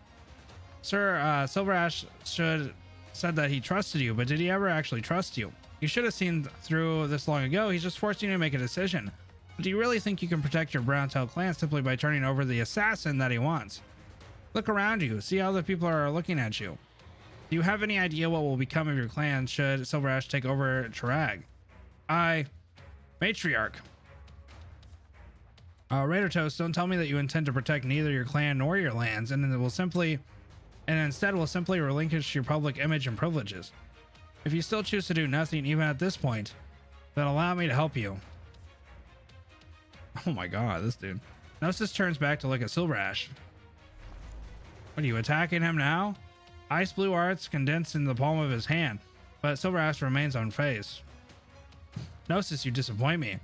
[SPEAKER 1] Sir, Silverash said that he trusted you, but did he ever actually trust you? You should have seen through this long ago. He's just forcing you to make a decision. But do you really think you can protect your Browntail clan simply by turning over the assassin that he wants? Look around you. See how the people are looking at you. Do you have any idea what will become of your clan should Silverash take over Chirag? Matriarch. Raidertos, don't tell me that you intend to protect neither your clan nor your lands, and instead will simply relinquish your public image and privileges. If you still choose to do nothing, even at this point, then allow me to help you. Oh my God, this dude. Gnosis turns back to look at Silverash. What are you attacking him now? Ice blue arts condensed in the palm of his hand, but Silverash remains unfazed. Gnosis, you disappoint me.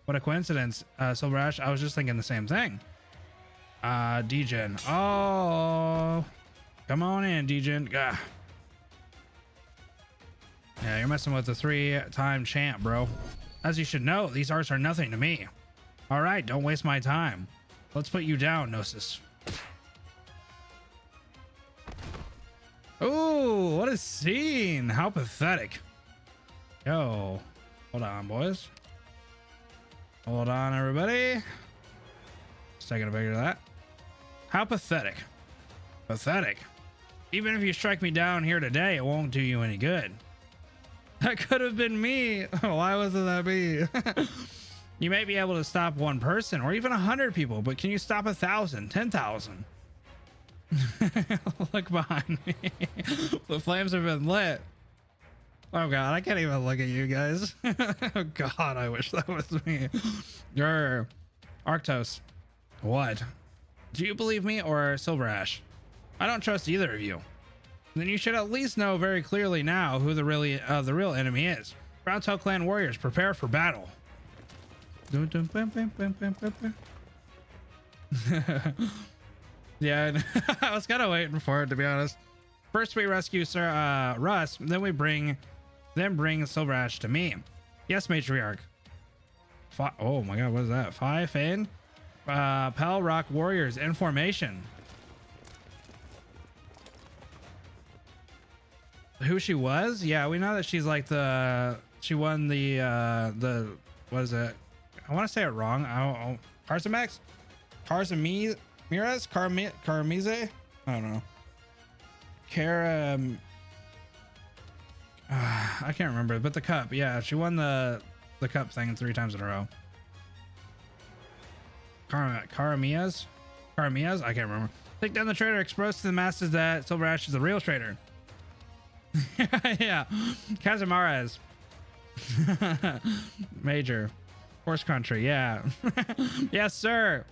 [SPEAKER 1] What a coincidence, Silverash. I was just thinking the same thing. Degen. Oh, come on in, Degen. Yeah, you're messing with the 3-time champ, bro. As you should know, these arts are nothing to me. All right, don't waste my time. Let's put you down, Gnosis. Oh, what a scene. How pathetic. Yo, hold on, boys. Hold on, everybody. Just taking a picture of that. How pathetic. Pathetic. Even if you strike me down here today, it won't do you any good. That could have been me. Why wasn't that me? You may be able to stop one person or even 100 people, but can you stop 1,000, 10,000? Look behind me. The flames have been lit. Oh God, I can't even look at you guys. Oh God, I wish that was me. Arktos. What? Do you believe me or Silverash? I don't trust either of you. Then you should at least know very clearly now who the real enemy is. Browntail clan warriors, prepare for battle. Yeah, I was kind of waiting for it, to be honest. First we rescue Sir Russ, then bring Silverash to me. Yes, Matriarch. Oh my God, what is that? 5 in Pal Rock warriors in formation. Who she was? Yeah, we know that she's like she won the what is it? I want to say it wrong. Carzamex? Caramize? I don't know. I can't remember, but the cup. Yeah, she won the cup thing 3 times in a row. Caramias? I can't remember. Take down the traitor. Expose to the masses that Silverash is the real traitor. Yeah, Casamarez. Major horse country. Yeah. Yes, sir.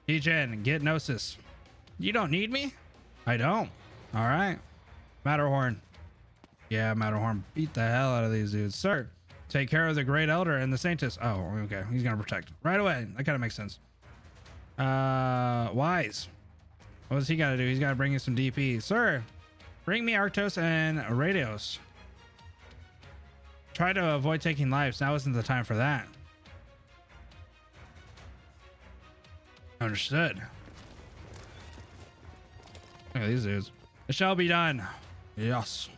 [SPEAKER 1] Degen, get Gnosis. You don't need me? I don't. All right. Matterhorn. Yeah, Matterhorn. Beat the hell out of these dudes. Sir, take care of the Great Elder and the Sanctis. Oh, okay. He's gonna protect right away. That kind of makes sense. Wise. What does he gotta do? He's gotta bring you some DP. Sir, bring me Arctos and Radios. Try to avoid taking lives. Now isn't the time for that. Understood. Look at these dudes. It shall be done. Yes.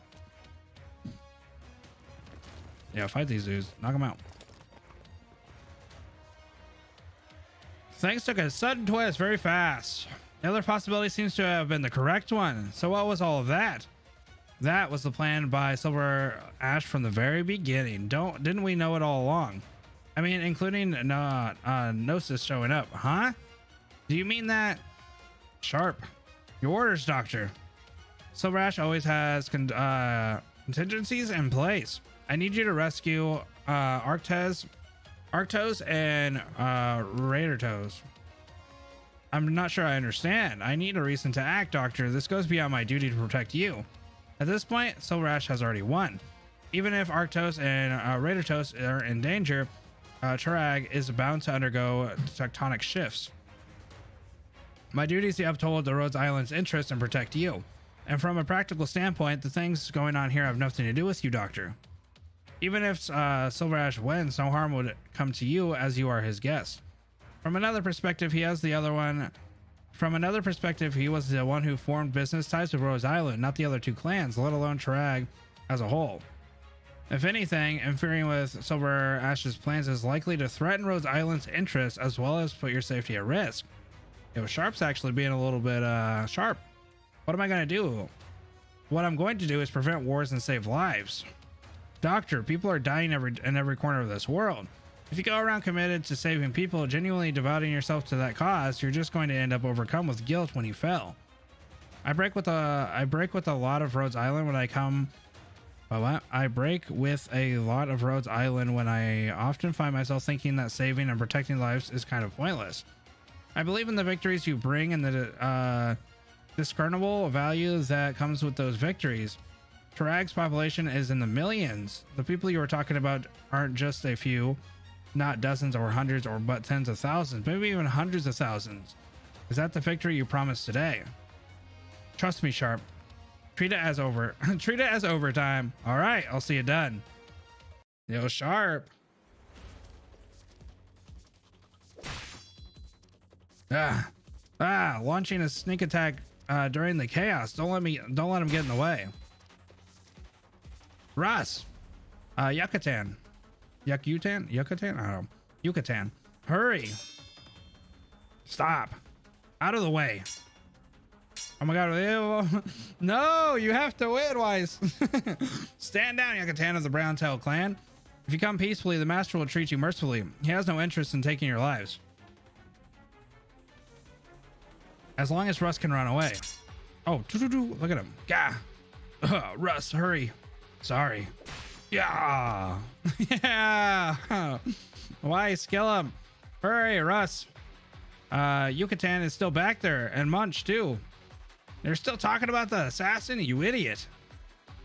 [SPEAKER 1] Yeah, fight these dudes. Knock them out. Things took a sudden twist very fast. The other possibility seems to have been the correct one. So what was all of that? That was the plan by Silverash from the very beginning. Didn't we know it all along? I mean, including Gnosis showing up, huh? Do you mean that? Sharp. Your orders, Doctor. Silverash always has contingencies in place. I need you to rescue Arknights Arctos and Raidertos. I'm not sure I understand. I need a reason to act, Doctor. This goes beyond my duty to protect you. At this point, Silverash has already won. Even if Arctos and Raidertos are in danger, Chirag is bound to undergo tectonic shifts. My duty is to uphold the Rhodes Island's interest and protect you. And from a practical standpoint, the things going on here have nothing to do with you, Doctor. Even if Silverash wins, no harm would come to you as you are his guest. From another perspective, he was the one who formed business ties with Rhodes Island, not the other two clans, let alone Chirag as a whole. If anything, interfering with Silverash's plans is likely to threaten Rhodes Island's interests as well as put your safety at risk. Yo, Sharp's actually being a little bit sharp. What am I going to do? What I'm going to do is prevent wars and save lives. Doctor, people are dying in every corner of this world. If you go around committed to saving people, genuinely devoting yourself to that cause, you're just going to end up overcome with guilt when you fail. I break with a lot of Rhodes Island when I come. I break with a lot of Rhodes Island when I often find myself thinking that saving and protecting lives is kind of pointless. I believe in the victories you bring and the discernible value that comes with those victories. Chirag's population is in the millions. The people you are talking about aren't just a few, not dozens or hundreds or but tens of thousands, maybe even hundreds of thousands. Is that the victory you promised today? Trust me, Sharp. Treat it as overtime. All right, I'll see it done. Yo, Sharp. Launching a sneak attack during the chaos. Don't let him get in the way. Russ. Yucatan. Yucatan? I don't know. Yucatan. Hurry. Stop. Out of the way. Oh my god. Ew. No, you have to win, Wise. Stand down, Yucatan of the Brown Tail clan. If you come peacefully, the master will treat you mercifully. He has no interest in taking your lives. As long as Russ can run away. Oh, look at him. Gah. Russ, hurry. Sorry. Yeah. Yeah. Wise, kill him. Hurry, Russ. Yucatan is still back there, and Munch too. They're still talking about the assassin, you idiot.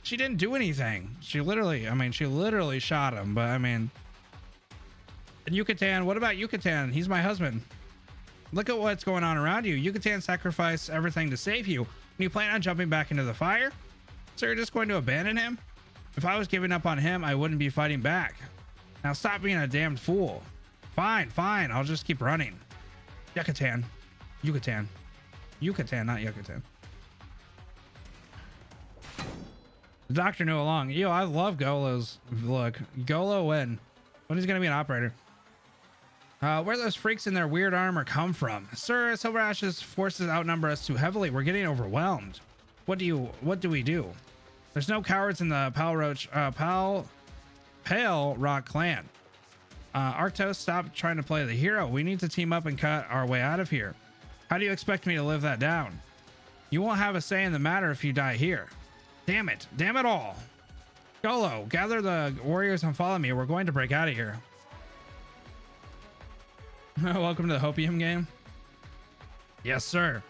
[SPEAKER 1] She didn't do anything. She literally shot him, but I mean. And Yucatan, what about Yucatan? He's my husband. Look at what's going on around you. Yucatan sacrificed everything to save you. And you plan on jumping back into the fire? So you're just going to abandon him? If I was giving up on him, I wouldn't be fighting back. Now stop being a damned fool. Fine. I'll just keep running. Yucatan, not Yucatan. The doctor knew along. Yo, I love Golo's look. Golo when he's gonna be an operator. Where those freaks in their weird armor come from? Sir, Silverash's forces outnumber us too heavily. We're getting overwhelmed. What do we do? There's no cowards in the Pale Rock clan. Arctos, stop trying to play the hero. We need to team up and cut our way out of here. How do you expect me to live that down? You won't have a say in the matter if you die here. Damn it all. Golo, gather the warriors and follow me. We're going to break out of here. Welcome to the Hopium game. Yes, sir.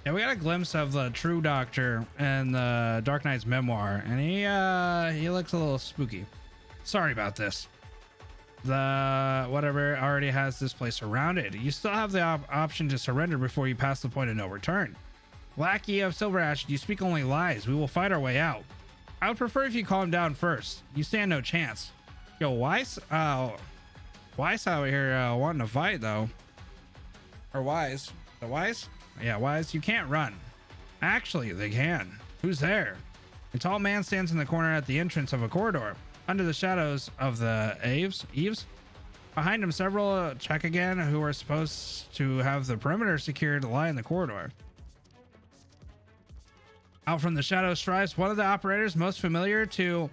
[SPEAKER 1] Yeah, we got a glimpse of the true doctor in the Dark Knight's memoir, and he looks a little spooky. Sorry about this. The whatever already has this place surrounded. You still have the option to surrender before you pass the point of no return. Lackey of Silverash, you speak only lies. We will fight our way out. I would prefer if you calm down first. You stand no chance. Yo, Wise? Wise out here wanting to fight though. Or Wise? The Wise? Yeah, Wise, you can't run. Actually, they can. Who's there? A tall man stands in the corner at the entrance of a corridor, under the shadows of the eaves. Behind him, several check again who are supposed to have the perimeter secured lie in the corridor. Out from the shadows strives one of the operators most familiar to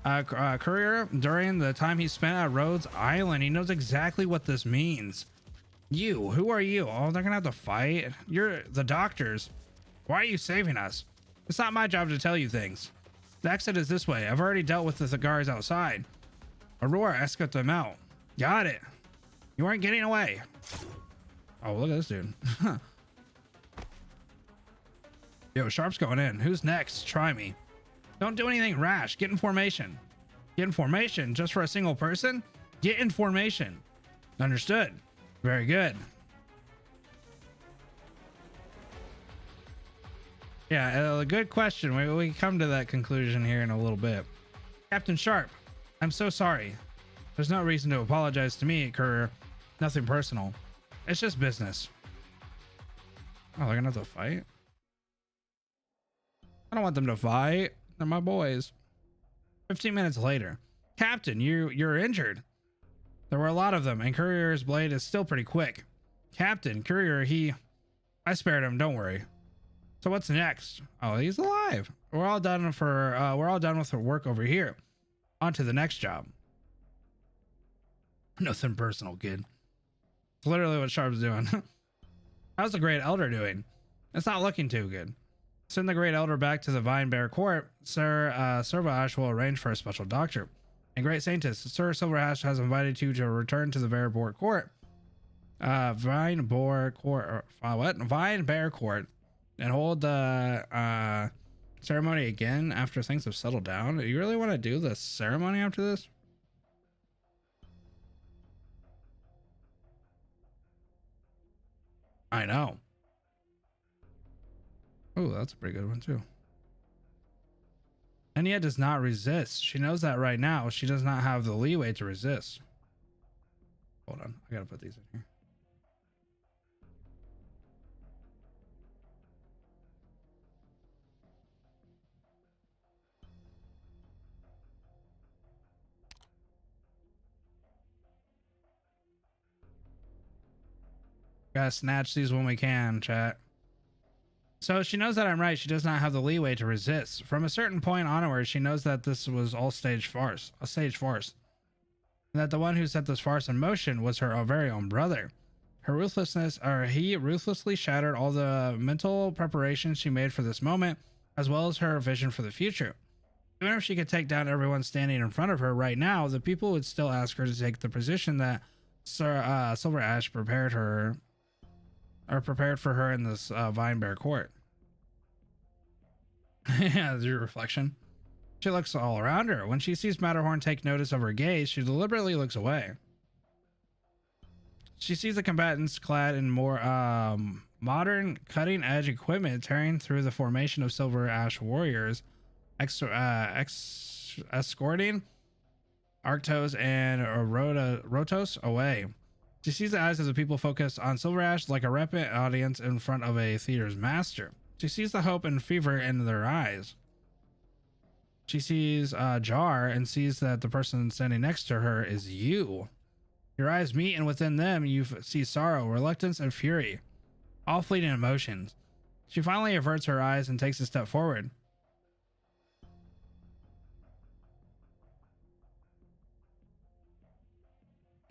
[SPEAKER 1] Courier during the time he spent at Rhodes Island. He knows exactly what this means. Who are you? Oh, they're gonna have to fight. You're the doctors. Why are you saving us? It's not my job to tell you things. The exit is this way. I've already dealt with the guards outside. Aurora, escort them out. Got it. You aren't getting away. Oh, look at this dude. Yo, Sharp's going in. Who's next? Try me. Don't do anything rash. Get in formation. Get in formation just for a single person? Get in formation. Understood. Very good. Yeah, a good question. We come to that conclusion here in a little bit. Captain Sharp, I'm so sorry. There's no reason to apologize to me, Courier. Nothing personal. It's just business. Oh, they're gonna have to fight? I don't want them to fight. They're my boys. 15 minutes later. Captain, you're injured. There were a lot of them, and Courier's blade is still pretty quick. Captain, Courier, I spared him, don't worry. So what's next? Oh, he's alive. We're all done with our work over here. On to the next job. Nothing personal, kid. It's literally what Sharp's doing. How's the Great Elder doing? It's not looking too good. Send the Great Elder back to the Vine Bear Court. Sir Silverash will arrange for a special doctor. And Great Sanctis, Sir Silverash has invited you to return to the Bear Court. Vine Bear Court. And hold the ceremony again after things have settled down. Do you really want to do the ceremony after this? I know. Oh, that's a pretty good one too. Enya does not resist. She knows that right now. She does not have the leeway to resist. Hold on. I gotta put these in here. Gotta snatch these when we can, chat. So she knows that I'm right. She does not have the leeway to resist. From a certain point onward, she knows that this was all a stage farce. And that the one who set this farce in motion was her very own brother. He ruthlessly shattered all the mental preparations she made for this moment, as well as her vision for the future. Even if she could take down everyone standing in front of her right now, the people would still ask her to take the position that Sir Silverash prepared for her in this Vine Bear Court. Yeah, that's your reflection. She looks all around her. When she sees Matterhorn take notice of her gaze, she deliberately looks away. She sees the combatants clad in more modern, cutting-edge equipment tearing through the formation of Silverash warriors, escorting Arknights and Rotos away. She sees the eyes of the people focused on Silverash like a repentant audience in front of a theater's master. She sees the hope and fever in their eyes. She sees Jar and sees that the person standing next to her is you. Your eyes meet, and within them you see sorrow, reluctance, and fury, all fleeting emotions. She finally averts her eyes and takes a step forward.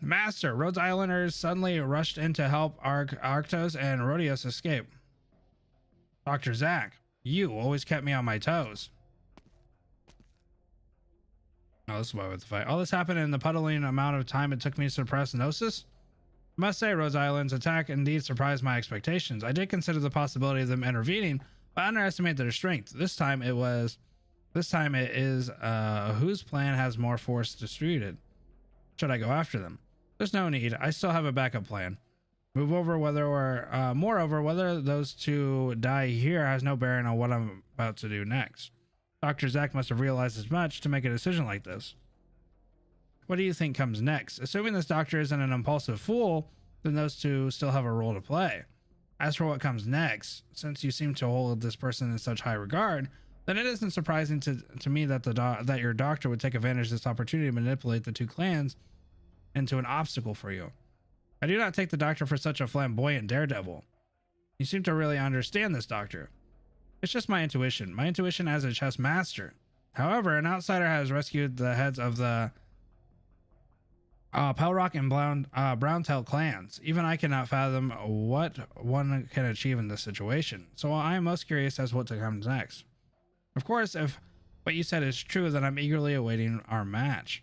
[SPEAKER 1] Master, Rhodes Islanders suddenly rushed in to help Arktos and Rodios escape. Dr. Zack, you always kept me on my toes. Oh, this is why we have to fight. All this happened in the puddling amount of time it took me to suppress Gnosis. I must say, Rhodes Island's attack indeed surprised my expectations. I did consider the possibility of them intervening, but I underestimated their strength. This time it is whose plan has more force distributed. Should I go after them? There's no need. I still have a backup plan. Moreover, whether those two die here has no bearing on what I'm about to do next. Dr. Zack must have realized as much to make a decision like this. What do you think comes next? Assuming this doctor isn't an impulsive fool, then those two still have a role to play. As for what comes next, since you seem to hold this person in such high regard, then it isn't surprising to me that your doctor would take advantage of this opportunity to manipulate the two clans into an obstacle for you. I do not take the doctor for such a flamboyant daredevil. You seem to really understand this doctor. It's just my intuition as a chess master. However, an outsider has rescued the heads of the Pelrock and Browntail clans. Even I cannot fathom what one can achieve in this situation. So I am most curious as what to come next. Of course, if what you said is true, then I'm eagerly awaiting our match.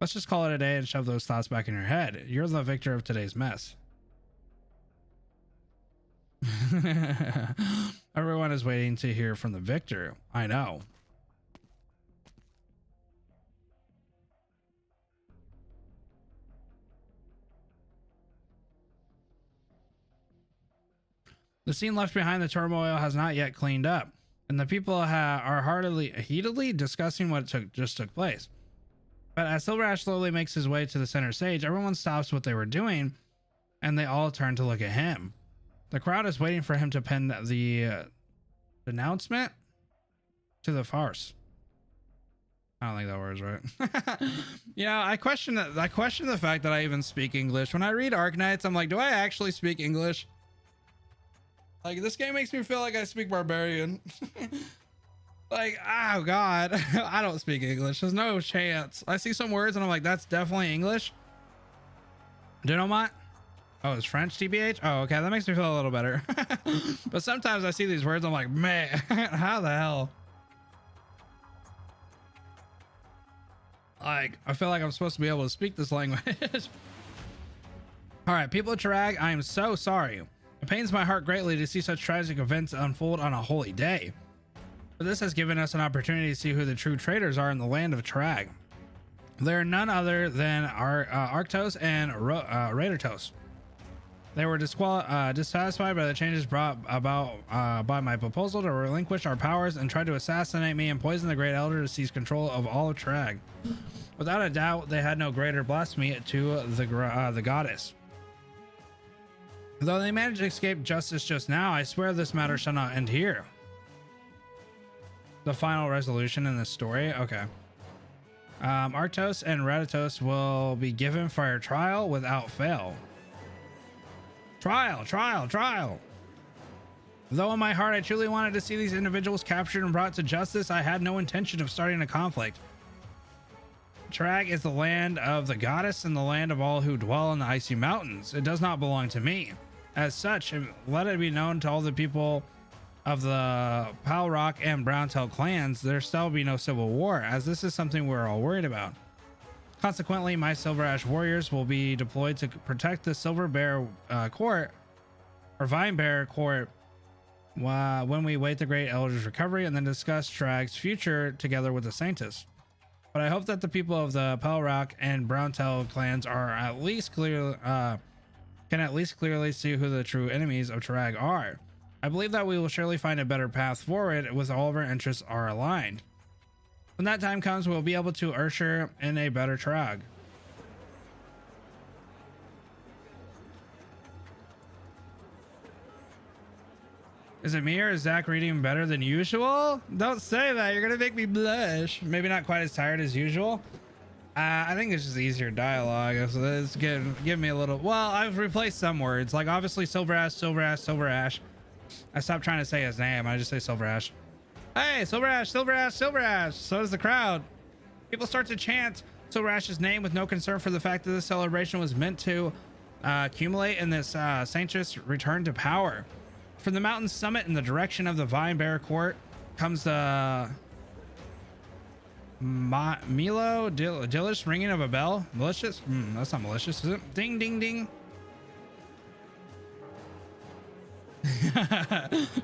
[SPEAKER 1] Let's just call it a day and shove those thoughts back in your head. You're the victor of today's mess. Everyone is waiting to hear from the victor. I know. The scene left behind the turmoil has not yet cleaned up, and the people are heatedly discussing what just took place. But as Silverash slowly makes his way to the center stage, everyone stops what they were doing, and they all turn to look at him. The crowd is waiting for him to pen the denouncement to the farce. I don't think that word's right. Yeah, I question the fact that I even speak English. When I read Arknights, I'm like, do I actually speak English? Like, this game makes me feel like I speak barbarian. Like, oh god, I don't speak English. There's no chance. I see some words and I'm like, that's definitely English. Denouement? Oh, it's French, TBH? Oh, okay, that makes me feel a little better. But sometimes I see these words, I'm like, man, how the hell? Like, I feel like I'm supposed to be able to speak this language. All right, people of Chirag, I am so sorry. It pains my heart greatly to see such tragic events unfold on a holy day. But this has given us an opportunity to see who the true traitors are in the land of Chirag. They are none other than Arktos and Raidertos. They were dissatisfied by the changes brought about by my proposal to relinquish our powers and tried to assassinate me and poison the Great Elder to seize control of all of Chirag. Without a doubt, they had no greater blasphemy to the goddess. Though they managed to escape justice just now, I swear this matter shall not end here. The final resolution in this story. Okay. Arktos and Raidertos will be given fair trial without fail. Trial. Though in my heart I truly wanted to see these individuals captured and brought to justice, I had no intention of starting a conflict. Chirag is the land of the goddess and the land of all who dwell in the icy mountains. It does not belong to me. As such, let it be known to all the people of the Palrock and Browntail clans, there shall be no civil war, as this is something we're all worried about. Consequently, my Silverash warriors will be deployed to protect the Silver Bear Court, or Vine Bear Court, when we wait the Great Elder's recovery and then discuss Chirag's future together with the sanctis. But I hope that the people of the Palrock and Browntail clans are at least can at least clearly see who the true enemies of Chirag are. I believe that we will surely find a better path forward with all of our interests are aligned. When that time comes, we'll be able to usher in a better Chirag. Is it me or is Zach reading better than usual? Don't say that, you're gonna make me blush. Maybe not quite as tired as usual. I think it's just easier dialogue, so it's give me a little. Well, I've replaced some words, like obviously Silverash. I stopped trying to say his name, I just say Silverash. Hey, Silverash. So does the crowd. People start to chant Silverash's name with no concern for the fact that this celebration was meant to accumulate in this sanctis return to power. From the mountain summit in the direction of the Vine Bear Court comes the Dillish ringing of a bell. Malicious? That's not malicious, is it? Ding, ding, ding.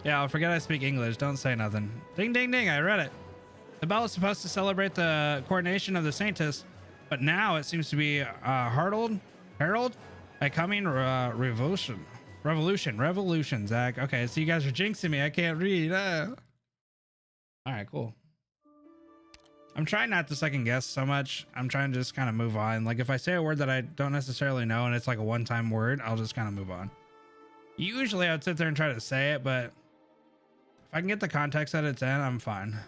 [SPEAKER 1] Yeah, I'll forget I speak English. Don't say nothing. Ding, ding, ding. I read it. The bell is supposed to celebrate the coronation of the sanctis, but now it seems to be herald a coming revolution, Zach. Okay, so you guys are jinxing me. I can't read. All right, cool. I'm trying not to second guess so much. I'm trying to just kind of move on. Like if I say a word that I don't necessarily know and it's like a one-time word, I'll just kind of move on. Usually I'd sit there and try to say it, but if I can get the context that it's in, I'm fine.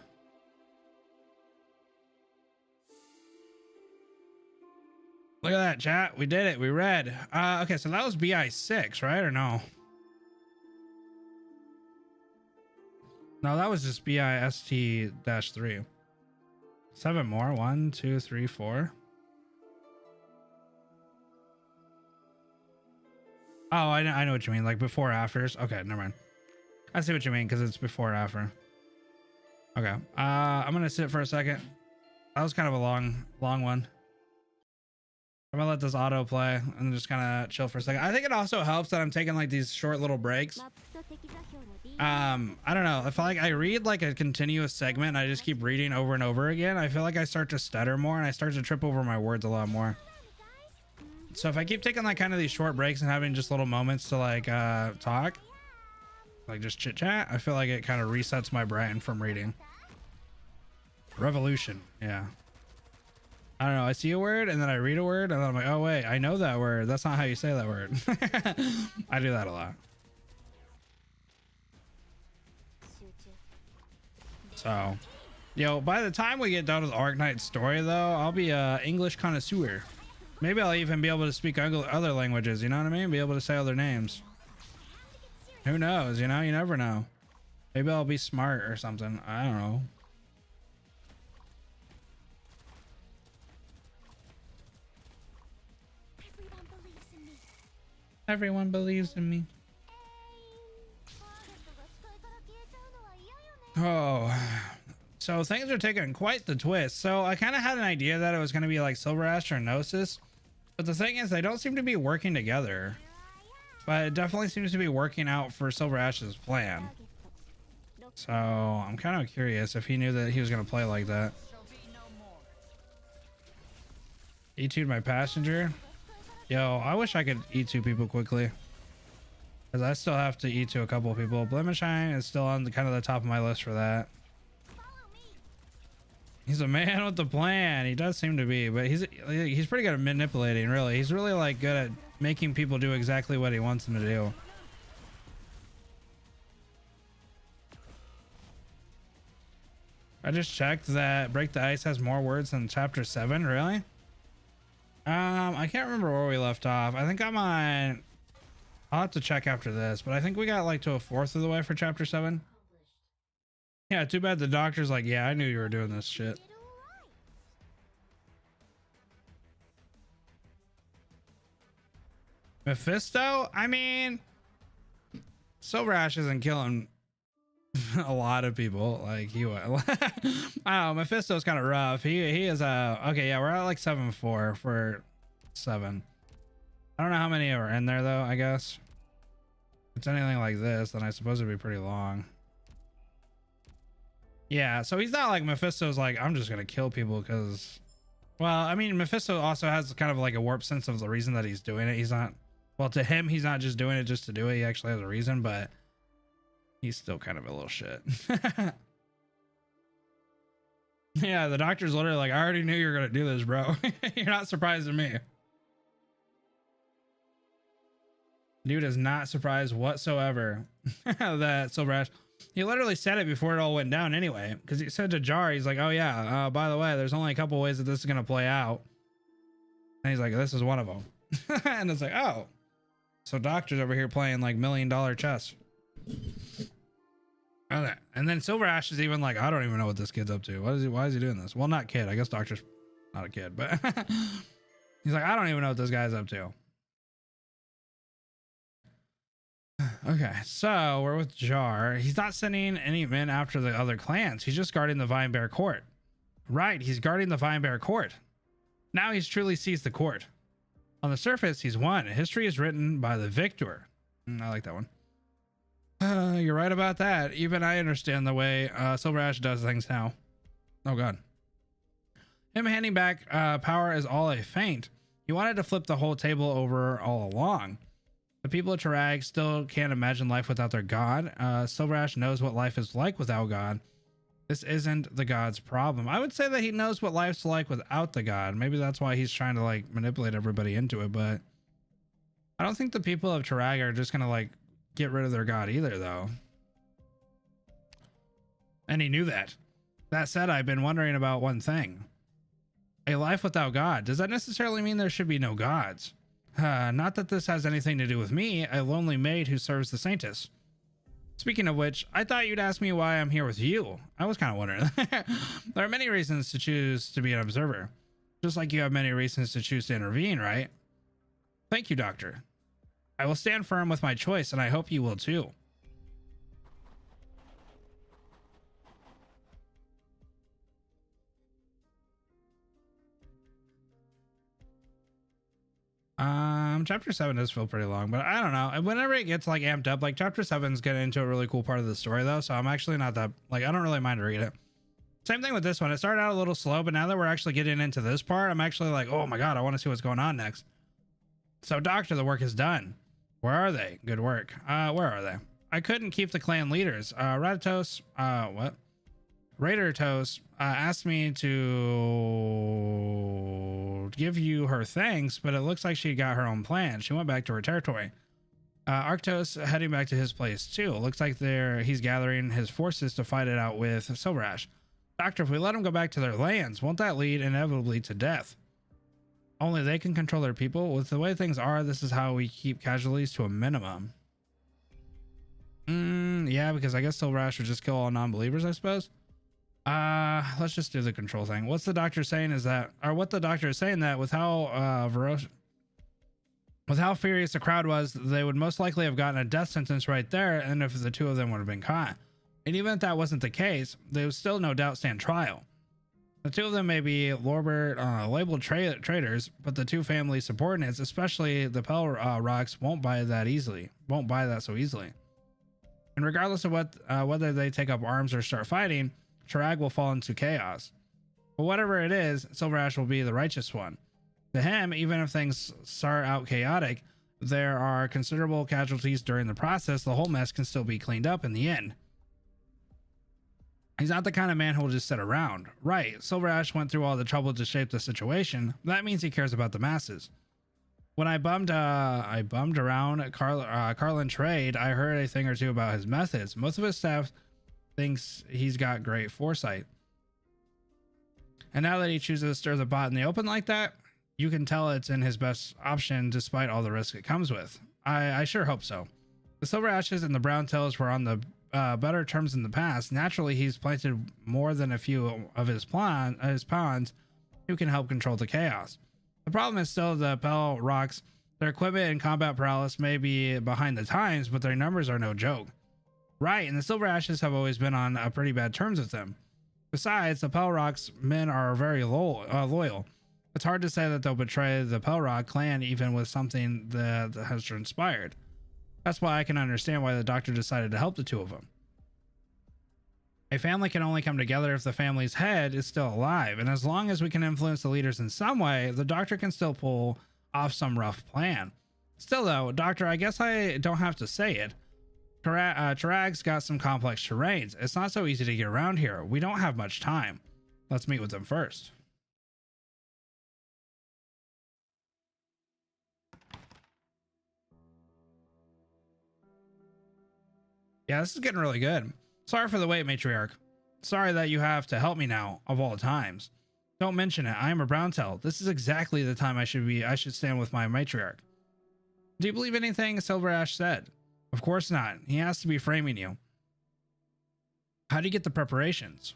[SPEAKER 1] Look at that, chat. We did it. We read. Okay, so that was BI6, right? Or no? No, that was just BIST-3. 7 more. 1, 2, 3, 4. Oh, I know what you mean. Like before afters. Okay, never mind. I see what you mean because it's before and after. Okay. I'm gonna sit for a second. That was kind of a long one. I'm gonna let this auto play and just kind of chill for a second. I think it also helps that I'm taking like these short little breaks. I don't know. I feel like I read like a continuous segment and I just keep reading over and over again. I feel like I start to stutter more and I start to trip over my words a lot more. So if I keep taking like kind of these short breaks and having just little moments to like talk, like just chit chat, I feel like it kind of resets my brain from reading. Revolution. Yeah. I don't know. I see a word and then I read a word and then I'm like, oh wait, I know that word. That's not how you say that word. I do that a lot. So, yo, by the time we get done with Arknights story though, I'll be a English connoisseur. Maybe I'll even be able to speak other languages, you know what I mean? Be able to say other names. Who knows, you know? You never know. Maybe I'll be smart or something. I don't know. Everyone believes in me. Oh, so things are taking quite the twist. So I kind of had an idea that it was going to be like Silverash or Gnosis, but the thing is they don't seem to be working together. But it definitely seems to be working out for Silverash's plan. So I'm kind of curious if he knew that he was going to play like that. E2'd my passenger. Yo, I wish I could E2 people quickly. Because I still have to E2 a couple of people. Blemishine is still on the kind of the top of my list for that. He's a man with the plan. He does seem to be, but he's pretty good at manipulating, really. He's really like good at making people do exactly what he wants them to do. I just checked that Break the Ice has more words than chapter 7. Really? I can't remember where we left off. I think I'm on... I'll have to check after this, but I think we got like to a fourth of the way for chapter 7. Yeah, too bad the doctor's like, yeah, I knew you were doing this shit. Mephisto? I mean, Silverash isn't killing a lot of people like he was. I don't know, Mephisto's kind of rough. He is okay, yeah, we're at like 7-4 for 7. I don't know how many are in there though. I guess if it's anything like this, then I suppose it'd be pretty long. Yeah, so he's not like Mephisto's like, I'm just gonna kill people because, well, I mean, Mephisto also has kind of like a warped sense of the reason that he's doing it. He's not, well, to him, he's not just doing it just to do it. He actually has a reason, but he's still kind of a little shit. Yeah, the doctor's literally like, I already knew you were gonna do this, bro. You're not surprising me. Dude is not surprised whatsoever that Silverash, he literally said it before it all went down anyway, because he said to Jar, he's like, oh yeah, by the way, there's only a couple ways that this is going to play out. And he's like, this is one of them. And it's like, oh, so doctor's over here playing like $1 million chess. Okay. And then Silverash is even like, I don't even know what this kid's up to. Why is he doing this? Well, not kid. I guess doctor's not a kid, but he's like, I don't even know what this guy's up to. Okay, so we're with Jar. He's not sending any men after the other clans. He's just guarding the Vinebear Court. Right, he's guarding the Vinebear Court. Now he's truly seized the court. On the surface, he's won. History is written by the victor. I like that one. You're right about that. Even I understand the way Silverash does things now. Oh god. Him handing back power is all a feint. He wanted to flip the whole table over all along. The people of Tarag still can't imagine life without their god. Silverash knows what life is like without god. This isn't the god's problem. I would say that he knows what life's like without the god. Maybe that's why he's trying to like manipulate everybody into it, but I don't think the people of Tarag are just gonna like get rid of their god either though. And he knew that. That said, I've been wondering about one thing. A life without god, does that necessarily mean there should be no gods? Not that this has anything to do with me, a lonely maid who serves the sanctis. Speaking of which, I thought you'd ask me why I'm here with you. I was kind of wondering. There are many reasons to choose to be an observer. Just like you have many reasons to choose to intervene, right? Thank you, Doctor. I will stand firm with my choice, and I hope you will too. Chapter 7 does feel pretty long, but I don't know. And whenever it gets like amped up, like chapter 7's getting into a really cool part of the story though, so I'm actually not that, like, I don't really mind to read it. Same thing with this one. It started out a little slow, but now that we're actually getting into this part, I'm actually like, oh my god, I want to see what's going on next. So Doctor, the work is done. Where are they? Good work. Where are they? I couldn't keep the clan leaders. Radatos, what? Radatos asked me to give you her thanks, but it looks like she got her own plan. She went back to her territory. Arktos heading back to his place too. Looks like he's gathering his forces to fight it out with Silverash. Doctor, if we let them go back to their lands, won't that lead inevitably to death? Only they can control their people. With the way things are, this is how we keep casualties to a minimum. Yeah, because I guess Silverash would just kill all non-believers, I suppose. Let's just do the control thing. What's the doctor saying is that, or what the doctor is saying that with how furious the crowd was, they would most likely have gotten a death sentence right there, and if the two of them would have been caught. And even if that wasn't the case, they would still no doubt stand trial. The two of them may be labeled traitors, but the two family subordinates, especially the Pel Rocks, won't buy that so easily. And regardless of whether they take up arms or start fighting, Chirag will fall into chaos. But whatever it is, Silverash will be the righteous one. To him, even if things start out chaotic, there are considerable casualties during the process, the whole mess can still be cleaned up in the end. He's not the kind of man who will just sit around. Right, Silverash went through all the trouble to shape the situation. That means he cares about the masses. When I bummed around Carlin trade, I heard a thing or two about his methods. Most of his staff thinks he's got great foresight. And now that he chooses to stir the pot in the open like that, you can tell it's in his best option despite all the risk it comes with. I sure hope so. The Silverashes and the Browntails were on the better terms in the past. Naturally, he's planted more than a few of his pawns who can help control the chaos. The problem is still the Pel Rocks. Their equipment and combat prowess may be behind the times, but their numbers are no joke. Right, and the Silverashes have always been on pretty bad terms with them. Besides, the Pel Rocks men are very loyal. It's hard to say that they'll betray the Pel Rock clan even with something that has transpired. That's why I can understand why the doctor decided to help the two of them. A family can only come together if the family's head is still alive, and as long as we can influence the leaders in some way, the doctor can still pull off some rough plan. Still though, Doctor, I guess I don't have to say it. Chirag's got some complex terrains. It's not so easy to get around here. We don't have much time. Let's meet with them first. Yeah, this is getting really good. Sorry for the wait, matriarch. Sorry that you have to help me now, of all times. Don't mention it. I am a Browntail. This is exactly the time I should stand with my matriarch. Do you believe anything Silverash said? Of course not. He has to be framing you. How do you get the preparations?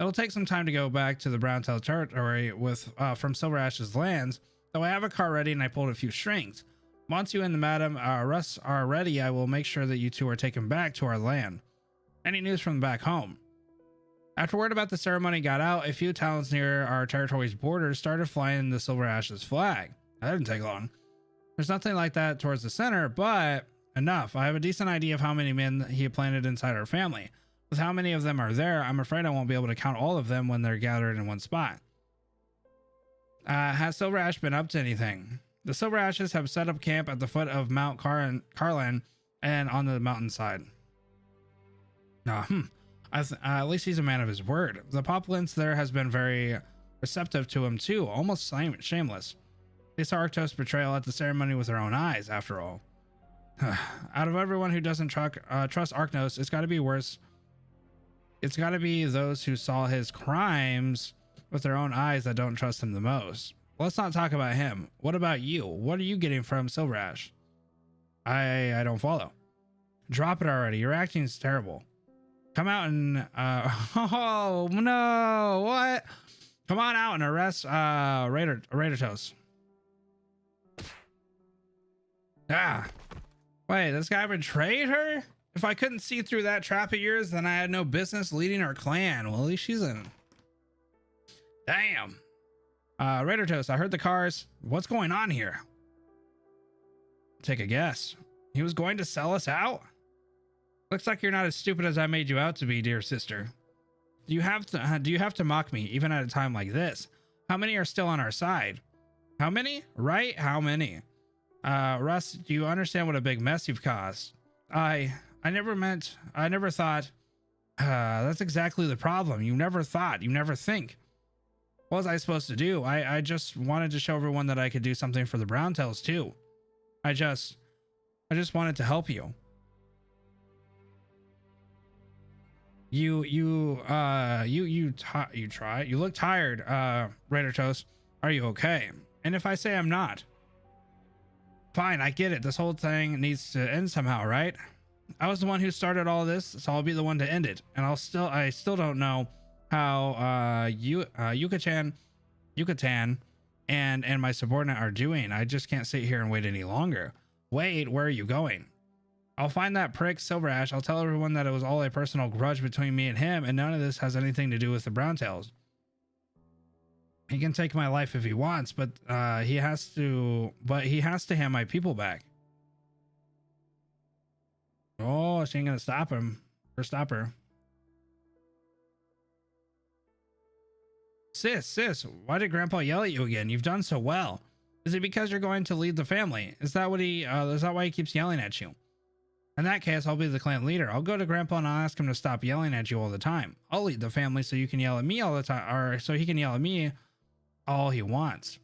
[SPEAKER 1] It'll take some time to go back to the Browntail territory from Silverash's lands, though I have a car ready and I pulled a few strings. Once you and the Madam Russ are ready, I will make sure that you two are taken back to our land. Any news from back home? After word about the ceremony got out, a few towns near our territory's borders started flying the Silverash's flag. That didn't take long. There's nothing like that towards the center, but enough. I have a decent idea of how many men he planted inside our family. With how many of them are there, I'm afraid I won't be able to count all of them when they're gathered in one spot. Has Silverash been up to anything? The Silverashes have set up camp at the foot of Mount Carlin and on the mountainside. At least he's a man of his word. The populace there has been very receptive to him too, almost shameless. They saw Arktos' betrayal at the ceremony with their own eyes, after all. Out of everyone who doesn't trust Arknos, it's got to be worse. It's got to be those who saw his crimes with their own eyes that don't trust him the most. Let's not talk about him. What about you? What are you getting from Silverash? I don't follow. Drop it already. Your acting's terrible. Come out and oh no, what? Come on out and arrest Radatos. Wait, this guy betrayed her? If I couldn't see through that trap of yours, then I had no business leading our clan. Well, at least she's in. Damn. Radatos, I heard the cars. What's going on here? Take a guess. He was going to sell us out? Looks like you're not as stupid as I made you out to be, dear sister. Do you have to mock me even at a time like this? How many are still on our side? How many? Right? How many? Russ, do you understand what a big mess you've caused? I never thought. That's exactly the problem. You never thought. You never think. What was I supposed to do? I just wanted to show everyone that I could do something for the Browntails too. I just wanted to help you. You look tired, Raider Toast. Are you okay? And if I say I'm not? Fine, I get it. This whole thing needs to end somehow, right? I was the one who started all this, so I'll be the one to end it. And I still don't know how Yucatan and my subordinate are doing. I just can't sit here and wait any longer. Wait, where are you going? I'll find that prick Silverash. I'll tell everyone that it was all a personal grudge between me and him, and none of this has anything to do with the Browntails. He can take my life if he wants, but he has to hand my people back. Oh, she ain't gonna stop him or stop her. Sis, why did Grandpa yell at you again? You've done so well. Is it because you're going to lead the family? Is that why he keeps yelling at you? In that case, I'll be the clan leader. I'll go to Grandpa and I'll ask him to stop yelling at you all the time. I'll lead the family so you can yell at me all the time, or so he can yell at me all he wants.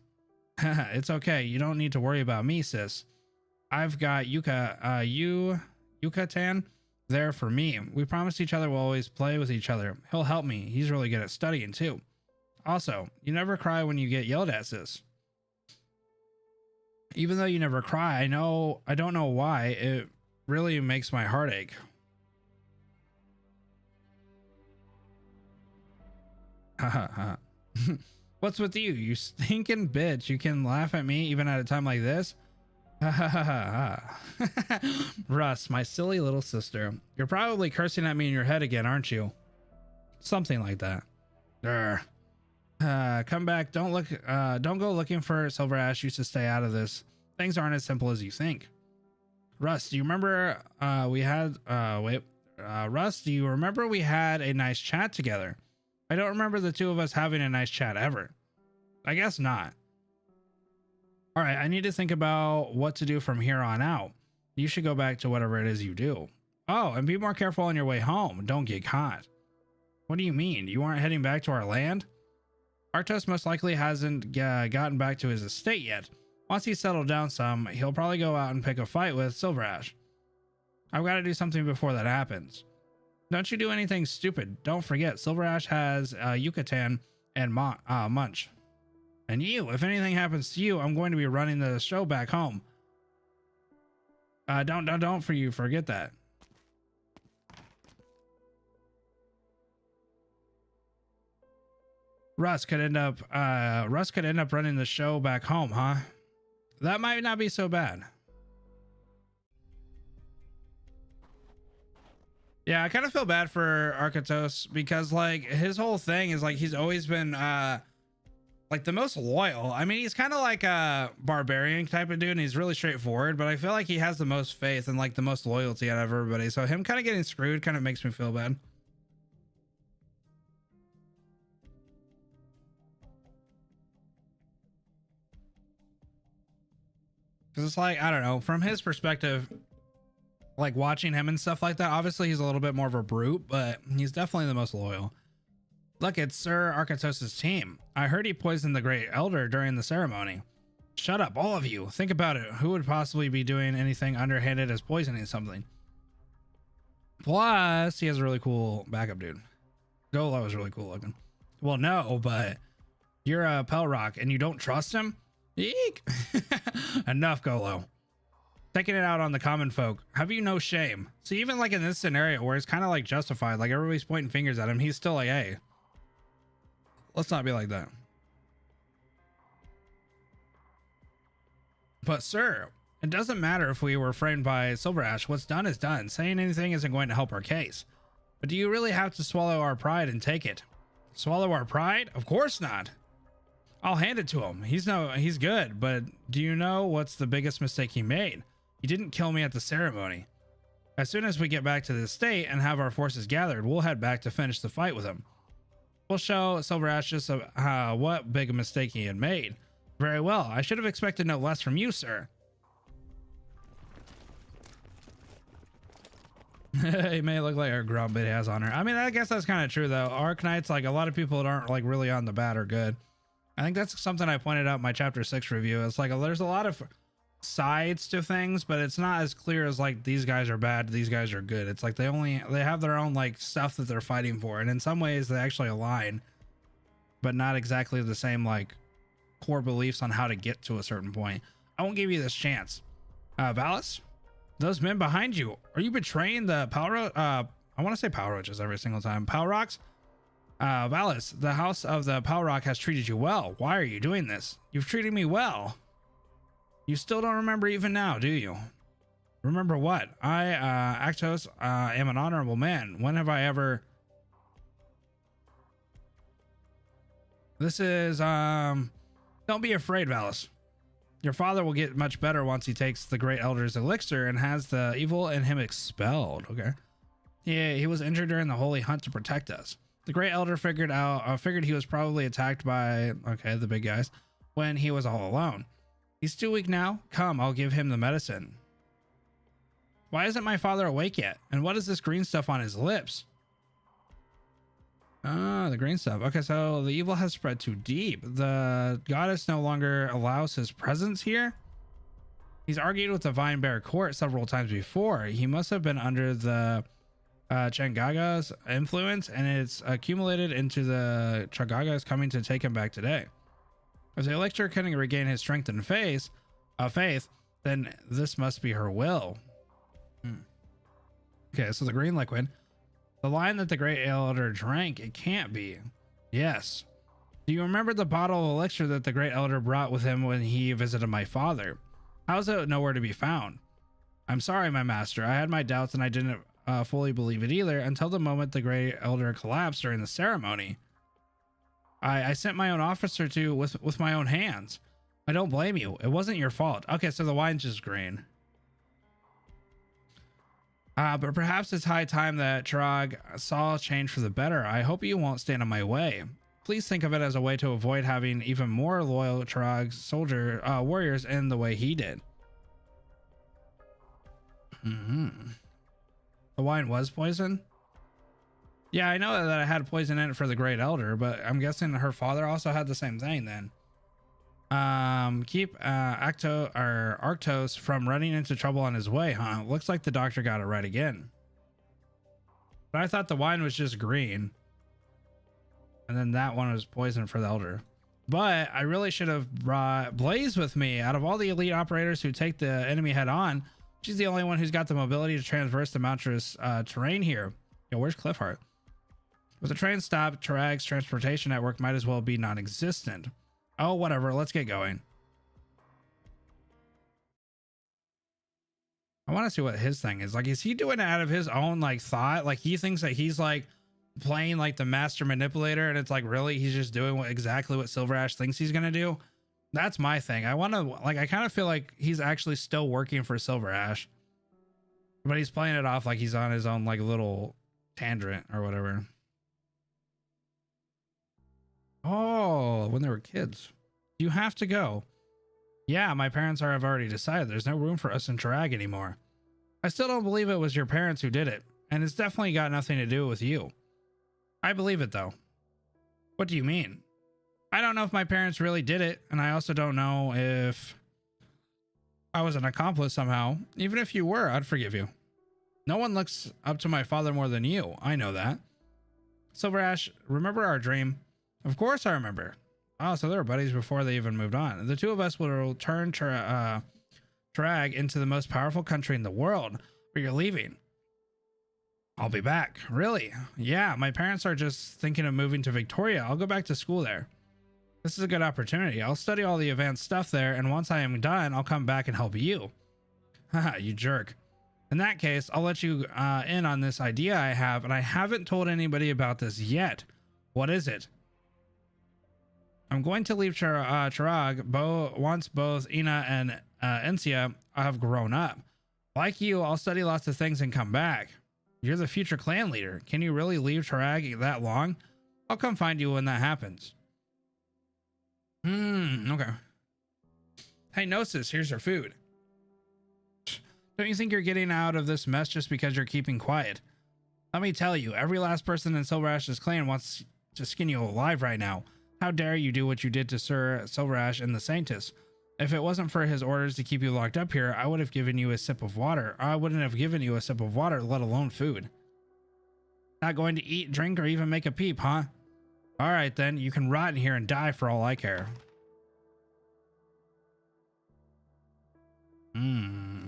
[SPEAKER 1] It's okay. You don't need to worry about me, sis. I've got Yucatan there for me. We promised each other we'll always play with each other. He'll help me. He's really good at studying too. Also, you never cry when you get yelled at, sis. Even though you never cry, I don't know why. It really makes my heart ache. What's with you? You stinking bitch. You can laugh at me even at a time like this? Russ, my silly little sister. You're probably cursing at me in your head again, aren't you? Something like that. Come back. Don't go looking for Silverash. You should stay out of this. Things aren't as simple as you think. Russ, do you remember Russ, do you remember we had a nice chat together? I don't remember the two of us having a nice chat ever. I guess not. All right, I need to think about what to do from here on out. You should go back to whatever it is you do. Oh, and be more careful on your way home. Don't get caught. What do you mean? You aren't heading back to our land? Arctos most likely hasn't gotten back to his estate yet. Once he's settled down some, he'll probably go out and pick a fight with Silverash. I've got to do something before that happens. Don't you do anything stupid. Don't forget, Silverash has Yucatan and Munch. And you, if anything happens to you, I'm going to be running the show back home. Don't forget that. Russ could end up running the show back home, huh? That might not be so bad. Yeah, I kind of feel bad for Arknights because like his whole thing is like he's always been like the most loyal. I mean, he's kind of like a barbarian type of dude and he's really straightforward, but I feel like he has the most faith and like the most loyalty out of everybody. So him kind of getting screwed kind of makes me feel bad. Because it's like, I don't know, from his perspective, like watching him and stuff like that, obviously he's a little bit more of a brute, but he's definitely the most loyal. Look, it's Sir Arknights' team. I heard he poisoned the Great Elder during the ceremony. Shut up, all of you. Think about it. Who would possibly be doing anything underhanded as poisoning something? Plus, he has a really cool backup dude. Golo is really cool looking. Well, no, but you're a Pelrock and you don't trust him? Eek. Enough, Golo. Taking it out on the common folk. Have you no shame? See, even like in this scenario where it's kind of like justified, like everybody's pointing fingers at him, he's still like, hey, let's not be like that. But sir, it doesn't matter if we were framed by Silverash. What's done is done. Saying anything isn't going to help our case. But do you really have to swallow our pride and take it? Swallow our pride? Of course not. I'll hand it to him. He's good, but do you know what's the biggest mistake he made? He didn't kill me at the ceremony. As soon as we get back to the state and have our forces gathered, we'll head back to finish the fight with him. We'll show Silverash just what big a mistake he had made. Very well. I should have expected no less from you, sir. He may look like a grump, but he has honor. I mean, I guess that's kind of true, though. Arknights, like, a lot of people aren't, like, really on the bad or good. I think that's something I pointed out in my chapter 6 review. It's like, there's a lot of sides to things, but it's not as clear as, like, these guys are bad, these guys are good. It's like they have their own, like, stuff that they're fighting for, and in some ways they actually align, but not exactly the same, like, core beliefs on how to get to a certain point. I won't give you this chance. Valis, those men behind you, are you betraying the I want to say Power Roaches every single time. Power Rocks? Valis, the house of the Power Rock has treated you well. Why are you doing this? You've treated me well. You still don't remember even now, do you? Remember what? I, Actos, am an honorable man. When have I ever... This is, don't be afraid, Valis. Your father will get much better once he takes the Great Elder's elixir and has the evil in him expelled. Okay. He was injured during the holy hunt to protect us. The Great Elder figured he was probably attacked by, okay, the big guys, when he was all alone. He's too weak now. Come, I'll give him the medicine. Why isn't my father awake yet? And what is this green stuff on his lips? Ah, the green stuff. Okay, so the evil has spread too deep. The goddess no longer allows his presence here. He's argued with the Vine Bear Court several times before. He must have been under the Changaga's influence, and it's accumulated into the Changaga's coming to take him back today. If the elixir couldn't regain his strength and faith, then this must be her will. Okay, so the green liquid. The line that the Great Elder drank, it can't be. Yes. Do you remember the bottle of elixir that the Great Elder brought with him when he visited my father? How's it nowhere to be found? I'm sorry, my master. I had my doubts and I didn't fully believe it either until the moment the Great Elder collapsed during the ceremony. I sent my own officer to with my own hands. I don't blame you. It wasn't your fault. Okay, so the wine's just green. But perhaps it's high time that Chirag saw change for the better. I hope you won't stand in my way. Please think of it as a way to avoid having even more loyal Chirag warriors in the way he did. The wine was poison? Yeah, I know that I had poison in it for the Great Elder, but I'm guessing her father also had the same thing then. Keep Arctos from running into trouble on his way, huh? Looks like the doctor got it right again. But I thought the wine was just green. And then that one was poison for the Elder. But I really should have brought Blaze with me. Out of all the elite operators who take the enemy head on, she's the only one who's got the mobility to traverse the mountainous terrain here. Yo, where's Cliffheart? With the train stopped, Chirag's transportation network might as well be non-existent. Oh, whatever. Let's get going. I want to see what his thing is. Like, is he doing it out of his own, like, thought? Like, he thinks that he's, like, playing, like, the master manipulator, and it's, like, really, he's just doing exactly what Silverash thinks he's going to do? That's my thing. I want to, like, I kind of feel like he's actually still working for Silverash. But he's playing it off like he's on his own, like, little tangent or whatever. Oh, when they were kids. You have to go. Yeah, my parents have already decided there's no room for us in Chirag anymore. I still don't believe it was your parents who did it, and it's definitely got nothing to do with you. I believe it, though. What do you mean? I don't know if my parents really did it, and I also don't know if I was an accomplice somehow. Even if you were, I'd forgive you. No one looks up to my father more than you. I know that. Silverash, remember our dream? Of course I remember. Oh, so they were buddies before they even moved on. The two of us will turn Chirag into the most powerful country in the world, but you're leaving. I'll be back. Really? Yeah, my parents are just thinking of moving to Victoria. I'll go back to school there. This is a good opportunity. I'll study all the advanced stuff there, and once I am done, I'll come back and help you. Haha, you jerk. In that case, I'll let you in on this idea I have, and I haven't told anybody about this yet. What is it? I'm going to leave Chirag once both Ina and Encia have grown up. Like you, I'll study lots of things and come back. You're the future clan leader. Can you really leave Tarag that long? I'll come find you when that happens. Okay. Hey, Gnosis, here's your food. Don't you think you're getting out of this mess just because you're keeping quiet? Let me tell you, every last person in Silverash's clan wants to skin you alive right now. How dare you do what you did to Sir Silverash and the Sanctis? If it wasn't for his orders to keep you locked up here, I would have given you a sip of water. I wouldn't have given you a sip of water, let alone food. Not going to eat, drink, or even make a peep, huh? All right, then. You can rot in here and die for all I care.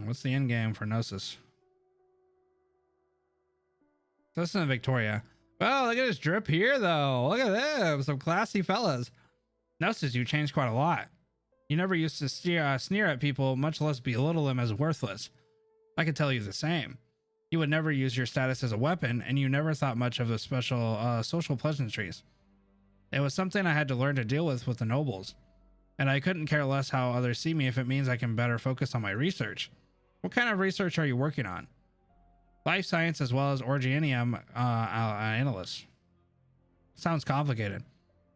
[SPEAKER 1] What's the end game for Gnosis? Justin and Victoria. Well, look at this drip here, though. Look at them. Some classy fellas. Gnosis, you changed quite a lot. You never used to sneer at people, much less belittle them as worthless. I could tell you the same. You would never use your status as a weapon, and you never thought much of the special social pleasantries. It was something I had to learn to deal with the nobles. And I couldn't care less how others see me if it means I can better focus on my research. What kind of research are you working on? Life science as well as Orgenium analysts. Sounds complicated.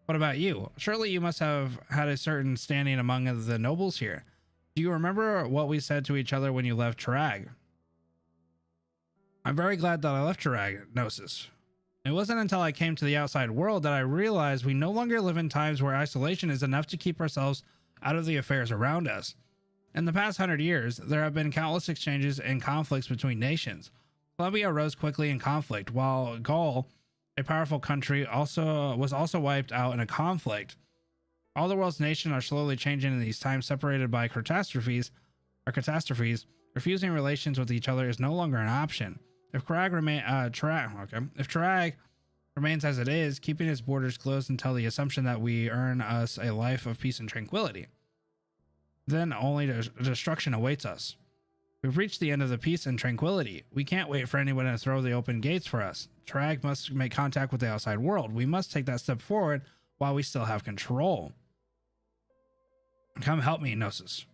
[SPEAKER 1] What about you? Surely you must have had a certain standing among the nobles here. Do you remember what we said to each other when you left Tarag? I'm very glad that I left Tarag, Gnosis. It wasn't until I came to the outside world that I realized we no longer live in times where isolation is enough to keep ourselves out of the affairs around us. In the past 100 years, there have been countless exchanges and conflicts between nations. Columbia rose quickly in conflict, while Gaul, a powerful country, was also wiped out in a conflict. All the world's nations are slowly changing in these times, separated by catastrophes. Refusing relations with each other is no longer an option. If Tarag remains as it is, keeping its borders closed until the assumption that we earn us a life of peace and tranquility, then only destruction awaits us. We've reached the end of the peace and tranquility. We can't wait for anyone to throw the open gates for us. Tarag must make contact with the outside world. We must take that step forward while we still have control. Come help me, Gnosis.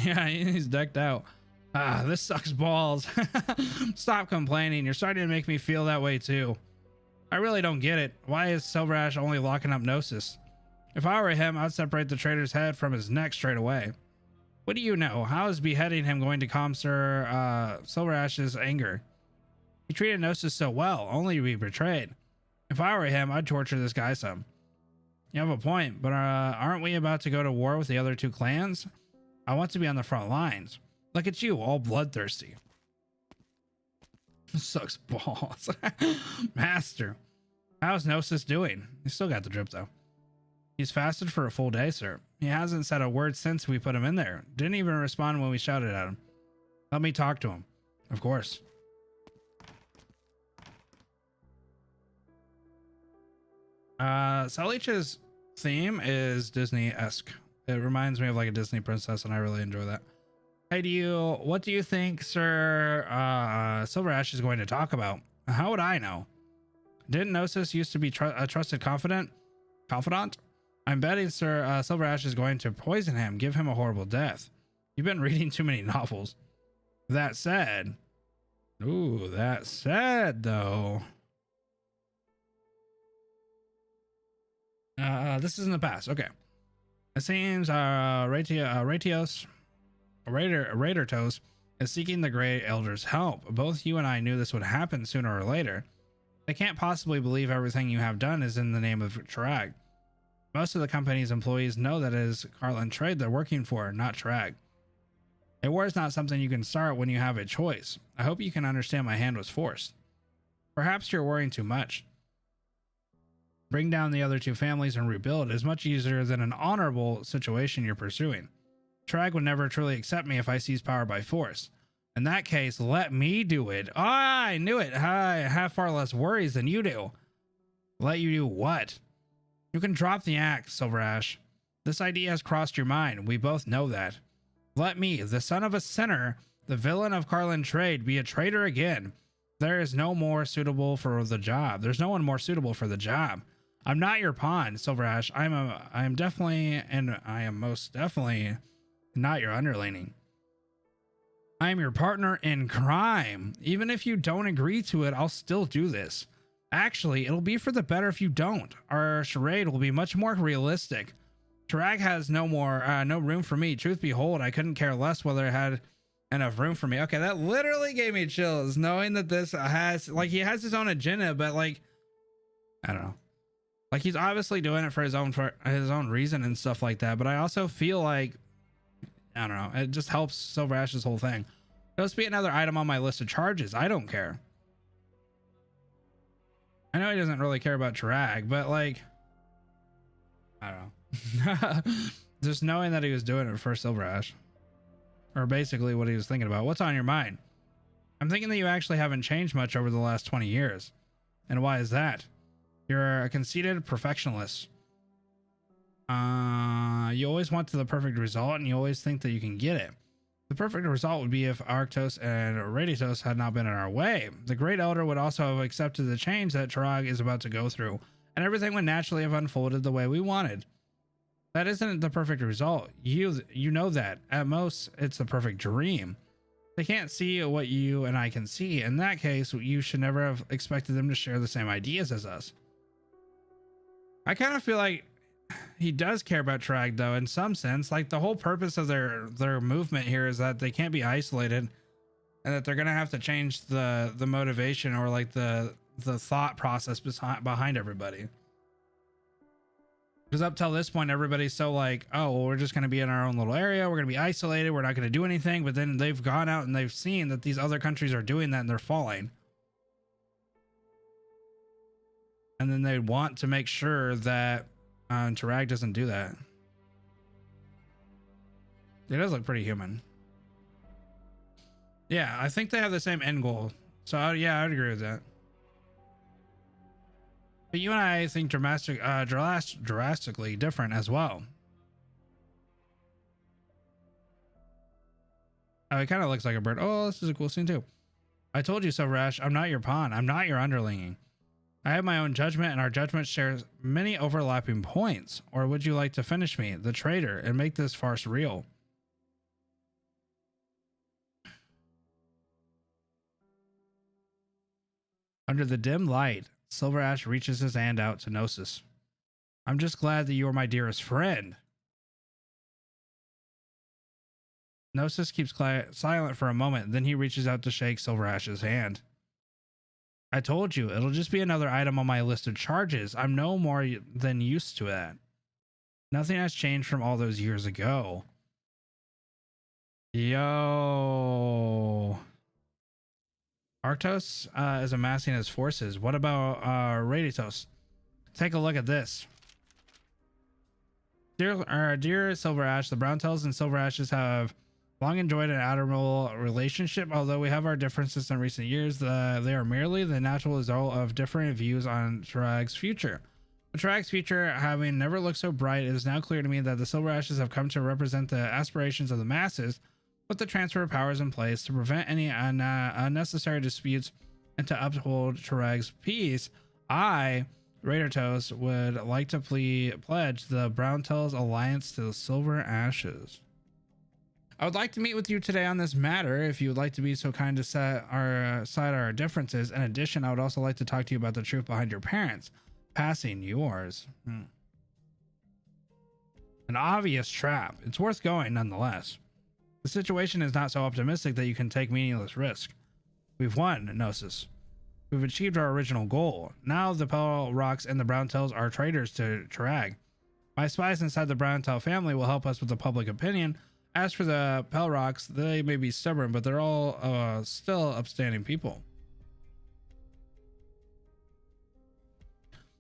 [SPEAKER 1] Yeah, he's decked out. This sucks balls. Stop complaining. You're starting to make me feel that way too. I really don't get it. Why is Silverash only locking up Gnosis? If I were him, I'd separate the traitor's head from his neck straight away. What do you know? How is beheading him going to calm Sir Silverash's anger? He treated Gnosis so well, only to be betrayed. If I were him, I'd torture this guy some. You have a point, but aren't we about to go to war with the other two clans? I want to be on the front lines. Look at you, all bloodthirsty. Sucks balls. Master, how's Gnosis doing? He's still got the drip though. He's fasted for a full day, sir. He hasn't said a word since we put him in there. Didn't even respond when we shouted at him. Let me talk to him. Of course. Salih's theme is Disney-esque. It reminds me of like a Disney princess, and I really enjoy that. Hey, what do you think Sir Silverash is going to talk about? How would I know? Didn't Gnosis used to be a trusted confidant? I'm betting Sir Silverash is going to poison him, give him a horrible death. You've been reading too many novels. That said, though, this is in the past. Okay. It seems Raitos is seeking the Grey Elder's help. Both you and I knew this would happen sooner or later. They can't possibly believe everything you have done is in the name of Tarag. Most of the company's employees know that it is Carlin trade they're working for, not Tarag. A war is not something you can start when you have a choice. I hope you can understand my hand was forced. Perhaps you're worrying too much. Bring down the other two families and rebuild is much easier than an honorable situation you're pursuing. Tarag would never truly accept me if I seize power by force. In that case, let me do it. Oh, I knew it. I have far less worries than you do. Let you do what? You can drop the axe, Silverash. This idea has crossed your mind. We both know that. Let me, the son of a sinner, the villain of Carlin trade, be a traitor again. There is no more suitable for the job. There's no one more suitable for the job. I'm not your pawn, Silverash. I am definitely, and I am most definitely not your underling. I am your partner in crime. Even if you don't agree to it, I'll still do this. Actually, it'll be for the better if you don't. Our charade will be much more realistic. Tarag has no room for me. Truth behold, I couldn't care less whether it had enough room for me. Okay, that literally gave me chills, knowing that this has, like, he has his own agenda, but like, I don't know. Like, he's obviously doing it for his own reason and stuff like that. But I also feel like, I don't know, it just helps Silverash's whole thing. It'll just be another item on my list of charges. I don't care. I know he doesn't really care about Tarag, but like, I don't know. Just knowing that he was doing it for Silverash, or basically what he was thinking about. What's on your mind? I'm thinking that you actually haven't changed much over the last 20 years. And why is that? You're a conceited perfectionist. You always want to the perfect result, and you always think that you can get it. The perfect result would be if Arktos and Raditos had not been in our way. The Great Elder would also have accepted the change that Tarag is about to go through, and everything would naturally have unfolded the way we wanted. That isn't the perfect result. You know that. At most, it's the perfect dream. They can't see what you and I can see. In that case, you should never have expected them to share the same ideas as us. I kind of feel like he does care about Tarag, though, in some sense. Like, the whole purpose of their movement here is that they can't be isolated, and that they're gonna have to change the motivation, or like the thought process behind everybody. Because up till this point, everybody's so like, oh, well, we're just gonna be in our own little area, we're gonna be isolated, we're not gonna do anything. But then they've gone out and they've seen that these other countries are doing that, and they're falling. And then they want to make sure that Tarag doesn't do that. It does look pretty human. Yeah, I think they have the same end goal. So yeah, I'd agree with that. But you and I think drastically different as well. Oh, it kind of looks like a bird. Oh, this is a cool scene too. I told you so, Rash. I'm not your pawn. I'm not your underling. I have my own judgment, and our judgment shares many overlapping points. Or would you like to finish me, the traitor, and make this farce real? Under the dim light, Silverash reaches his hand out to Gnosis. I'm just glad that you are my dearest friend. Gnosis keeps silent for a moment, then he reaches out to shake Silverash's hand. I told you, it'll just be another item on my list of charges. I'm no more than used to that. Nothing has changed from all those years ago. Yo. Arktos is amassing his forces. What about Raditos? Take a look at this. Dear Silverash, the Browntails and Silverashes have long enjoyed an admirable relationship. Although we have our differences in recent years, they are merely the natural result of different views on Tarag's future. With Tarag's future having never looked so bright, it is now clear to me that the Silverashes have come to represent the aspirations of the masses, with the transfer of powers in place to prevent any unnecessary disputes and to uphold Tarag's peace. I, Raidertos, would like to pledge the Browntails alliance to the Silver Ashes. I would like to meet with you today on this matter, if you would like to be so kind to set aside our differences. In addition, I would also like to talk to you about the truth behind your parents passing yours. An obvious trap. It's worth going nonetheless. The situation is not so optimistic that you can take meaningless risk. We've won, Gnosis. We've achieved our original goal. Now the Pell Rocks and the Browntails are traitors to Tarag. My spies inside the Browntail family will help us with the public opinion. As for the Pell Rocks, they may be stubborn, but they're all still upstanding people.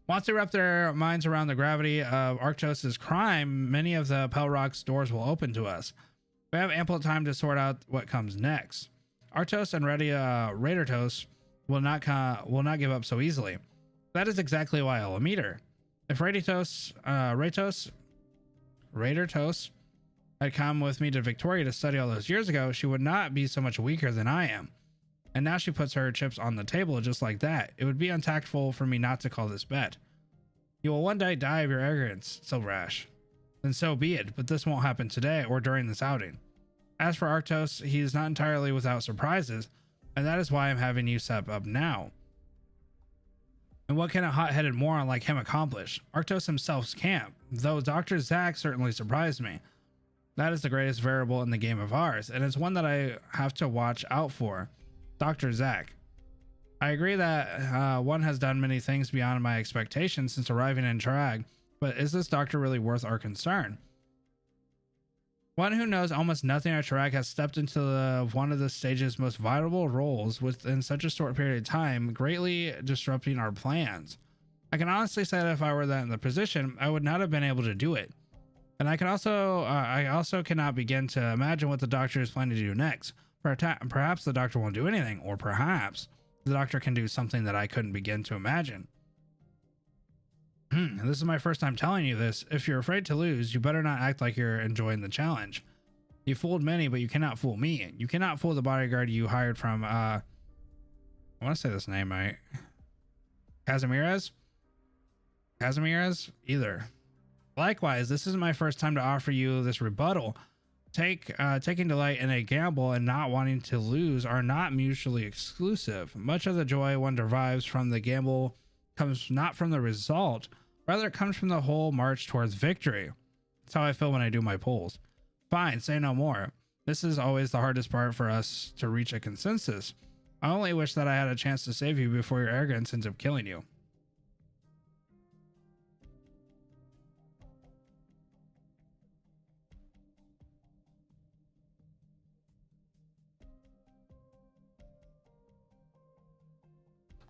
[SPEAKER 1] Once they wrap their minds around the gravity of Arktos' crime, many of the Pell Rocks' doors will open to us. We have ample time to sort out what comes next. Arktos and Raidertos will not give up so easily. That is exactly why I'll meet her. If Raidertos had come with me to Victoria to study all those years ago, she would not be so much weaker than I am. And now she puts her chips on the table just like that. It would be untactful for me not to call this bet. You will one day die of your arrogance, Silverash. Then so be it, but this won't happen today or during this outing. As for Arctos, he is not entirely without surprises, and that is why I'm having you step up now. And what can a hot-headed moron like him accomplish? Arctos himself can't, though Dr. Zack certainly surprised me. That is the greatest variable in the game of ours, and it's one that I have to watch out for. Dr. Zack. I agree that one has done many things beyond my expectations since arriving in Trag, but is this doctor really worth our concern? One who knows almost nothing of Trag has stepped into one of the stage's most vital roles within such a short period of time, greatly disrupting our plans. I can honestly say that if I were that in the position, I would not have been able to do it. And I also cannot begin to imagine what the doctor is planning to do next. Perhaps the doctor won't do anything, or perhaps the doctor can do something that I couldn't begin to imagine. This is my first time telling you this. If you're afraid to lose, you better not act like you're enjoying the challenge. You fooled many, but you cannot fool me. You cannot fool the bodyguard you hired from, I want to say this name right. Casimires either. Likewise, this isn't my first time to offer you this rebuttal. Taking delight in a gamble and not wanting to lose are not mutually exclusive. Much of the joy one derives from the gamble comes not from the result, rather it comes from the whole march towards victory. That's how I feel when I do my polls. Fine, say no more. This is always the hardest part for us to reach a consensus. I only wish that I had a chance to save you before your arrogance ends up killing you.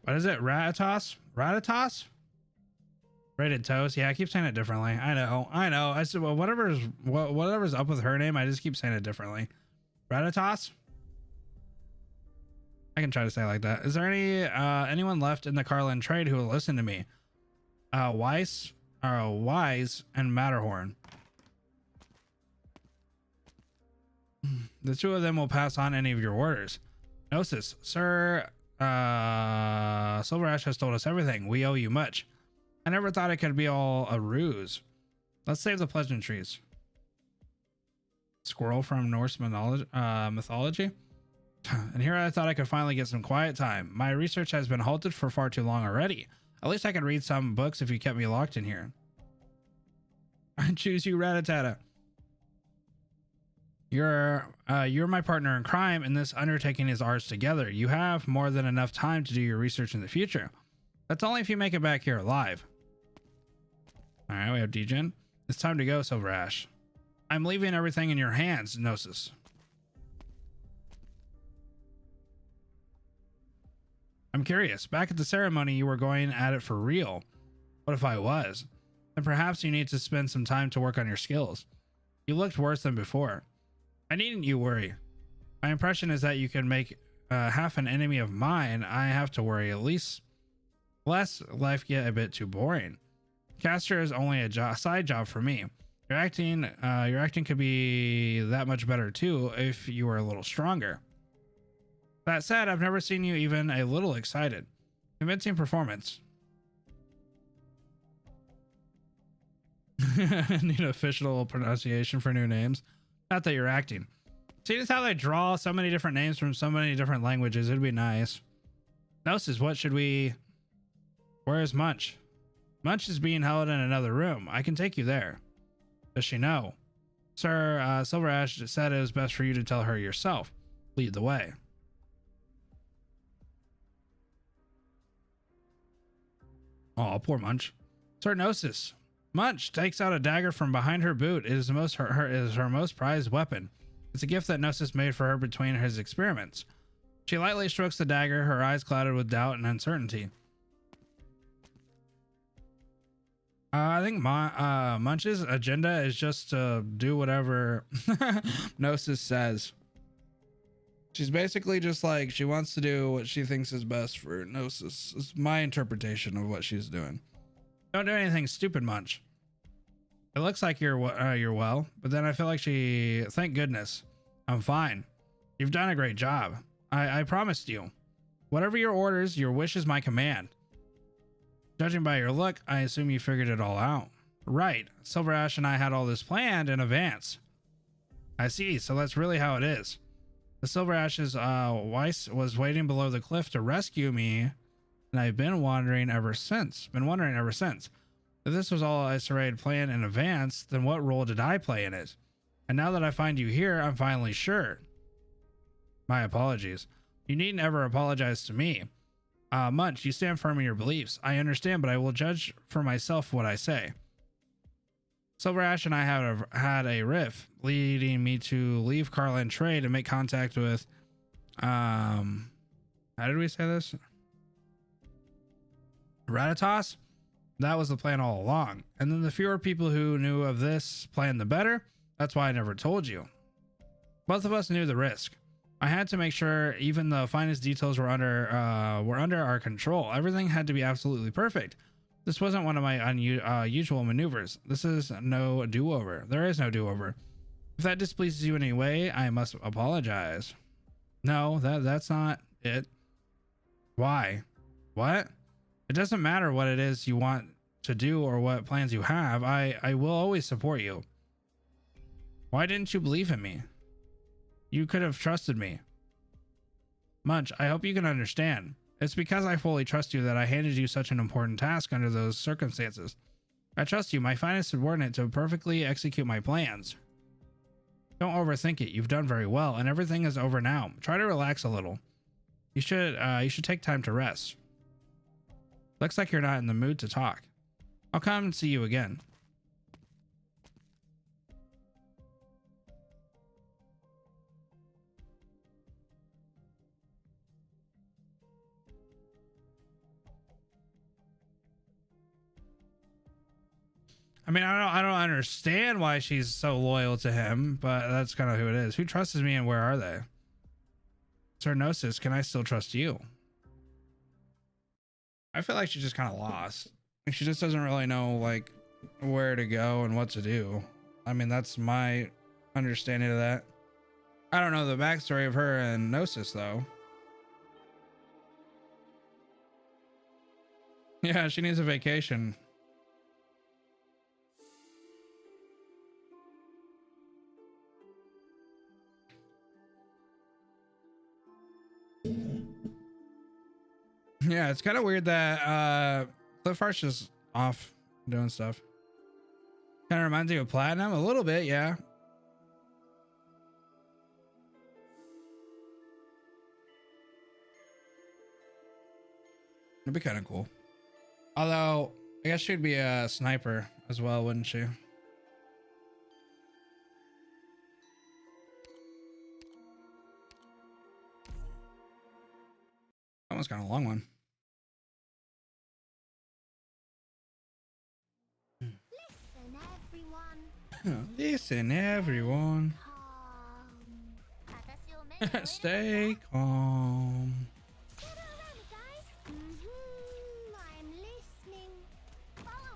[SPEAKER 1] What is it? Ratatas? Ratatas? Rated toast. Yeah, I keep saying it differently. I know. I said, well, whatever's up with her name, I just keep saying it differently. Ratatas? I can try to say it like that. Is there anyone left in the Carlin trade who will listen to me? Wise and Matterhorn. The two of them will pass on any of your orders. Gnosis, sir. Silverash has told us everything. We owe you much. I never thought it could be all a ruse. Let's save the pleasantries. Squirrel from Norse mythology. And here I thought I could finally get some quiet time. My research has been halted for far too long already. At least I could read some books if you kept me locked in here. I choose you, Ratatata. You're my partner in crime, and this undertaking is ours together. You have more than enough time to do your research in the future. That's only if you make it back here alive. All right, we have Degen. It's time to go, Silverash. I'm leaving everything in your hands, Gnosis. I'm curious. Back at the ceremony, you were going at it for real. What if I was? Then perhaps you need to spend some time to work on your skills. You looked worse than before. I needn't you worry. My impression is that you can make half an enemy of mine. I have to worry at least less. Life get a bit too boring. Caster is only a side job for me. Your acting could be that much better too if you were a little stronger. That said, I've never seen you even a little excited. Convincing performance. Need an official pronunciation for new names. Not that you're acting. See just how they draw so many different names from so many different languages. It'd be nice. Gnosis, what should we... Where is Munch? Munch is being held in another room. I can take you there. Does she know? Sir, Silverash said it was best for you to tell her yourself. Lead the way. Oh, poor Munch. Sir Gnosis. Munch takes out a dagger from behind her boot. It is her most prized weapon. It's a gift that Gnosis made for her between his experiments. She lightly strokes the dagger, her eyes clouded with doubt and uncertainty. I think Munch's agenda is just to do whatever Gnosis says. She's basically just like, she wants to do what she thinks is best for Gnosis. It's my interpretation of what she's doing. Don't do anything stupid, Munch. It looks like you're well, but then I feel like thank goodness. I'm fine. You've done a great job. I promised you. Whatever your orders, your wish is my command. Judging by your look, I assume you figured it all out. Right. Silverash and I had all this planned in advance. I see. So that's really how it is. The Silverash's Weiss was waiting below the cliff to rescue me, and I've been wondering ever since. If this was all a serrated plan in advance, then what role did I play in it? And now that I find you here, I'm finally sure. My apologies. You needn't ever apologize to me. Munch, you stand firm in your beliefs. I understand, but I will judge for myself what I say. Silverash and I had a riff, leading me to leave Carlin trade and make contact with, how did we say this? Ratatas? That was the plan all along. And then the fewer people who knew of this plan, the better. That's why I never told you. Both of us knew the risk. I had to make sure even the finest details were under our control. Everything had to be absolutely perfect. This wasn't one of my usual maneuvers. This is no do-over. There is no do-over. If that displeases you in any way, I must apologize. No, that's not it. Why? What? It doesn't matter what it is you want to do or what plans you have. I will always support you. Why didn't you believe in me? You could have trusted me. Munch, I hope you can understand. It's because I fully trust you that I handed you such an important task under those circumstances. I trust you, my finest subordinate, to perfectly execute my plans. Don't overthink it. You've done very well, and everything is over now. Try to relax a little. You should take time to rest. Looks like you're not in the mood to talk. I'll come and see you again. I mean, I don't understand why she's so loyal to him, but that's kind of who it is. Who trusts me and where are they? Sir Gnosis, can I still trust you? I feel like she's just kind of lost. Like, she just doesn't really know like where to go and what to do. I mean, that's my understanding of that. I don't know the backstory of her and Gnosis though. Yeah, she needs a vacation. Yeah, it's kind of weird that Silverash is off doing stuff. Kind of reminds you of Platinum a little bit, yeah. It'd be kind of cool. Although, I guess she'd be a sniper as well, wouldn't she? That one's kind of a long one. Listen, everyone. Stay calm.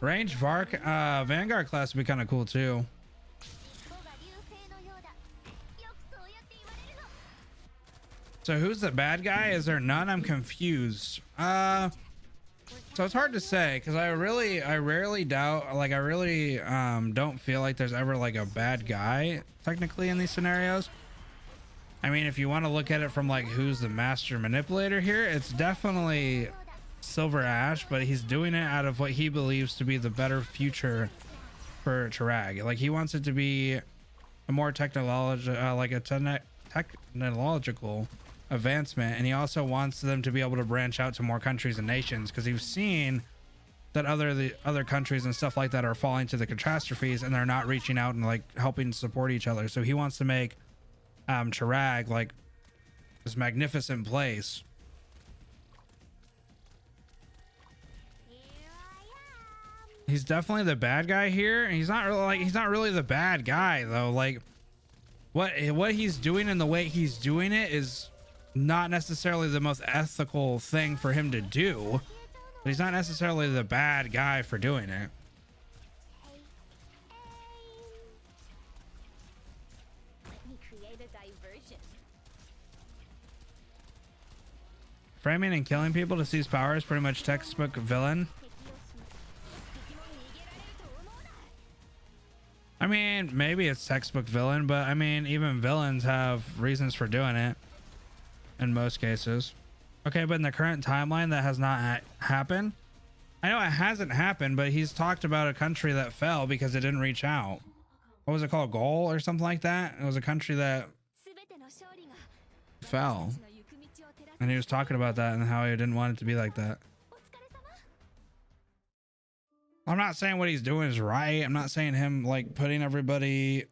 [SPEAKER 1] Range Vanguard class would be kind of cool too. So who's the bad guy? Is there none? I'm confused. So it's hard to say because I rarely doubt, like I really don't feel like there's ever like a bad guy technically in these scenarios. I mean, if you want to look at it from like who's the master manipulator here, it's definitely Silverash, but he's doing it out of what he believes to be the better future for Chirag. Like he wants it to be a more technological advancement, and he also wants them to be able to branch out to more countries and nations because he's seen that the other countries and stuff like that are falling to the catastrophes and they're not reaching out and like helping support each other. So he wants to make Chirag like this magnificent place. He's definitely the bad guy here, and he's not really the bad guy though. Like what he's doing and the way he's doing it is not necessarily the most ethical thing for him to do, but he's not necessarily the bad guy for doing it. Framing and killing people to seize power is pretty much textbook villain. mean, maybe it's textbook villain, but I mean, even villains have reasons for doing it in most cases. Okay, but in the current timeline, that has not happened. I know it hasn't happened, but he's talked about a country that fell because it didn't reach out. What was it called? Gaul or something like that? It was a country that fell. And he was talking about that and how he didn't want it to be like that. I'm not saying what he's doing is right. I'm not saying him like putting everybody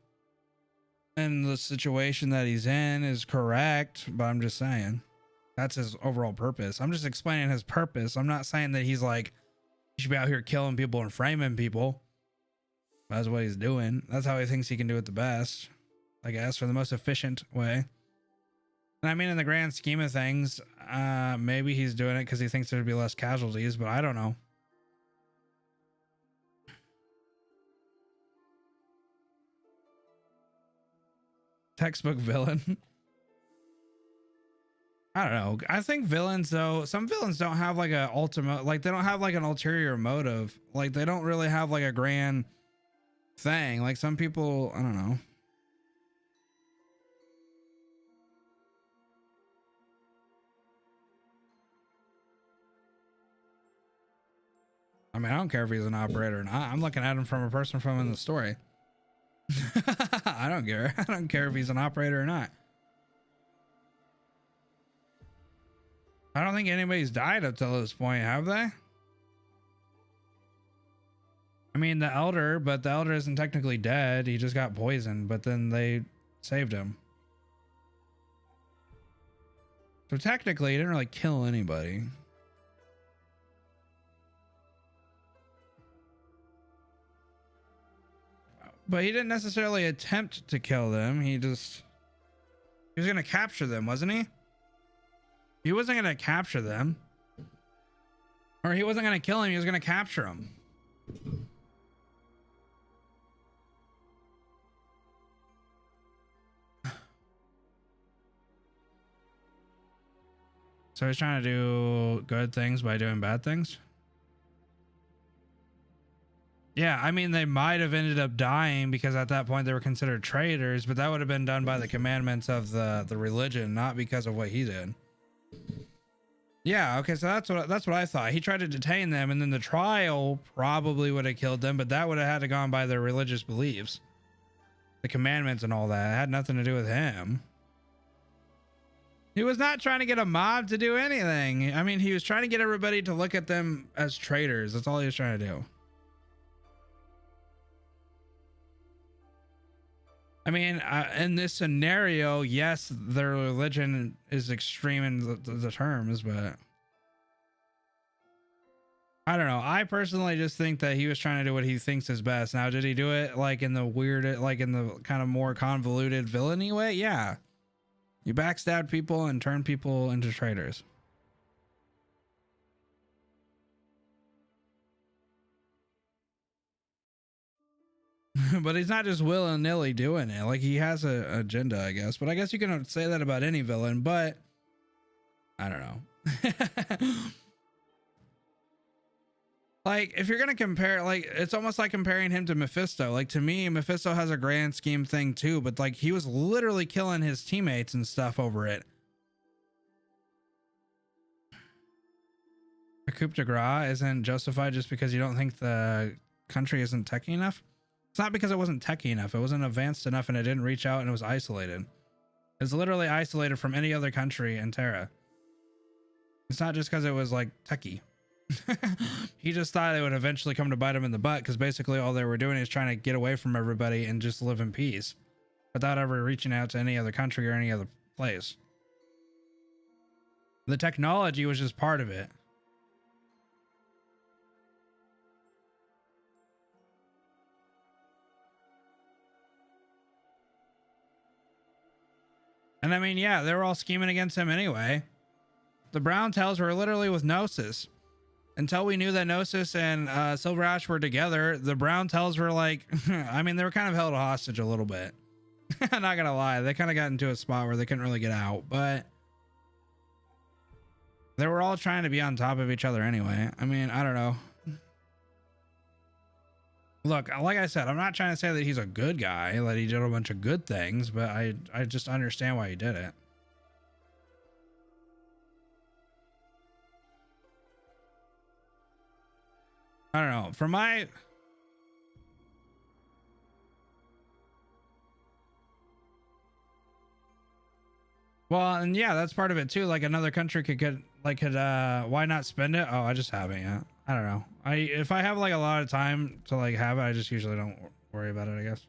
[SPEAKER 1] in the situation that he's in is correct, but I'm just saying that's his overall purpose. I'm just explaining his purpose. I'm not saying that he's like, he should be out here killing people and framing people. That's what he's doing. That's how he thinks he can do it the best, I guess, or the most efficient way. And I mean, in the grand scheme of things, maybe he's doing it because he thinks there'd be less casualties, but I don't know. Textbook villain. I don't know. I think villains, though, some villains don't have like a ultimate, like they don't have like an ulterior motive. Like they don't really have like a grand thing. Like some people, I don't know. I mean, I don't care if he's an operator or not. I'm looking at him from a person from in the story. I don't care. I don't care if he's an operator or not. I don't think anybody's died up till this point, have they? I mean, the elder, but the elder isn't technically dead. He just got poisoned, but then they saved him. So technically, he didn't really kill anybody. But he didn't necessarily attempt to kill them. He was going to capture them, wasn't he? He wasn't going to capture them. Or he wasn't going to kill him. He was going to capture him. So he's trying to do good things by doing bad things. Yeah, I mean, they might have ended up dying because at that point they were considered traitors, but that would have been done by the commandments of the religion, not because of what he did. Yeah, okay, so that's what I thought. He tried to detain them, and then the trial probably would have killed them, but that would have had to gone by their religious beliefs, the commandments and all that. It had nothing to do with him. He was not trying to get a mob to do anything. I mean, he was trying to get everybody to look at them as traitors. That's all he was trying to do. I mean, in this scenario, yes, their religion is extreme in the terms, but I don't know. I personally just think that he was trying to do what he thinks is best. Now, did he do it like in the weird, like in the kind of more convoluted villainy way? Yeah. You backstab people and turn people into traitors. But he's not just willy-nilly doing it. Like, he has an agenda, I guess. But I guess you can say that about any villain, but I don't know. Like, if you're going to compare, like, it's almost like comparing him to Mephisto. Like, to me, Mephisto has a grand scheme thing too, but like, he was literally killing his teammates and stuff over it. A coup de grace isn't justified just because you don't think the country isn't techy enough. It's not because it wasn't techy enough. It wasn't advanced enough and it didn't reach out and it was isolated. It's literally isolated from any other country in Terra. It's not just because it was like techie. He just thought it would eventually come to bite him in the butt because basically all they were doing is trying to get away from everybody and just live in peace without ever reaching out to any other country or any other place. The technology was just part of it. And I mean, yeah, they were all scheming against him anyway. The Brown Tails were literally with Gnosis. Until we knew that Gnosis and Silverash were together, the Brown Tails were like, I mean, they were kind of held hostage a little bit. I'm not gonna lie, they kind of got into a spot where they couldn't really get out, but they were all trying to be on top of each other anyway. I mean, I don't know. Look, like I said, I'm not trying to say that he's a good guy, that he did a bunch of good things, but I just understand why he did it. I don't know. For my... Well, and yeah, that's part of it too. Like another country could why not spend it? Oh, I just haven't yet. I don't know. If I have like a lot of time to like have it, I just usually don't worry about it, I guess.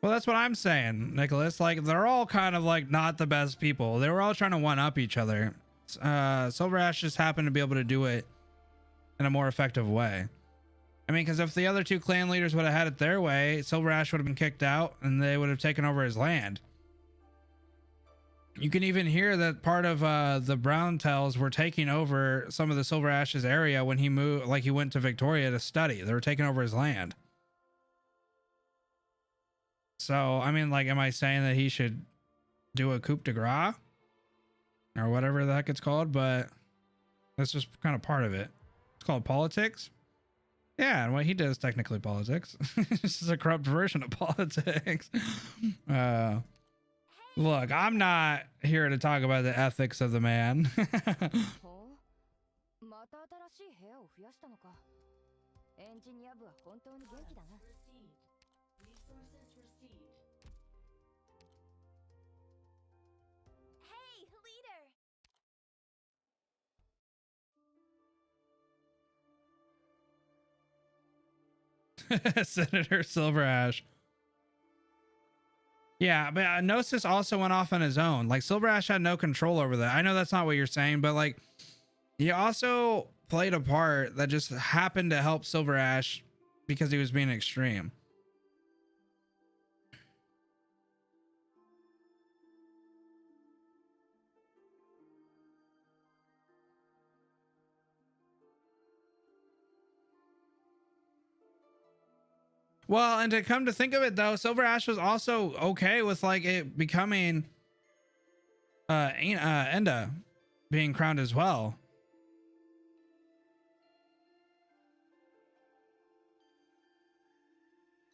[SPEAKER 1] Well, that's what I'm saying, Nicholas. Like, they're all kind of like not the best people. They were all trying to one up each other. Silverash just happened to be able to do it in a more effective way. I mean, because if the other two clan leaders would have had it their way, Silverash would have been kicked out and they would have taken over his land. You can even hear that part of the Browntails were taking over some of the Silverash's area when he moved, like he went to Victoria to study. They were taking over his land. So, I mean, like, am I saying that he should do a coup de grace or whatever the heck it's called? But that's just kind of part of it. It's called politics. Yeah, and what he did is technically politics. This is a corrupt version of politics. Look, I'm not here to talk about the ethics of the man. Senator Silverash. Yeah, but Gnosis also went off on his own. Like, Silverash had no control over that. I know that's not what you're saying, but like, he also played a part that just happened to help Silverash because he was being extreme. Well, and to come to think of it though, Silverash was also okay with like it becoming Enda being crowned as well.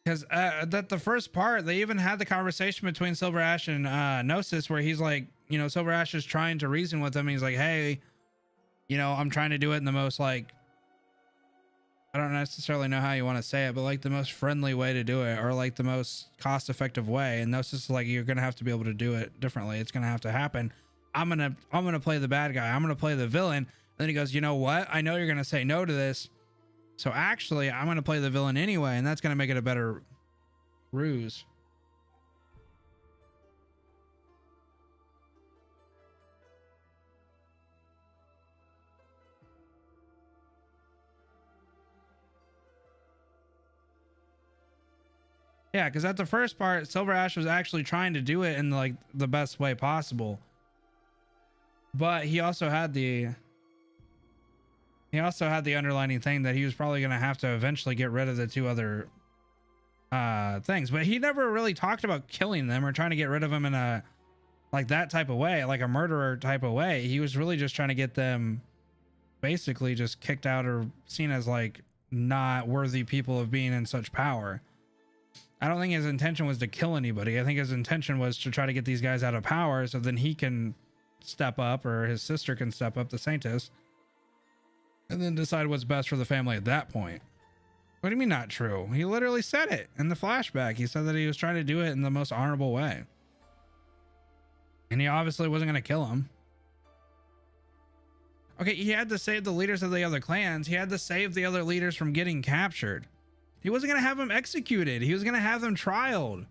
[SPEAKER 1] Because that the first part, they even had the conversation between Silverash and Gnosis where he's like, you know, Silverash is trying to reason with him. He's like, hey, you know, I'm trying to do it in the most like, I don't necessarily know how you want to say it, but like the most friendly way to do it, or like the most cost effective way. And Gnosis is like, you're going to have to be able to do it differently. It's going to have to happen. I'm going to play the bad guy. I'm going to play the villain. And then he goes, you know what? I know you're going to say no to this. So actually I'm going to play the villain anyway. And that's going to make it a better ruse. Yeah, because at the first part, Silverash was actually trying to do it in like the best way possible, but he also had the underlining thing that he was probably going to have to eventually get rid of the two other things. But he never really talked about killing them or trying to get rid of them in a like that type of way, like a murderer type of way. He was really just trying to get them basically just kicked out or seen as like not worthy people of being in such power. I don't think his intention was to kill anybody. I think his intention was to try to get these guys out of power so then he can step up, or his sister can step up, the sanctis, and then decide what's best for the family at that point. What do you mean not true? He literally said it in the flashback. He said that he was trying to do it in the most honorable way. And he obviously wasn't going to kill him. Okay, he had to save the leaders of the other clans. He had to save the other leaders from getting captured. He wasn't going to have them executed. He was going to have them trialed.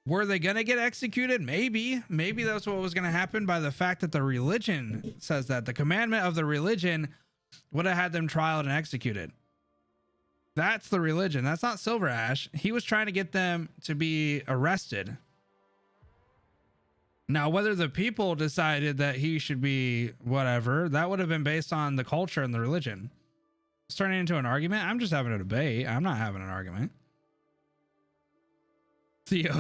[SPEAKER 1] Were they going to get executed? Maybe. Maybe that's what was going to happen by the fact that the religion says that. The commandment of the religion would have had them trialed and executed. That's the religion. That's not Silverash. He was trying to get them to be arrested. Now, whether the people decided that he should be whatever, that would have been based on the culture and the religion. It's turning into an argument. I'm just having a debate. I'm not having an argument. Theo.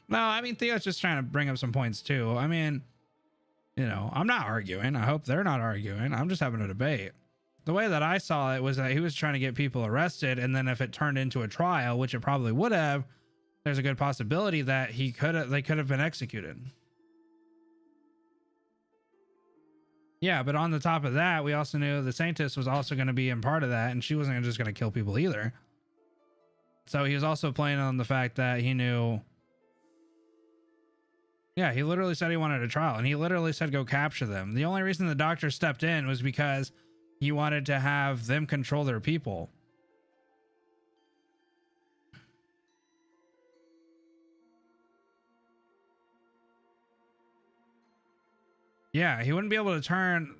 [SPEAKER 1] No, I mean, Theo's just trying to bring up some points too. I mean, you know, I'm not arguing. I hope they're not arguing. I'm just having a debate. The way that I saw it was that he was trying to get people arrested, and then if it turned into a trial, which it probably would have, there's a good possibility that they could have been executed. Yeah, but on the top of that, we also knew the sanctis was also going to be in part of that, and she wasn't just going to kill people either. So he was also playing on the fact that he knew. Yeah, he literally said he wanted a trial, and he literally said go capture them. The only reason the doctor stepped in was because he wanted to have them control their people. Yeah, he wouldn't be able to turn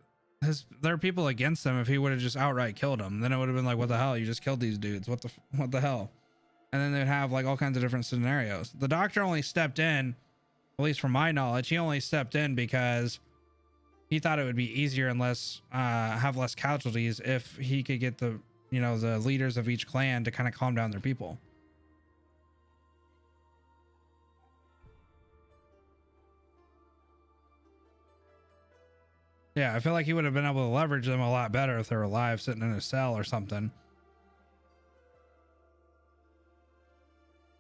[SPEAKER 1] their people against them if he would have just outright killed them. Then it would have been like, what the hell? You just killed these dudes. What the hell? And then they'd have like all kinds of different scenarios. The doctor only stepped in, at least from my knowledge, he only stepped in because he thought it would be easier and have less casualties if he could get the leaders of each clan to kind of calm down their people. Yeah, I feel like he would have been able to leverage them a lot better if they were alive, sitting in a cell or something.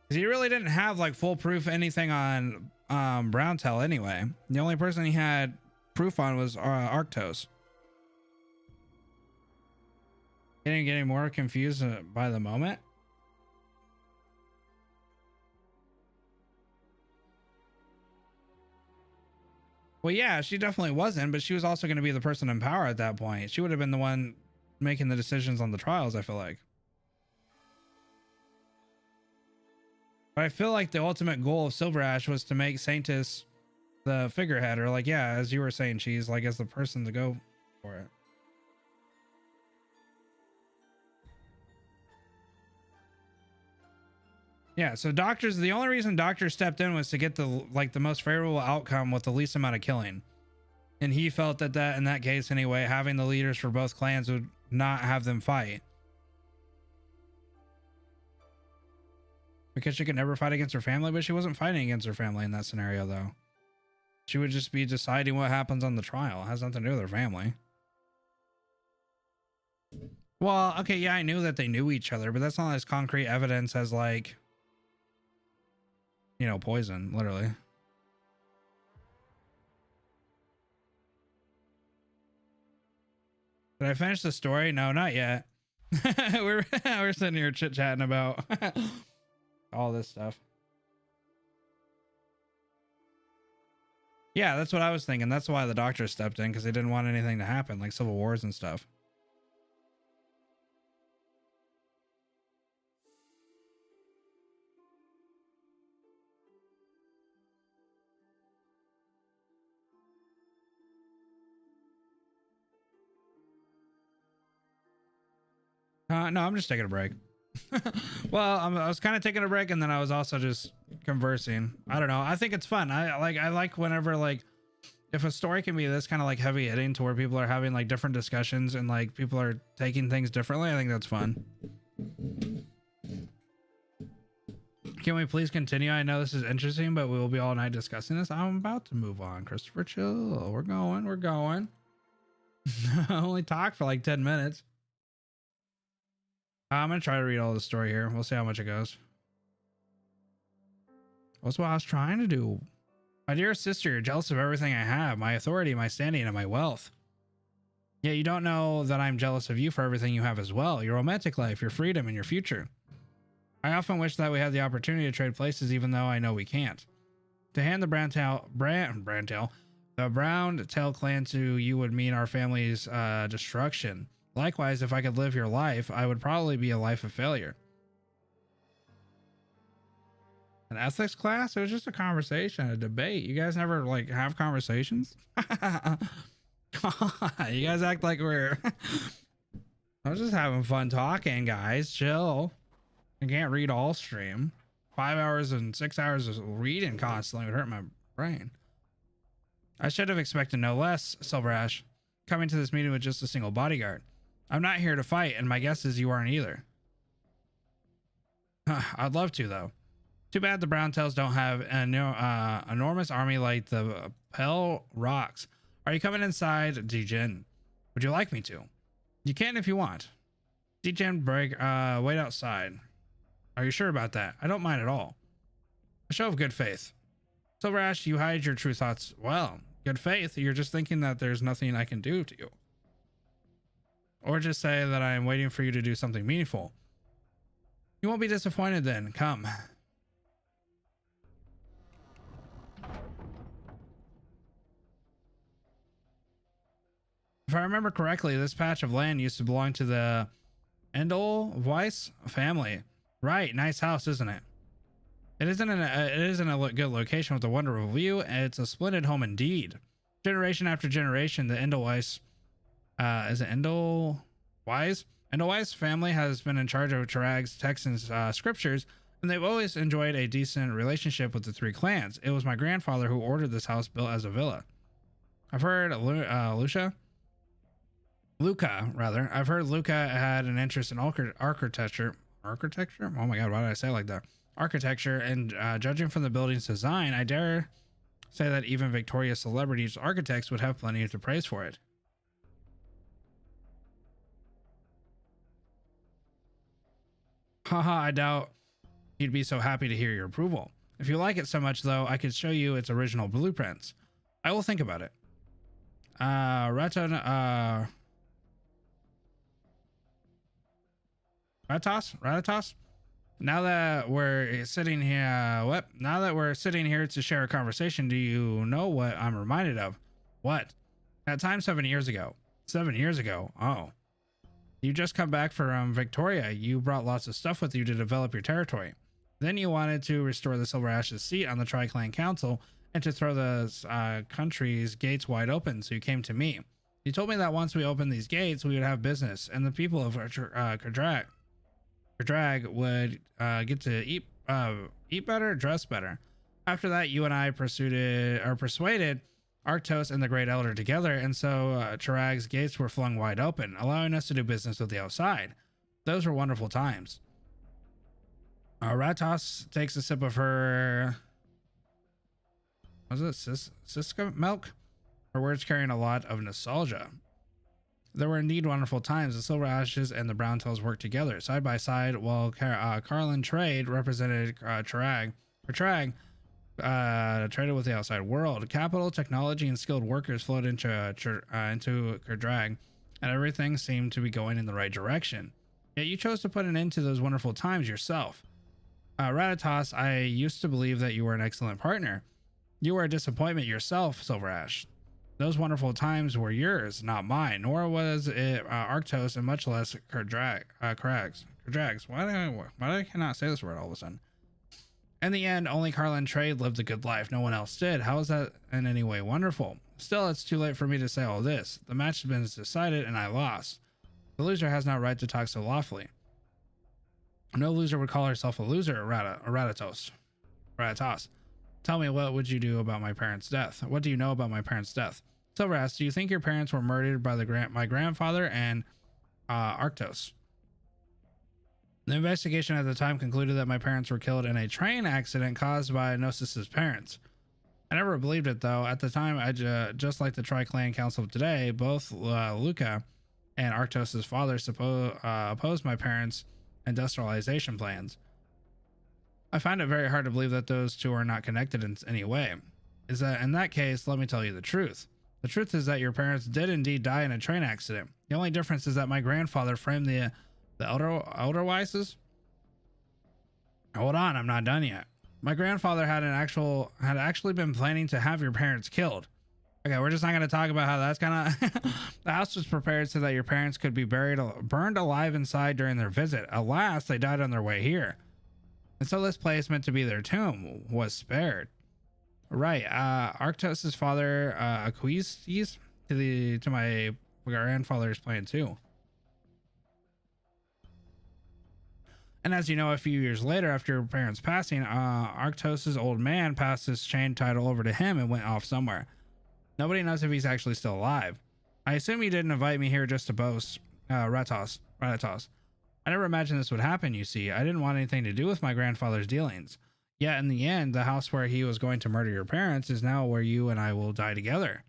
[SPEAKER 1] He really didn't have like foolproof anything on Browntail anyway. The only person he had proof on was Arctos. Getting more confused by the moment. Well, yeah, she definitely wasn't, but she was also going to be the person in power at that point. She would have been the one making the decisions on the trials, I feel like. But I feel like the ultimate goal of Silverash was to make Sanctis the figurehead, or like, yeah, as you were saying, she's like as the person to go for it. Yeah, so the only reason Doctor stepped in was to get the most favorable outcome with the least amount of killing. And he felt that in that case anyway, having the leaders for both clans would not have them fight. Because she could never fight against her family, but she wasn't fighting against her family in that scenario though. She would just be deciding what happens on the trial. It has nothing to do with her family. Well, okay, yeah, I knew that they knew each other, but that's not as concrete evidence as like, poison, literally. Did I finish the story? No, not yet. we're sitting here chit-chatting about all this stuff. Yeah, that's what I was thinking. That's why the doctor stepped in, because they didn't want anything to happen, like civil wars and stuff. No, I'm just taking a break. Well, I was kind of taking a break, and then I was also just conversing. I don't know. I think it's fun. I like whenever, like, if a story can be this kind of like heavy hitting to where people are having like different discussions and like people are taking things differently. I think that's fun. Can we please continue? I know this is interesting, but we will be all night discussing this. I'm about to move on. Christopher, chill. We're going. I only talked for like 10 minutes. I'm going to try to read all the story here. We'll see how much it goes. That's what I was trying to do. My dear sister, you're jealous of everything I have, my authority, my standing, and my wealth. Yet you don't know that I'm jealous of you for everything you have as well. Your romantic life, your freedom, and your future. I often wish that we had the opportunity to trade places, even though I know we can't. To hand the Browntail clan to you would mean our family's destruction. Likewise, if I could live your life, I would probably be a life of failure. An ethics class? It was just a conversation, a debate. You guys never like have conversations? You guys act like we're... I was just having fun talking, guys. Chill. I can't read all stream. 5 hours and 6 hours of reading constantly would hurt my brain. I should have expected no less, Silverash. Coming to this meeting with just a single bodyguard. I'm not here to fight, and my guess is you aren't either. I'd love to, though. Too bad the Browntails don't have an enormous army like the Pell Rocks. Are you coming inside, Dijin? Would you like me to? You can if you want. Dijin, wait outside. Are you sure about that? I don't mind at all. A show of good faith. Silverash, you hide your true thoughts well. Good faith? You're just thinking that there's nothing I can do to you. Or just say that I am waiting for you to do something meaningful. You won't be disappointed then. Come. If I remember correctly, this patch of land used to belong to the Edelweiss family. Right, nice house, isn't it? It isn't a good location with a wonderful view, and it's a splendid home indeed. Generation after generation, the Edelweiss, is it Edelweiss? Edelweiss family has been in charge of Chirag's texts and scriptures, and they've always enjoyed a decent relationship with the three clans. It was my grandfather who ordered this house built as a villa. I've heard Luca, I've heard Luca had an interest in architecture. Architecture? Oh my god, why did I say it like that? Architecture, and judging from the building's design, I dare say that even Victoria's celebrities architects would have plenty to praise for it. Haha, I doubt he'd be so happy to hear your approval. If you like it so much, though, I could show you its original blueprints. I will think about it. Ratos? Now that we're sitting here to share a conversation, do you know what I'm reminded of? What? That time 7 years ago. 7 years ago? Oh. You just come back from Victoria. You brought lots of stuff with you to develop your territory. Then you wanted to restore the Silverash's seat on the Tri-Clan Council and to throw the country's gates wide open, so you came to me. You told me that once we opened these gates, we would have business, and the people of Kerdrag would get to eat better, dress better. After that, you and I persuaded Arktos and the Great Elder together, and so Chirag's gates were flung wide open, allowing us to do business with the outside. Those were wonderful times. Ratos takes a sip of her... Was it Siska milk? Her words carrying a lot of nostalgia. There were indeed wonderful times. The Silverashes and the Browntails worked together, side by side, while Carlin trade represented Chirag. Chirag traded with the outside world. Capital, technology, and skilled workers flowed into Kerdrag, and everything seemed to be going in the right direction. Yet you chose to put an end to those wonderful times yourself. Ratos, I used to believe that you were an excellent partner. You were a disappointment yourself, Silverash. Those wonderful times were yours, not mine, nor was it Arktos, and much less Kerdrags. Why I cannot say this word all of a sudden? In the end, only Carlin Trade lived a good life. No one else did. How is that in any way wonderful? Still, it's too late for me to say all this. The match has been decided, and I lost. The loser has no right to talk so lawfully. No loser would call herself a loser, Ratos. Tell me, what would you do about my parents' death? What do you know about my parents' death? Silverash, do you think your parents were murdered by my grandfather and Arktos? The investigation at the time concluded that my parents were killed in a train accident caused by Gnosis's parents. I never believed it, though. At the time, just like the Tri-Clan Council of today, both Luca and Arktos' father opposed my parents' industrialization plans. I find it very hard to believe that those two are not connected in any way. In that case, let me tell you the truth. The truth is that your parents did indeed die in a train accident. The only difference is that my grandfather framed the Elderweisses. Hold on, I'm not done yet. My grandfather had actually been planning to have your parents killed. Okay, we're just not going to talk about how that's gonna... The house was prepared so that your parents could be burned alive inside during their visit. Alas, they died on their way here. And so this place, meant to be their tomb, was spared. Right, Arktos' father acquiesced to my grandfather's plan too. And as you know, a few years later, after your parents' passing, Arktos' old man passed his chain title over to him and went off somewhere. Nobody knows if he's actually still alive. I assume you didn't invite me here just to boast. Ratos. I never imagined this would happen, you see. I didn't want anything to do with my grandfather's dealings. Yet in the end, the house where he was going to murder your parents is now where you and I will die together.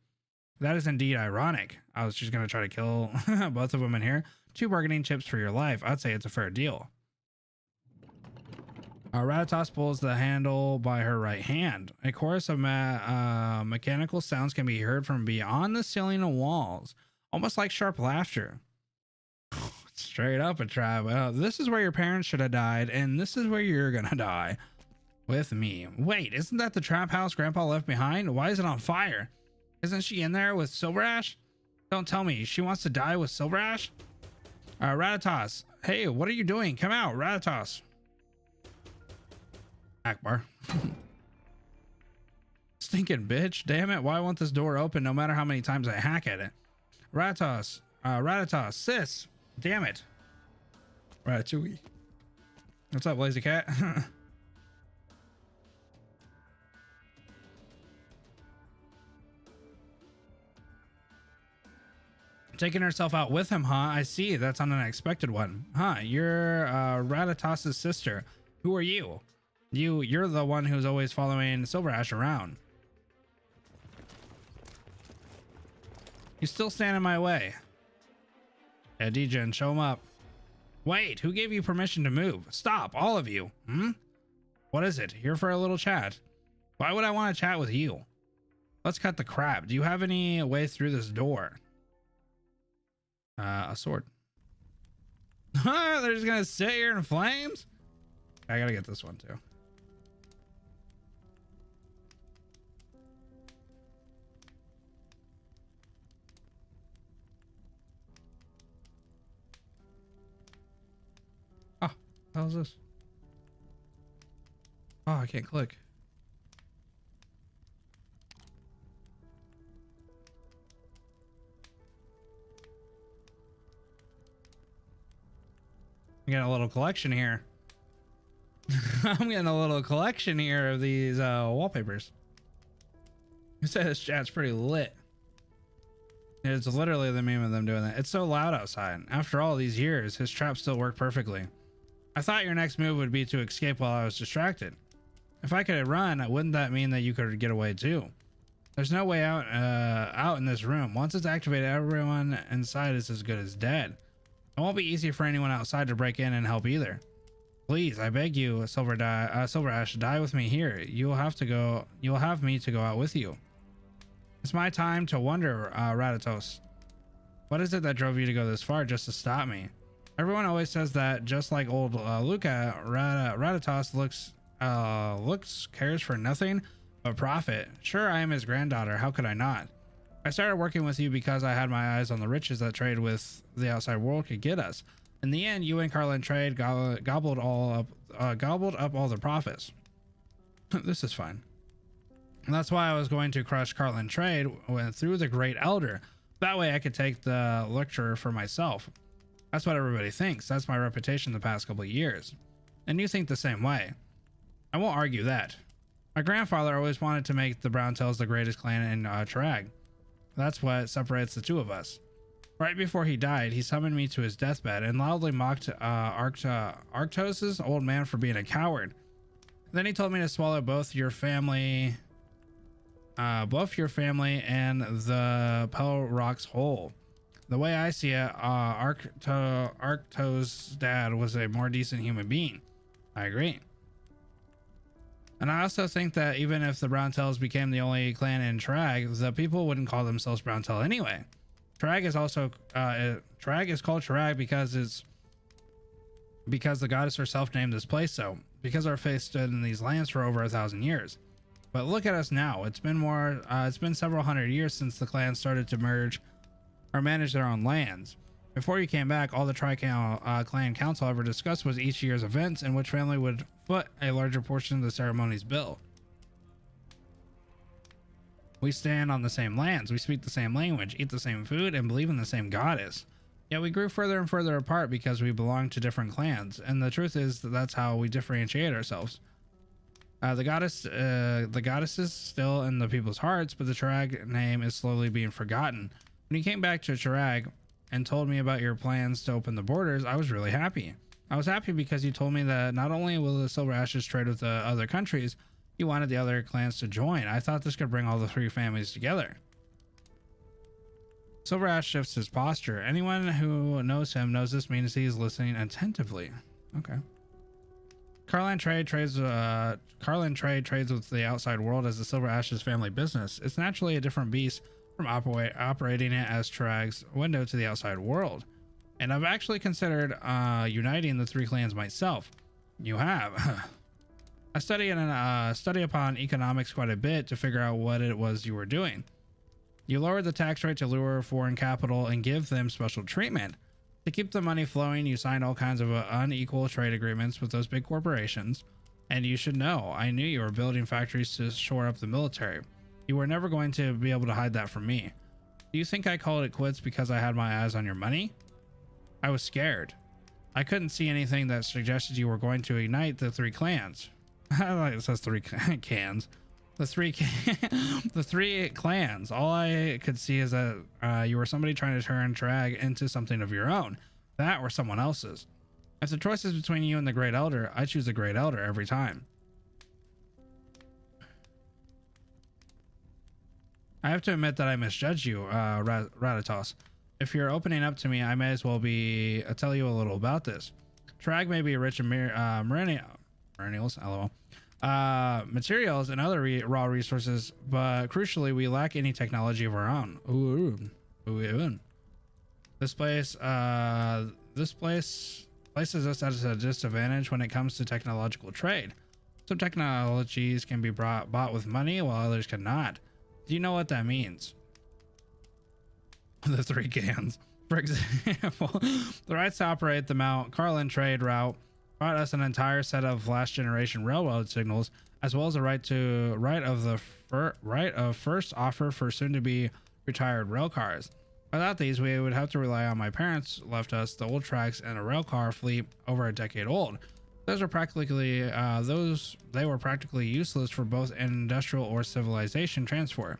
[SPEAKER 1] That is indeed ironic. I was just going to try to kill both of them in here. 2 bargaining chips for your life. I'd say it's a fair deal. Ratos pulls the handle by her right hand. A chorus of mechanical sounds can be heard from beyond the ceiling and walls, almost like sharp laughter. Straight up a trap. This is where your parents should have died, and this is where you're gonna die. With me. Wait, isn't that the trap house Grandpa left behind? Why is it on fire? Isn't she in there with Silverash? Don't tell me she wants to die with Silverash? Ratos. Hey, what are you doing? Come out, Ratos. Akbar. Stinking bitch. Damn it. Why won't this door open no matter how many times I hack at it? Ratos. Ratos. Sis. Damn it. Ratatouille. What's up, lazy cat? Taking herself out with him, huh? I see. That's an unexpected one. Huh? You're Ratatos's sister. Who are you? You're the one who's always following Silverash around. You still stand in my way. Yeah, Degen, show him up. Wait, who gave you permission to move? Stop, all of you. What is it? Here for a little chat? Why would I want to chat with you? Let's cut the crap. Do you have any way through this door? A sword. They're just gonna sit here in flames? I gotta get this one too. Oh, how's this? Oh, I can't click. I'm getting a little collection here. I'm getting a little collection here of these wallpapers. You say this chat's pretty lit. It's literally the meme of them doing that. It's so loud outside. After all these years, his trap still worked perfectly. I thought your next move would be to escape while I was distracted. If I could run, wouldn't that mean that you could get away too? There's no way out in this room. Once it's activated, everyone inside is as good as dead. It won't be easy for anyone outside to break in and help either. Please, I beg you, Silverash, die with me here. You'll have me to go out with you. It's my time to wonder, Ratos. What is it that drove you to go this far just to stop me? Everyone always says that, just like old Luca, Ratos cares for nothing but profit. Sure, I am his granddaughter. How could I not? I started working with you because I had my eyes on the riches that trade with the outside world could get us. In the end, you and Carlin trade gobbled up all the profits. This is fine. And that's why I was going to crush Carlin trade through the Great Elder. That way I could take the lecture for myself. That's what everybody thinks. That's my reputation the past couple of years. And you think the same way. I won't argue that. My grandfather always wanted to make the Browntails the greatest clan in Trag. That's what separates the two of us. Right before he died, he summoned me to his deathbed and loudly mocked Arctos's old man for being a coward. Then he told me to swallow both your family and the Pell Rocks whole. The way I see it, Arctos' dad was a more decent human being. I agree. And I also think that even if the Browntails became the only clan in Trag, the people wouldn't call themselves Browntail anyway. Trag is called Trag because the goddess herself named this place so. Because our faith stood in these lands for over 1,000 years. But look at us now. It's been several hundred years since the clans started to merge or manage their own lands. Before you came back, all the Tri-Clan Council ever discussed was each year's events and which family would foot a larger portion of the ceremony's bill. We stand on the same lands, we speak the same language, eat the same food, and believe in the same goddess. Yet we grew further and further apart because we belong to different clans, and the truth is that's how we differentiate ourselves. The goddess is still in the people's hearts, but the Chirag name is slowly being forgotten. When you came back to Chirag, and told me about your plans to open the borders, I was really happy. I was happy because you told me that not only will the Silverashes trade with the other countries, you wanted the other clans to join. I thought this could bring all the three families together. Silverash shifts his posture. Anyone who knows him knows this means he's listening attentively. Okay. Carlin trade trades with the outside world as the Silverash's family business. It's naturally a different beast from operating it as Trag's window to the outside world. And I've actually considered uniting the three clans myself. You have. I study upon economics quite a bit to figure out what it was you were doing. You lowered the tax rate to lure foreign capital and give them special treatment. To keep the money flowing, you signed all kinds of unequal trade agreements with those big corporations. And you should know, I knew you were building factories to shore up the military. You were never going to be able to hide that from me. Do you think I called it quits because I had my eyes on your money? I was scared. I couldn't see anything that suggested you were going to ignite the three clans. I like it says three cans. The three clans. All I could see is that you were somebody trying to turn Trag into something of your own. That or someone else's. If the choice is between you and the Great Elder, I choose the Great Elder every time. I have to admit that I misjudged you, Ratatos. If you're opening up to me, I may as well tell you a little about this. Trag may be rich in millennials, lol. Materials and other raw resources, but crucially we lack any technology of our own. This place places us at a disadvantage when it comes to technological trade. Some technologies can be bought with money while others cannot. Do you know what that means? The three cans. For example, the rights to operate the Mount Carlin trade route brought us an entire set of last generation railroad signals, as well as the right of first offer for soon to be retired rail cars. Without these, we would have to rely on my parents left us the old tracks and a rail car fleet over a decade old. They were practically useless for both industrial or civilization transport.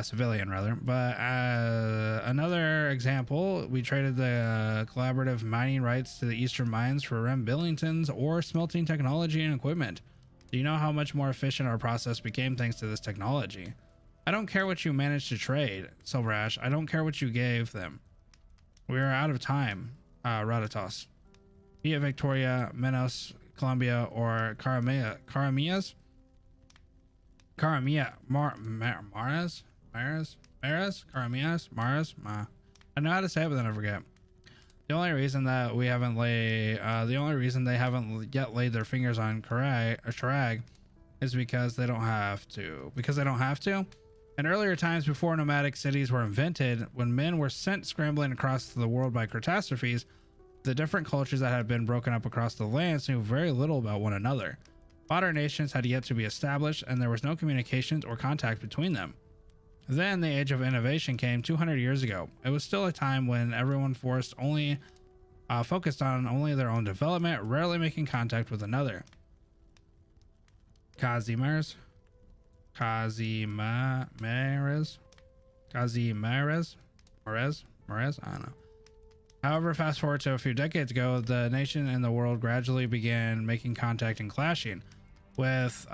[SPEAKER 1] Civilian rather. But another example, we traded the collaborative mining rights to the eastern mines for Rem Billington's ore smelting technology and equipment. Do you know how much more efficient our process became thanks to this technology? I don't care what you managed to trade, Silverash. I don't care what you gave them. We are out of time, Ratatos. Be it Victoria, Minos, Columbia, or Maras? I know how to say it, but then I forget. The only reason they haven't yet laid their fingers on Trag is because they don't have to. In earlier times, before nomadic cities were invented, when men were sent scrambling across the world by catastrophes, the different cultures that had been broken up across the lands knew very little about one another. Modern nations had yet to be established, and there was no communications or contact between them. Then the age of innovation came 200 years ago. It was still a time when everyone focused on only their own development, rarely making contact with another. Kazimares? I don't know. However, fast forward to a few decades ago, the nation and the world gradually began making contact and clashing. With,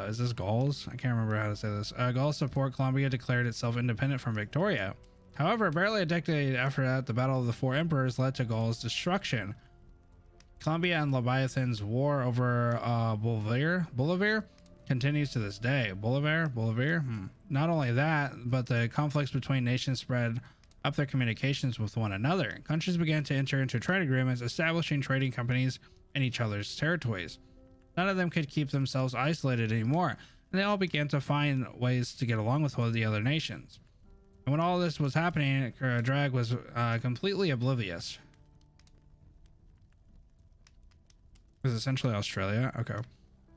[SPEAKER 1] is this Gauls? I can't remember how to say this. Gauls support Columbia declared itself independent from Victoria. However, barely a decade after that, the Battle of the Four Emperors led to Gaul's destruction. Columbia and Leviathan's war over Bolivar continues to this day. Bolivar? Not only that, but the conflicts between nations spread up their communications with one another. Countries began to enter into trade agreements, establishing trading companies in each other's territories. None of them could keep themselves isolated anymore, and they all began to find ways to get along with one of the other nations. And when all this was happening, Drag was completely oblivious. It was essentially Australia. Okay.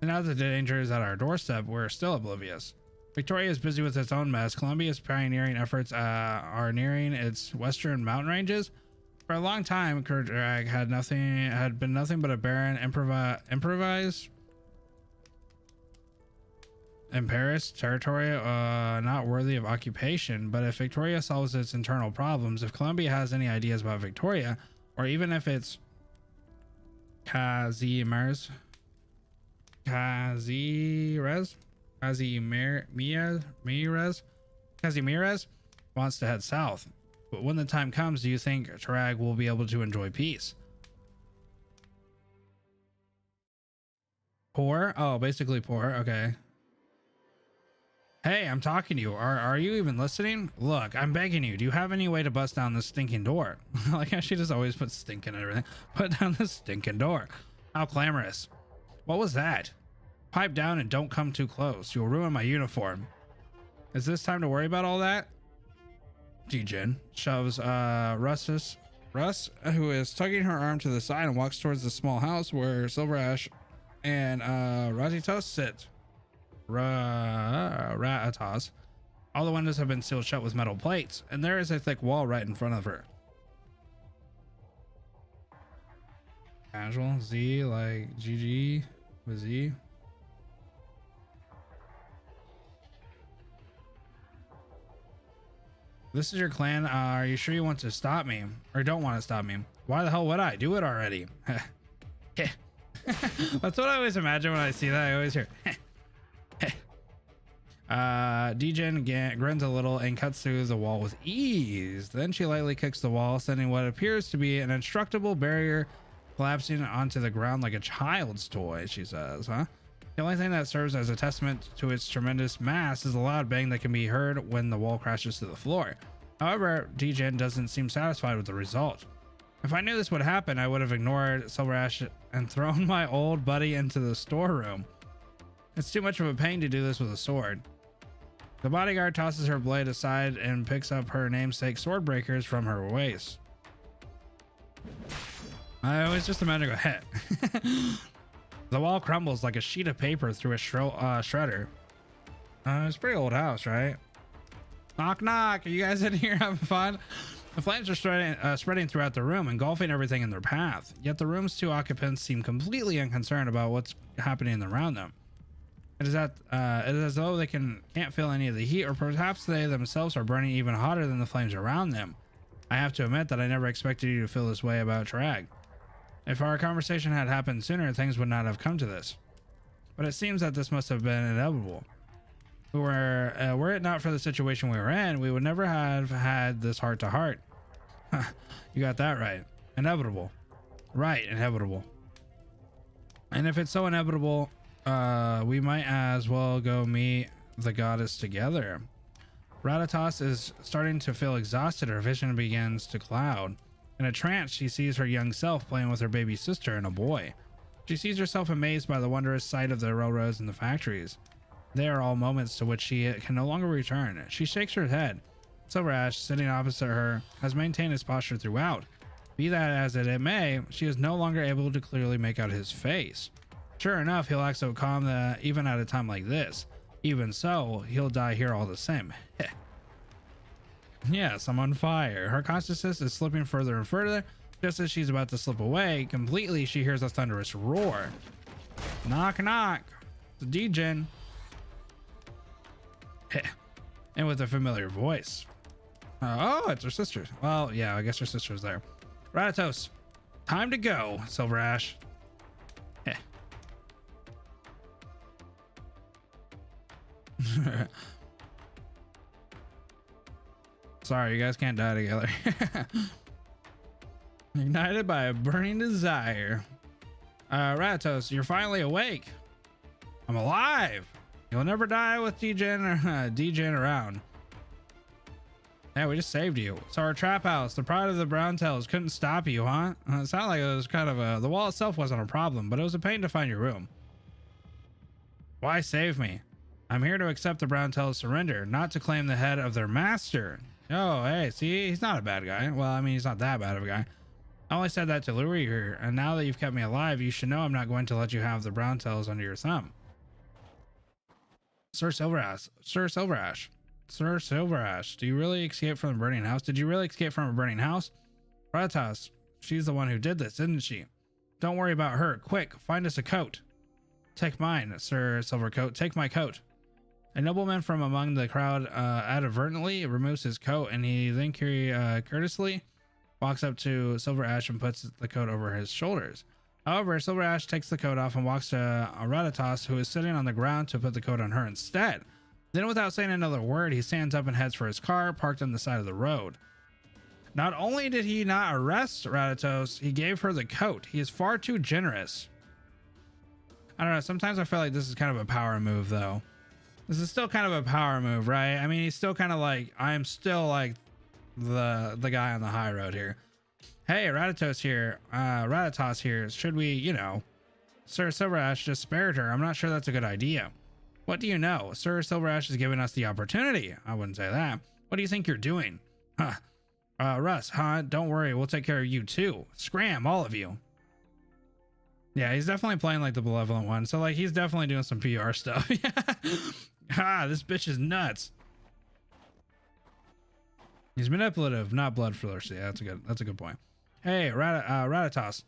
[SPEAKER 1] And now that the danger is at our doorstep, we're still oblivious. Victoria is busy with its own mess. Columbia's pioneering efforts are nearing its western mountain ranges. For a long time, Drag had been nothing but a barren, improvised in Paris territory, not worthy of occupation. But if Victoria solves its internal problems, if Colombia has any ideas about Victoria, or even if it's Casimires wants to head south. But when the time comes, do you think Tarag will be able to enjoy peace? Poor? Oh, basically poor. Okay. Hey, I'm talking to you. Are you even listening? Look, I'm begging you. Do you have any way to bust down this stinking door? Like how she just always puts stinking and everything. Put down this stinking door. How clamorous. What was that? Pipe down and don't come too close. You'll ruin my uniform. Is this time to worry about all that? Djinn shoves Russ, who is tugging her arm to the side, and walks towards the small house where Silverash and Ratitos sit. Ratitos. All the windows have been sealed shut with metal plates, and there is a thick wall right in front of her. Casual Z like GG with Z. This is your clan. Are you sure you want to stop me, or don't want to stop me? Why the hell would I? Do it already. That's what I always imagine when I see that. I always hear Djinn grins a little and cuts through the wall with ease. Then she lightly kicks the wall, sending what appears to be an indestructible barrier collapsing onto the ground like a child's toy, she says. The only thing that serves as a testament to its tremendous mass is the loud bang that can be heard when the wall crashes to the floor. However, Djinn doesn't seem satisfied with the result. If I knew this would happen, I would have ignored Silverash and thrown my old buddy into the storeroom. It's too much of a pain to do this with a sword. The bodyguard tosses her blade aside and picks up her namesake sword breakers from her waist. I always just imagine go hit. The wall crumbles like a sheet of paper through a shredder. It's a pretty old house, right? Knock, knock. Are you guys in here having fun? The flames are spreading throughout the room, engulfing everything in their path. Yet the room's two occupants seem completely unconcerned about what's happening around them. It is as though they can't feel any of the heat, or perhaps they themselves are burning even hotter than the flames around them. I have to admit that I never expected you to feel this way about Tarag. If our conversation had happened sooner, things would not have come to this. But it seems that this must have been inevitable. Were it not for the situation we were in, we would never have had this heart-to-heart. You got that right. Inevitable. Right, inevitable. And if it's so inevitable, we might as well go meet the goddess together. Ratitos is starting to feel exhausted. Her vision begins to cloud. In a trance, she sees her young self playing with her baby sister and a boy. She sees herself amazed by the wondrous sight of the railroads and the factories. They are all moments to which she can no longer return. She shakes her head. Silverash, sitting opposite her, has maintained his posture throughout. Be that as it may, she is no longer able to clearly make out his face. Sure enough, he'll act so calm that even at a time like this. Even so, he'll die here all the same. Yes, I'm on fire. Her consciousness is slipping further and further. Just as she's about to slip away completely, she hears a thunderous roar. Knock, knock. It's Djinn. And with a familiar voice. Oh, it's her sister. Well, yeah, I guess her sister was there. Ratitos, time to go, Silverash. Sorry, you guys can't die together. Ignited by a burning desire. Ratitos, you're finally awake. I'm alive. You'll never die with Djinn around. Yeah, we just saved you. So our trap house, the pride of the Browntails, couldn't stop you, huh? It sounded like it was kind of the wall itself wasn't a problem, but it was a pain to find your room. Why save me? I'm here to accept the Browntails' surrender, not to claim the head of their master. Oh, hey, see, he's not a bad guy. Well, I mean, he's not that bad of a guy. I only said that to lure you here, and now that you've kept me alive, you should know I'm not going to let you have the Browntails under your thumb. Sir Silverash, do you really escape from the burning house? Did you really escape from a burning house? Ratitos, she's the one who did this, isn't she? Don't worry about her. Quick, find us a coat. Take mine, Sir Silvercoat. Take my coat. A nobleman from among the crowd inadvertently removes his coat, and he then courteously walks up to Silverash and puts the coat over his shoulders. However, Silverash takes the coat off and walks to Radatos, who is sitting on the ground, to put the coat on her instead. Then, without saying another word, he stands up and heads for his car, parked on the side of the road. Not only did he not arrest Radatos, he gave her the coat. He is far too generous. I don't know. Sometimes I feel like this is kind of a power move, though. This is still kind of a power move, right? I mean, he's still kind of like, I'm still like the guy on the high road here. Hey, Radatos here. Should we, you know, Sir Silverash just spared her. I'm not sure that's a good idea. What do you know? Sir Silverash is giving us the opportunity. I wouldn't say that. What do you think you're doing? Huh. Russ, huh? Don't worry. We'll take care of you too. Scram, all of you. Yeah, he's definitely playing like the benevolent one. So like, he's definitely doing some PR stuff. Yeah. This bitch is nuts. He's manipulative, not bloodthirsty. Yeah, that's a good point. Hey, Radatos.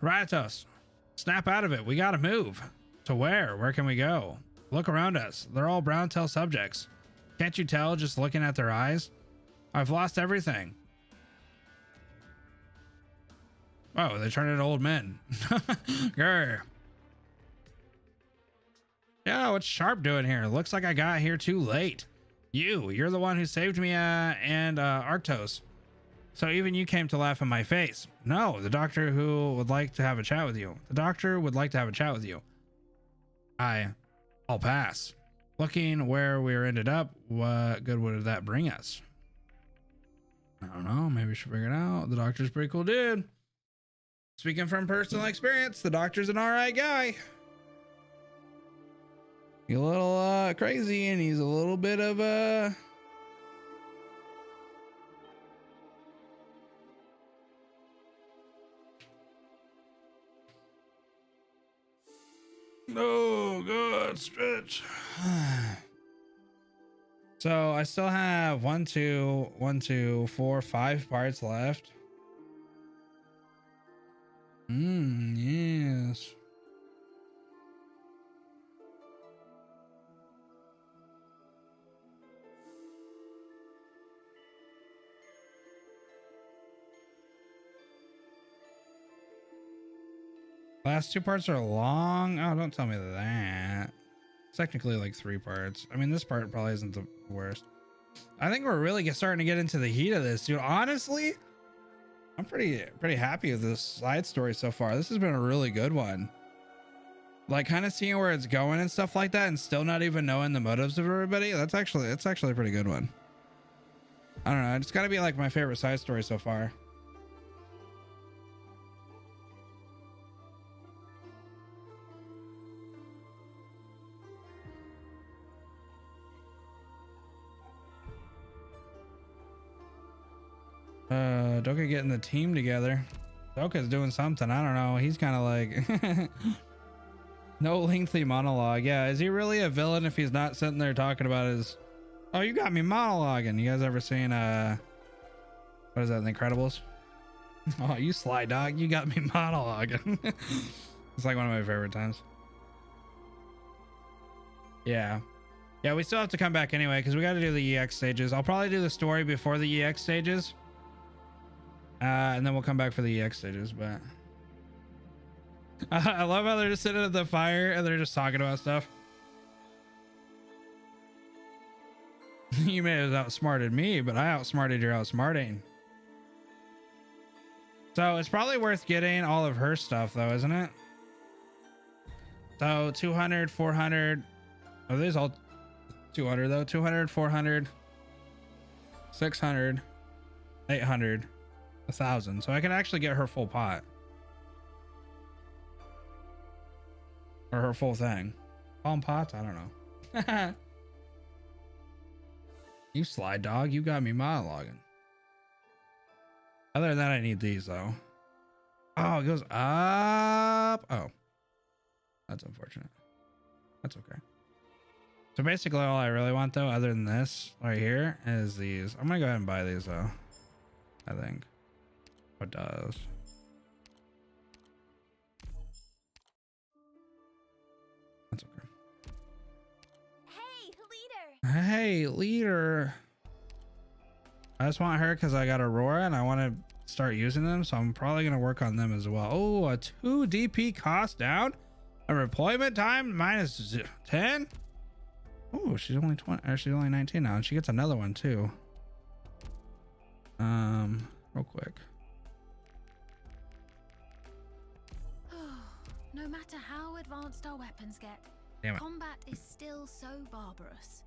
[SPEAKER 1] Radatos, snap out of it. We gotta move. To where? Where can we go? Look around us. They're all brown tail subjects. Can't you tell just looking at their eyes? I've lost everything. Oh, they turned into old men. Grr. Yeah, what's Sharp doing here? Looks like I got here too late. You're the one who saved me and Arktos. So even you came to laugh in my face. No, the doctor who would like to have a chat with you. The doctor would like to have a chat with you. I'll pass. Looking where we ended up, what good would that bring us? I don't know. Maybe we should figure it out. The doctor's pretty cool dude. Speaking from personal experience, the doctor's an alright guy. He's a little crazy, and he's a little bit of a oh god, stretch. So I still have 1, 2, 4, 5 parts left. Yes. Last 2 parts are long. Oh, don't tell me that. It's technically like 3 parts. I mean, this part probably isn't the worst. I think we're really starting to get into the heat of this, dude. Honestly, I'm pretty happy with this side story so far. This has been a really good one. Like, kind of seeing where it's going and stuff like that, and still not even knowing the motives of everybody. That's actually a pretty good one. I don't know. It's got to be like my favorite side story so far. Doka getting the team together. Doka's doing something. I don't know. He's kind of like no lengthy monologue. Yeah, is he really a villain if he's not sitting there talking about his? Oh, you got me monologuing. You guys ever seen what is that, The Incredibles? Oh, you sly dog. You got me monologuing. It's like one of my favorite times. Yeah. Yeah, we still have to come back anyway because we got to do the EX stages. I'll probably do the story before the EX stages. And then we'll come back for the EX stages, but I love how they're just sitting at the fire and they're just talking about stuff. You may have outsmarted me, but I outsmarted your outsmarting. So it's probably worth getting all of her stuff though, isn't it? So 200, 400. Oh, there's all 200 though. 200, 400, 600, 800. 1,000, so I can actually get her full pot or her full thing. Call them pots? I don't know. You sly dog, you got me monologuing. Other than that, I need these though. Oh, it goes up. Oh, that's unfortunate. That's okay. So basically all I really want though, other than this right here, is these. I'm gonna go ahead and buy these though, I think. What does? That's okay. hey, leader. I just want her because I got Aurora and I want to start using them. So I'm probably going to work on them as well. Oh, a 2 DP cost down. A reployment time minus 10. Oh, she's only 20, or she's only 19 now. And she gets another one too. Real quick.
[SPEAKER 2] No matter how advanced our weapons get,
[SPEAKER 1] Damn it.
[SPEAKER 2] combat is still so barbarous.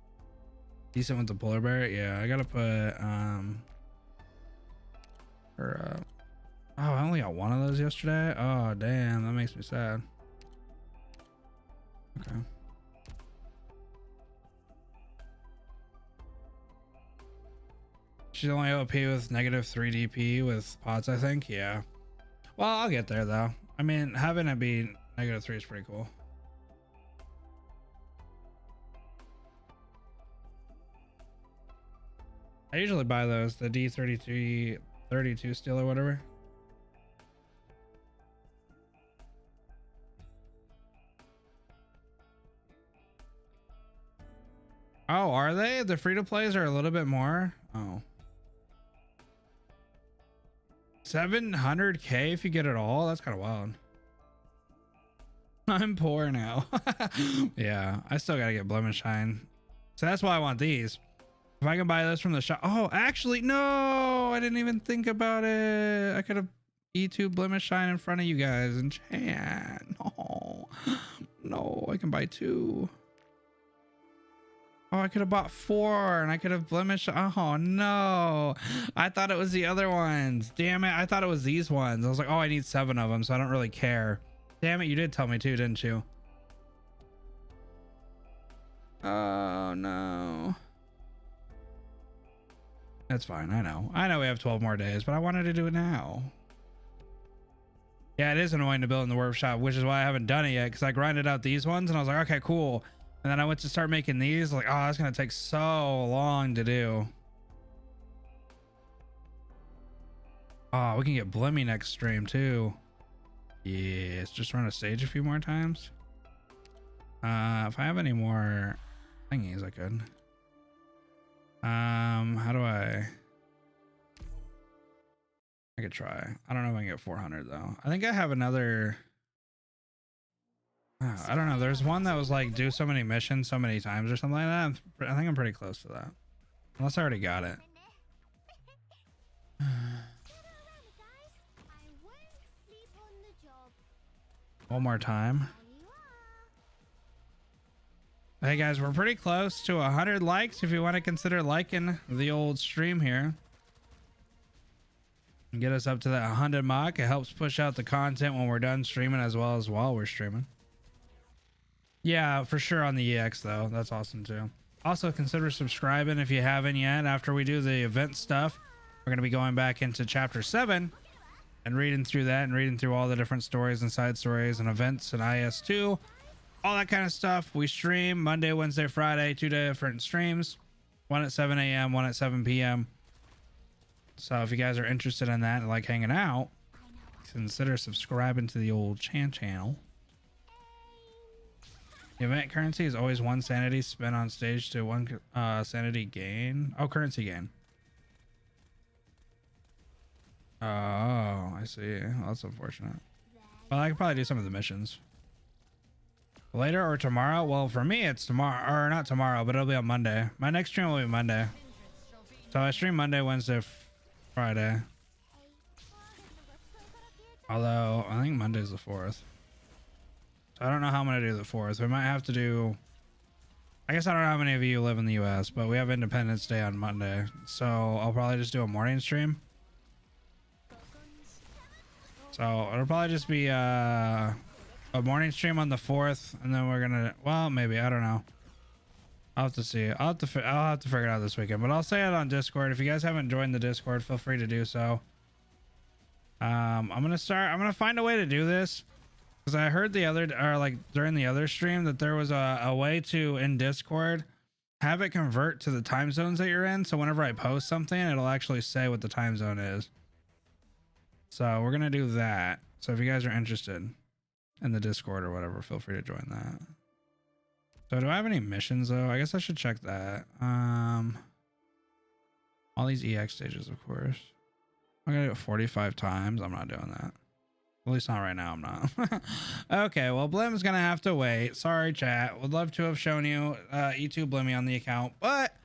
[SPEAKER 1] Decent with the polar bear. Yeah, I gotta put her oh, I only got one of those yesterday. Oh damn, that makes me sad. Okay. She's only OP with negative 3 DP with pots, I think. Yeah. Well, I'll get there though. I mean, having it be negative 3 is pretty cool. I usually buy those, the D33 32 steel or whatever. Oh, are they? The free to plays are a little bit more. Oh. 700k if you get it all. That's kind of wild. I'm poor now. Yeah, I still gotta get blemish shine, so that's why I want these. If I can buy this from the shop. Oh, actually, no, I didn't even think about it. I could have E2 blemish shine in front of you guys and chat. No, I can buy 2. Oh, I could have bought 4 and I could have blemish. Oh no, I thought it was the other ones. Damn it, I thought it was these ones. I was like, oh, I need 7 of them, so I don't really care. Damn it, you did tell me too, didn't you? Oh no. That's fine. I know we have 12 more days, but I wanted to do it now. Yeah, it is annoying to build in the workshop, which is why I haven't done it yet, because I grinded out these ones and I was like, okay, cool. And then I went to start making these, like, oh, that's gonna take so long to do. Oh, we can get Blimmy next stream too. Yes, just run a stage a few more times. If I have any more thingies, I could. How do I could try. I don't know if I can get 400 though. I think I have another. I don't know. There's one that was like do so many missions so many times or something like that. I think I'm pretty close to that. Unless I already got it. One more time. Hey guys, we're pretty close to 100 likes if you want to consider liking the old stream here. And get us up to that 100 mark. It helps push out the content when we're done streaming as well as while we're streaming. Yeah, for sure on the EX though. That's awesome too. Also consider subscribing if you haven't yet. After we do the event stuff, we're going to be going back into chapter 7 and reading through that and reading through all the different stories and side stories and events and IS2. All that kind of stuff. We stream Monday, Wednesday, Friday, 2 different streams. One at 7 a.m., one at 7 p.m. So if you guys are interested in that and like hanging out, consider subscribing to the old channel. The event currency is always 1 sanity spent on stage to 1 sanity gain. Oh, currency gain. Oh, I see. Well, that's unfortunate. Well, I could probably do some of the missions. Later or tomorrow? Well, for me, it's tomorrow, or not tomorrow, but it'll be on Monday. My next stream will be Monday. So I stream Monday, Wednesday, Friday. Although, I think Monday's the 4th. So I don't know how I'm going to do the 4th. We might have to do... I guess I don't know how many of you live in the US, but we have Independence Day on Monday. So I'll probably just do a morning stream. So it'll probably just be a morning stream on the 4th, and then we're gonna, well, maybe, I don't know. I'll have to see. I'll have to figure it out this weekend, but I'll say it on Discord. If you guys haven't joined the Discord, feel free to do so. I'm gonna find a way to do this, because I heard the other, or like during the other stream, that there was a way to, in Discord, have it convert to the time zones that you're in, so whenever I post something, it'll actually say what the time zone is. So we're gonna do that. So if you guys are interested in the Discord or whatever, feel free to join that. So do I have any missions though? I guess I should check that. All these EX stages, of course. I'm gonna do it 45 times. I'm not doing that. At least not right now. I'm not. Okay, well, Blim's gonna have to wait. Sorry, chat. Would love to have shown you E2 Blimmy on the account, but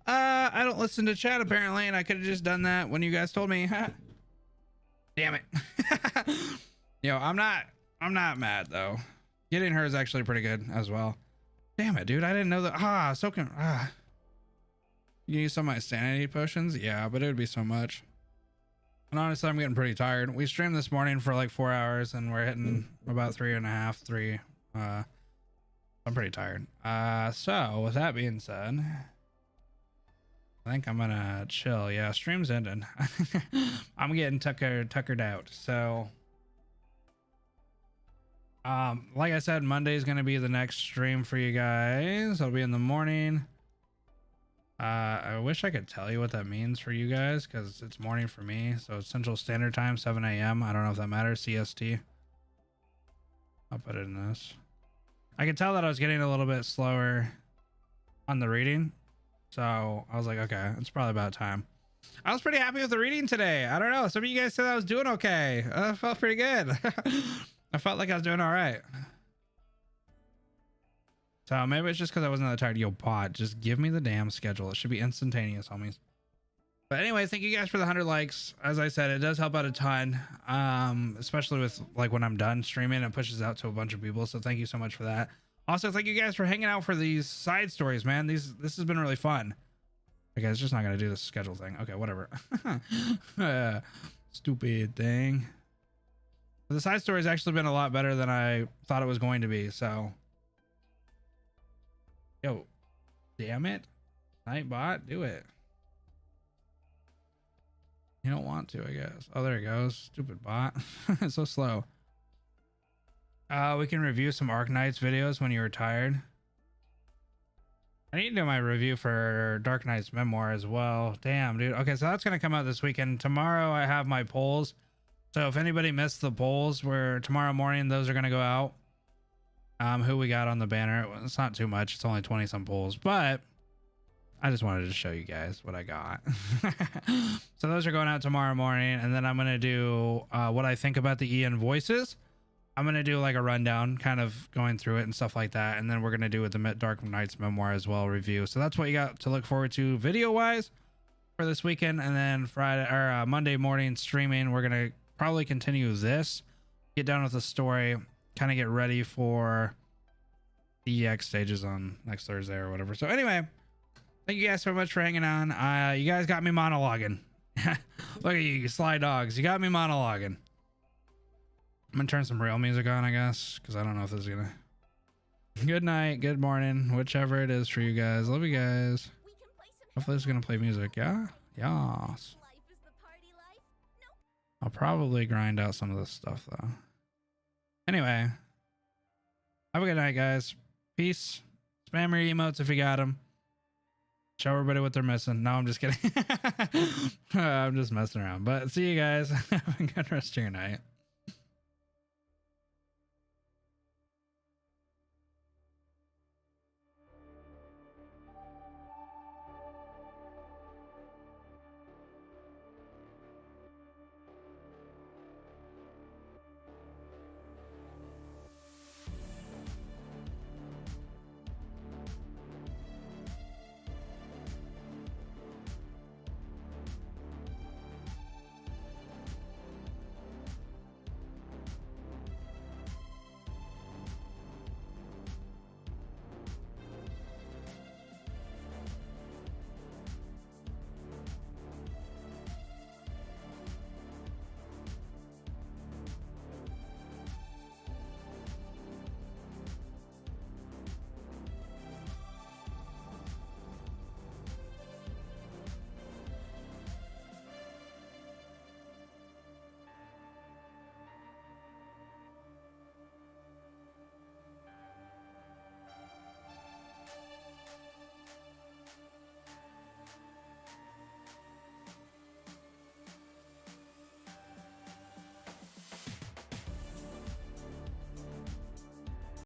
[SPEAKER 1] I don't listen to chat apparently, and I could have just done that when you guys told me. Damn it. Yo, I'm not mad though. Getting her is actually pretty good as well. Damn it, dude. I didn't know that. You use some of my sanity potions? Yeah, but it would be so much. And honestly, I'm getting pretty tired. We streamed this morning for like 4 hours and we're hitting about 3.5, 3. I'm pretty tired. So with that being said, I think I'm gonna chill. Yeah, stream's ending. I'm getting tuckered out. So like I said, Monday's gonna be the next stream for you guys. It'll be in the morning. I wish I could tell you what that means for you guys because it's morning for me. So it's Central Standard Time, 7 a.m. I don't know if that matters. CST. I'll put it in this. I could tell that I was getting a little bit slower on the reading. So I was like, okay, it's probably about time. I was pretty happy with the reading today. I don't know. Some of you guys said I was doing okay. I felt pretty good. I felt like I was doing all right. So maybe it's just because I wasn't that tired. Yo, bot, just give me the damn schedule. It should be instantaneous, homies. But anyway, thank you guys for the 100 likes. As I said, it does help out a ton, especially with like when I'm done streaming, it pushes out to a bunch of people. So thank you so much for that. Also, thank you guys for hanging out for these side stories, man. This has been really fun. Okay, it's just not gonna do the schedule thing. Okay, whatever. Stupid thing. The side story has actually been a lot better than I thought it was going to be. So. Yo, damn it. Nightbot, do it. You don't want to, I guess. Oh, there it goes. Stupid bot. It's so slow. We can review some Arknights videos when you're tired. I need to do my review for Arknights memoir as well. Damn, dude. Okay, so that's going to come out this weekend. Tomorrow I have my polls. So if anybody missed the polls, where tomorrow morning those are going to go out. Who we got on the banner. It's not too much. It's only 20 some polls, but I just wanted to show you guys what I got. So those are going out tomorrow morning, and then I'm going to do what I think about the Ian voices. I'm going to do like a rundown, kind of going through it and stuff like that. And then we're going to do with the Arknights memoir as well, review. So that's what you got to look forward to video wise for this weekend. And then Friday or Monday morning streaming, we're going to probably continue this, get done with the story, kind of get ready for the EX stages on next Thursday or whatever. So anyway, thank you guys so much for hanging on. You guys got me monologuing. Look at you sly dogs. You got me monologuing. I'm gonna turn some real music on, I guess, because I don't know if this is gonna. Good night, good morning, whichever it is for you guys. Love you guys. Hopefully it's gonna play music. Yeah, yes. I'll probably grind out some of this stuff though. Anyway, have a good night, guys. Peace. Spam your emotes if you got them. Show everybody what they're missing. No, I'm just kidding. I'm just messing around. But see you guys. Have a good rest of your night.